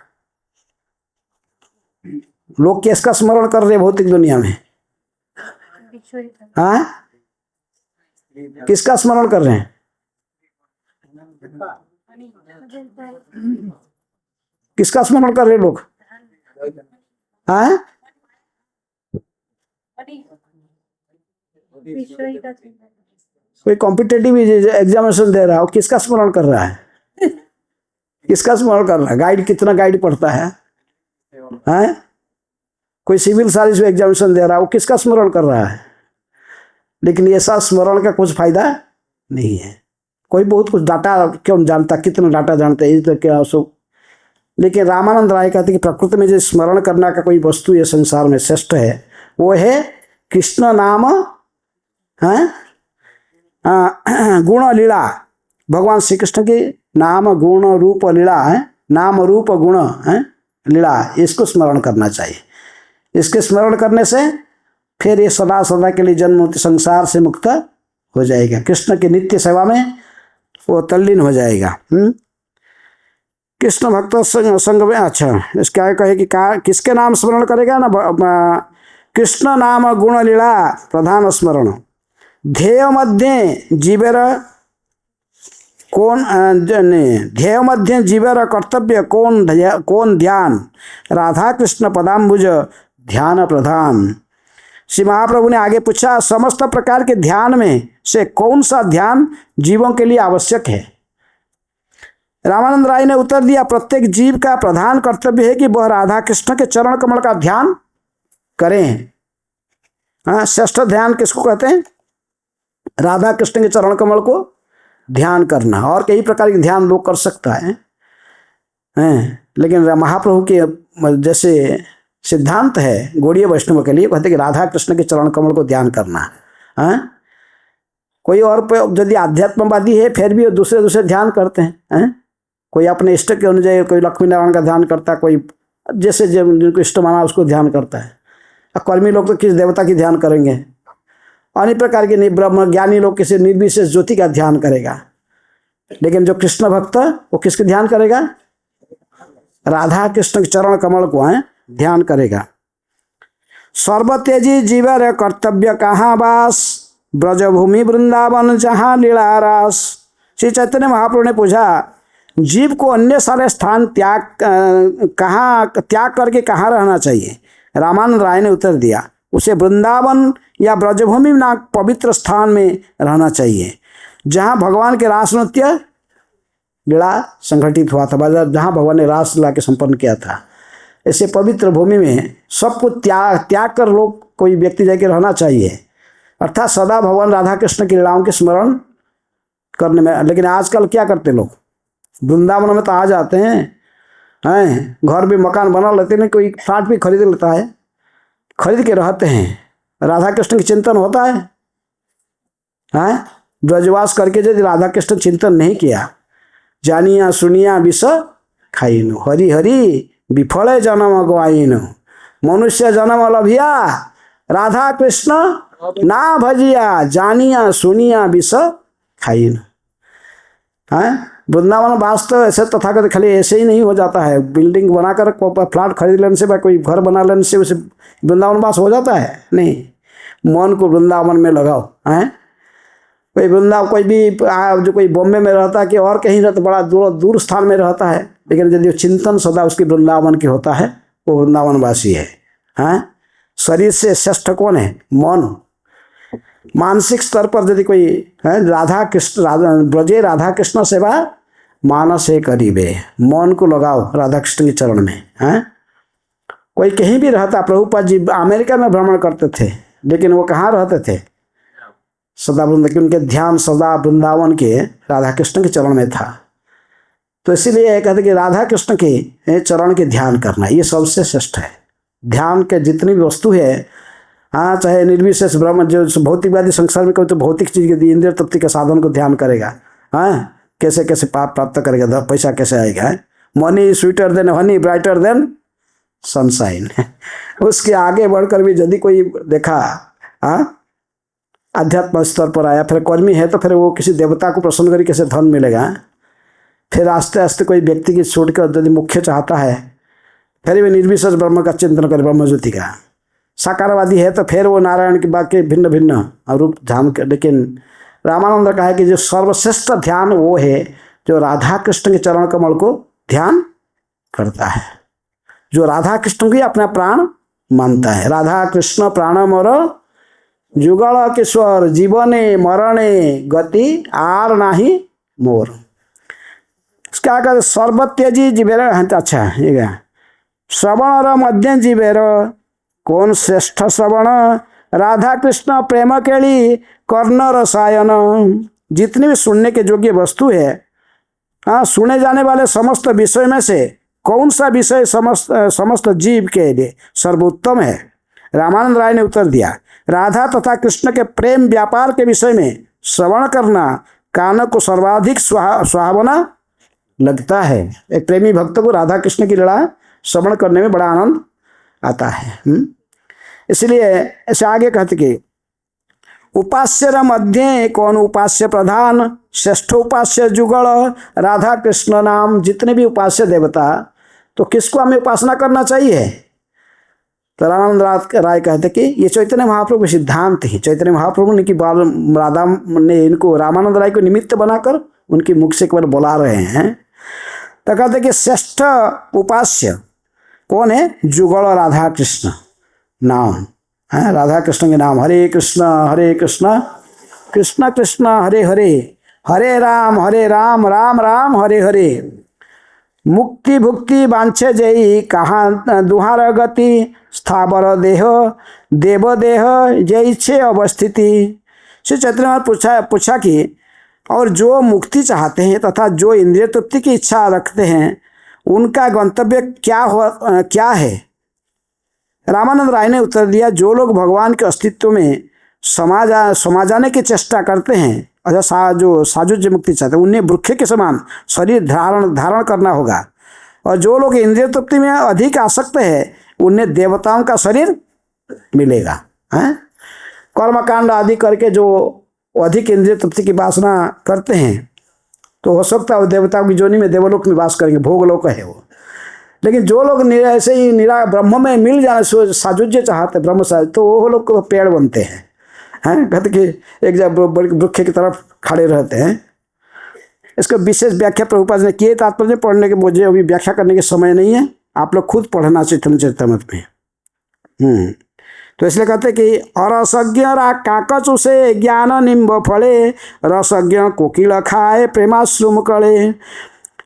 लोग किसका स्मरण कर रहे भौतिक दुनिया में? हाँ, किसका स्मरण कर रहे हैं? किसका स्मरण कर रहे लोग? हाँ, कोई कॉम्पिटेटिव एग्जामिनेशन दे रहा हो, किसका स्मरण कर रहा है? किसका स्मरण कर रहा है? गाइड कितना गाइड पढ़ता है? हाँ, कोई सिविल सर्विस में एग्जामिनेशन दे रहा है, वो किसका स्मरण कर रहा है? लेकिन ये सब स्मरण का कुछ फायदा नहीं है। कोई बहुत कुछ डाटा क्यों जानता, कितना डाटा जानते हैं तो क्या सो। लेकिन रामानंद राय कहते कि प्रकृति में जो स्मरण करना का कोई वस्तु ये संसार में श्रेष्ठ है वो है कृष्ण नाम गुण लीला। भगवान श्री कृष्ण की नाम गुण रूप लीला है, नाम रूप गुण है लीला, इसको स्मरण करना चाहिए। इसके स्मरण करने से फिर ये सदा सदा के लिए जन्म संसार से मुक्त हो जाएगा, कृष्ण की नित्य सेवा में वो तल्लीन हो जाएगा। कृष्ण भक्त संग में, अच्छा इसका कहे कि किसके नाम स्मरण करेगा ना? कृष्ण नाम गुण लीला प्रधान स्मरण। ध्येय मध्य जीवेर कौन ध्येय मध्य जीवेर कर्तव्य कौन ध्यान राधा कृष्ण पदाम्बुज ध्यान प्रधान। श्री महाप्रभु ने आगे पूछा समस्त प्रकार के ध्यान में से कौन सा ध्यान जीवों के लिए आवश्यक है? रामानंद राय ने उत्तर दिया प्रत्येक जीव का प्रधान कर्तव्य है कि वह राधा कृष्ण के चरण कमल का ध्यान करें। हाँ, श्रेष्ठ ध्यान किसको कहते हैं? राधा कृष्ण के चरण कमल को ध्यान करना। और कई प्रकार के ध्यान लोग कर सकता है, लेकिन महाप्रभु के जैसे सिद्धांत है गौड़ीय वैष्णव के लिए, कहते कि राधा कृष्ण के चरण कमल को ध्यान करना। कोई और यदि आध्यात्मवादी है फिर भी दूसरे ध्यान करते हैं। कोई अपने इष्ट के अनुଯାयी, कोई लक्ष्मी नारायण का ध्यान करता है, कोई जैसे जिनको इष्ट माना उसको ध्यान करता है। अब कर्मी लोग तो किस देवता की ध्यान करेंगे, अनेक प्रकार के ब्रह्म ज्ञानी लोग किसी निर्विशेष ज्योति का ध्यान करेगा। लेकिन जो कृष्ण भक्त वो किसके ध्यान करेगा? राधा कृष्ण के चरण कमल को ध्यान करेगा। सर्वतेजी जीवर कर्तव्य कहाँ वास ब्रजभूमि वृंदावन जहाँ लीला रास। श्री चैतन्य महाप्रभु ने पूछा जीव को अन्य सारे स्थान त्याग करके कहाँ रहना चाहिए? रामानंद राय ने उत्तर दिया उसे वृंदावन या ब्रजभूमि नामक पवित्र स्थान में रहना चाहिए जहाँ भगवान के रास नृत्य लीला संगठित हुआ था, जहाँ भगवान ने रास लीला के संपन्न किया था। ऐसे पवित्र भूमि में सबको त्याग कर लोग कोई व्यक्ति जाके रहना चाहिए, अर्थात सदा भगवान राधा कृष्ण की लीलाओं के स्मरण करने में। लेकिन आजकल क्या करते लोग, वृंदावन में तो आ जाते हैं, घर भी मकान बना लेते हैं, कोई फ्लैट भी खरीद लेता है, खरीद के रहते हैं। राधा कृष्ण की चिंतन होता है? ब्रजवास करके यदि राधा कृष्ण चिंतन नहीं किया, जानिया सुनिया विष खाइनु, हरि हरि विफले जन्म गवाइनु, मनुष्य जन्म लभिया राधा कृष्ण ना भजिया, जानिया सुनिया विष खाइनु। वृंदावन वास्तव ऐसे तथाकथित खाली ऐसे ही नहीं हो जाता है। बिल्डिंग बनाकर फ्लैट खरीद लेने से, कोई घर बना लेने से उसे वृंदावन वास हो जाता है? नहीं। मन को वृंदावन में लगाओ। कोई वृंदावन, कोई भी जो कोई बॉम्बे में रहता है कि और कहीं रहता, बड़ा दूर स्थान में रहता है, लेकिन यदि चिंतन सदा उसकी वृंदावन की होता है, वो वृंदावनवासी है। शरीर से श्रेष्ठ कौन है? मन। मानसिक स्तर पर यदि कोई राधा कृष्ण ब्रजे राधा कृष्ण सेवा मानस है करीबे, मन को लगाओ राधा कृष्ण के चरण में। कोई कहीं भी रहता, प्रभुपाद जी अमेरिका में भ्रमण करते थे, लेकिन वो कहाँ रहते थे? सदा वृंदावन, उनके ध्यान सदा वृंदावन के राधा कृष्ण के चरण में था। तो इसीलिए कहते कि राधा कृष्ण के चरण के ध्यान करना ये सबसे श्रेष्ठ है। ध्यान के जितनी भी वस्तु है, चाहे निर्विशेष ब्रह्म, जो भौतिकवादी संसार में कोई तो भौतिक चीज के इंद्रिय तृप्ति के साधन को ध्यान करेगा, कैसे कैसे पाप प्राप्त करेगा, पैसा कैसे आएगा, money sweeter than Honey brighter then sunshine. उसके आगे बढ़कर भी यदि कोई देखा अध्यात्म स्तर पर आया, फिर कर्मी है तो फिर वो किसी देवता को प्रसन्न करके कैसे धन मिलेगा, फिर आस्ते आस्ते कोई व्यक्ति की छोड़कर यदि मुख्य चाहता है, फिर भी निर्विशेष ब्रह्म का चिंतन करे, ब्रह्म ज्योति का। साकारवादी है तो फिर वो नारायण के बाकी भिन्न भिन्न रूप ध्यान कर। लेकिन रामानंद कहा है कि जो सर्वश्रेष्ठ ध्यान वो है जो राधा कृष्ण के चरण कमल को ध्यान करता है, जो राधा कृष्ण की अपना प्राण मानता है। राधा कृष्ण प्राण मोर जुगल किशोर, जीवने मरणे गति आर नाही मोर। उसका कहते सर्वत्यजी जीवेर। अच्छा ये श्रवण र मध्य जीवेर कौन श्रेष्ठ श्रवण, राधा कृष्ण प्रेम केली कर्ण रसायन। जितनी भी सुनने के योग्य वस्तु है, सुने जाने वाले समस्त विषय में से कौन सा विषय समस्त जीव के लिए सर्वोत्तम है? रामानंद राय ने उत्तर दिया, राधा तथा कृष्ण के प्रेम व्यापार के विषय में श्रवण करना कान को सर्वाधिक सुहावना लगता है। एक प्रेमी भक्त को राधा कृष्ण की लीला श्रवण करने में बड़ा आनंद आता है। इसलिए ऐसे आगे कहते कि उपास्य मध्य कौन उपास्य प्रधान, श्रेष्ठ उपास्य जुगल राधा कृष्ण नाम। जितने भी उपास्य देवता, तो किसको हमें उपासना करना चाहिए? तो रामानंद राय कहते कि ये चैतन्य महाप्रभु सिद्धांत ही। चैतन्य महाप्रभु ने कि राधा ने इनको रामानंद राय को निमित्त बनाकर उनके मुख से एक बार बुला रहे हैं। तो कहते कि श्रेष्ठ उपास्य कौन है? जुगल राधा कृष्ण नाम है। राधा कृष्ण के नाम हरे कृष्ण कृष्ण कृष्ण हरे हरे, हरे राम राम राम हरे हरे। मुक्ति भुक्ति वांछे जई कहाँ दुहार गति, स्थावर देह देव देह जय छे अवस्थिति। श्री चैतन्य पूछा कि और जो मुक्ति चाहते हैं तथा जो इंद्रिय तृप्ति की इच्छा रखते हैं, उनका गंतव्य क्या है? रामानंद राय ने उत्तर दिया, जो लोग भगवान के अस्तित्व में समा जाने की चेष्टा करते हैं, अच्छा जो साजुज्य मुक्ति चाहते हैं, उन्हें वृक्ष के समान शरीर धारण करना होगा। और जो लोग इंद्रिय तृप्ति में अधिक आसक्त है, उन्हें देवताओं का शरीर मिलेगा। कर्मकांड आदि करके जो अधिक इंद्रिय तृप्ति की वासना करते हैं, तो हो सकता है देवताओं की जोनी में देवलोक में वास करेंगे, भोगलोक है वो। लेकिन जो लोग ऐसे ही ब्रह्म में मिल जाने साजुज्य चाहते ब्रह्म साज, तो वो लोग को पेड़ बनते हैं। कहते कि एक जब वृक्ष की तरफ खड़े रहते हैं। इसका विशेष व्याख्या प्रभुपाद ने किए, तात्पर्य पढ़ने के मुझे अभी व्याख्या करने के समय नहीं है, आप लोग खुद पढ़ना चैतन्य चरितामृत में। तो इसलिए कहते कि अरसज्ञ काकचु से ज्ञान निम्ब फले, रसज्ञ कोकिल खाए प्रेमाश्रुम कले।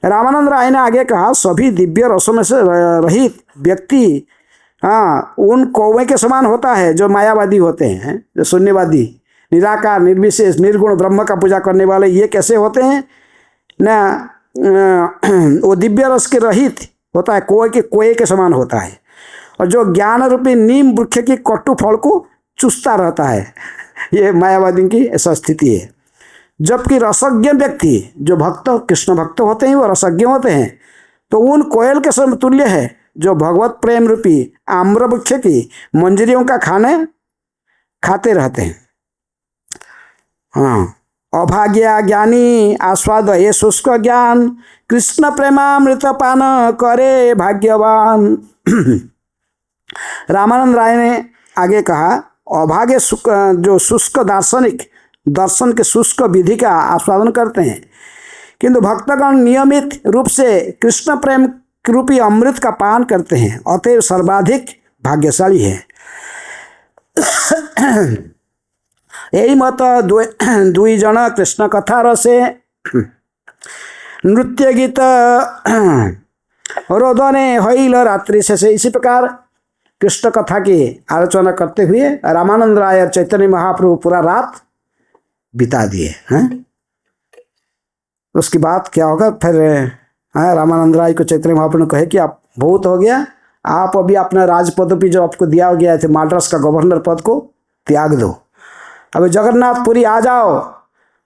रामानंद राय ने आगे कहा, सभी दिव्य रसों में से रहित व्यक्ति उन कौवे के समान होता है जो मायावादी होते हैं, जो शून्यवादी निराकार, निर्विशेष, निर्गुण ब्रह्म का पूजा करने वाले ये कैसे होते हैं ना? वो दिव्य रस के रहित होता है, कोए के समान होता है, और जो ज्ञान रूपी नीम वृक्ष की कटु फल को चूसता रहता है। ये मायावादी की ऐसा स्थिति है। जबकि रसज्ञ व्यक्ति, जो भक्त कृष्ण भक्त होते हैं, वो रसज्ञ होते हैं, तो उन कोयल के समतुल्य है जो भगवत प्रेम रूपी आम्र वृक्ष की मंजरियों का खाते रहते हैं। हाँ, अभाग्या ज्ञानी आस्वाद ये शुष्क ज्ञान, कृष्ण प्रेमामृत पान करे भाग्यवान। रामानंद राय ने आगे कहा, अभागे जो शुष्क दार्शनिक दर्शन के शुष्क विधि का आस्वादन करते हैं, किंतु भक्तगण नियमित रूप से कृष्ण प्रेम रूपी अमृत का पान करते हैं, अतएव सर्वाधिक भाग्यशाली है। यही मत दुई जन कृष्ण कथा रसे नृत्य गीत रोदने हईल रात्रि से। इसी प्रकार कृष्ण कथा की आलोचना करते हुए रामानंद राय और चैतन्य महाप्रभु पूरा रात बिता दिए हैं। उसके बाद क्या होगा फिर? रामानंद राय को चैतन्य महाप्रभु ने कहे कि आप बहुत हो गया, आप अभी अपना राजपद भी जो आपको दिया गया थे माड्रास का गवर्नर पद को त्याग दो, अभी जगन्नाथपुरी आ जाओ,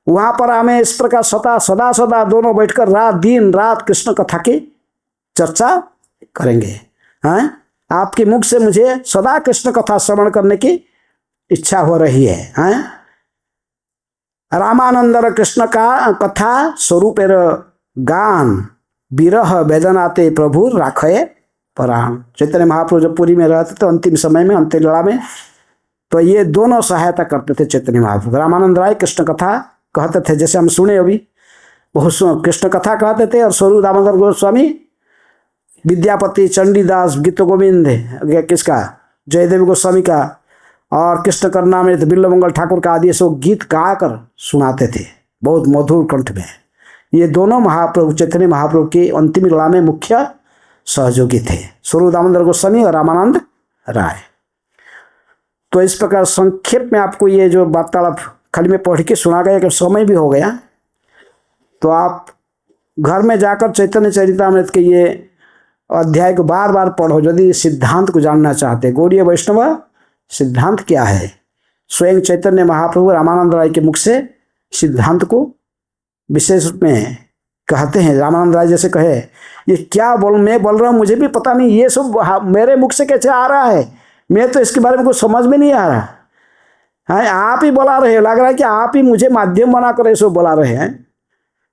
वहाँ पर हमें इस प्रकार सदा दोनों बैठकर दिन रात कृष्ण कथा की चर्चा करेंगे। हैं, आपके मुख से मुझे सदा कृष्ण कथा श्रवण करने की इच्छा हो रही है। हैं, रामानंदर कृष्ण का कथा स्वरूपेर गान विरह वेदनाते प्रभु राखे पराण। चैतन्य महाप्रभु जब पुरी में रहते थे अंतिम समय में, अंतिम लीला में, तो ये दोनों सहायता करते थे चैतन्य महाप्रभु। रामानंद राय कृष्ण कथा कहते थे, जैसे हम सुने अभी, वो कृष्ण कथा कहते थे, और स्वरूप दामोदर गोस्वामी विद्यापति, चंडीदास, गीत गोविंद किसका, जयदेव गोस्वामी का, और कृष्ण करनामृत बिल्लमंगल ठाकुर का आदि सब गीत गाकर सुनाते थे बहुत मधुर कंठ में। ये दोनों महाप्रभु चैतन्य महाप्रभु की अंतिम लीला में मुख्य सहयोगी थे, स्वरूप दामोदर गोस्वामी और रामानंद राय। तो इस प्रकार संक्षेप में आपको ये जो वार्तालाप खाली में पढ़ के सुना गया, कि समय भी हो गया, तो आप घर में जाकर चैतन्य चरितामृत के ये अध्याय को बार बार पढ़ो यदि सिद्धांत को जानना चाहते। गौड़ीय वैष्णव सिद्धांत क्या है? स्वयं चैतन्य महाप्रभु रामानंद राय के मुख से सिद्धांत को विशेष रूप में कहते हैं। रामानंद राय जैसे कहे, ये क्या मैं बोल रहा हूँ, मुझे भी पता नहीं, ये सब मेरे मुख से कैसे आ रहा है, मैं तो इसके बारे में कुछ समझ में नहीं आ रहा है, आप ही बुला रहे हो, लग रहा है कि आप ही मुझे माध्यम बनाकर ऐसे बुला रहे हैं,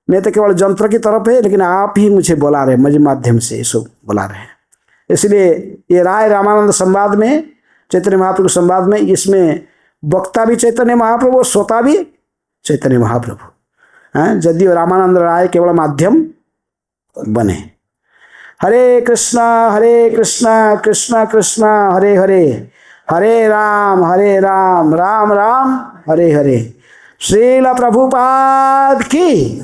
मैं तो केवल यंत्र की तरफ है, लेकिन आप ही मुझे बुला रहे हैं, मुझे माध्यम से ऐसे बुला रहे हैं। इसलिए ये राय रामानंद संवाद में, चैतन्य महाप्रभु संवाद में, इसमें वक्ता भी चैतन्य महाप्रभु और श्रोता भी चैतन्य महाप्रभु हैं, यदि रामानंद राय केवल माध्यम बने। हरे कृष्णा कृष्णा कृष्णा हरे हरे, हरे राम राम राम हरे हरे। श्रील प्रभुपाद की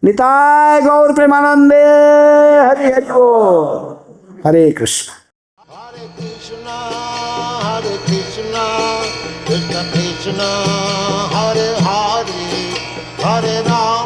निताय गौर प्रेमानंदे। हरि हरि बोल। हरे कृष्ण कृष्णा कृष्ण कृष्ण हरे हरे, हरे राम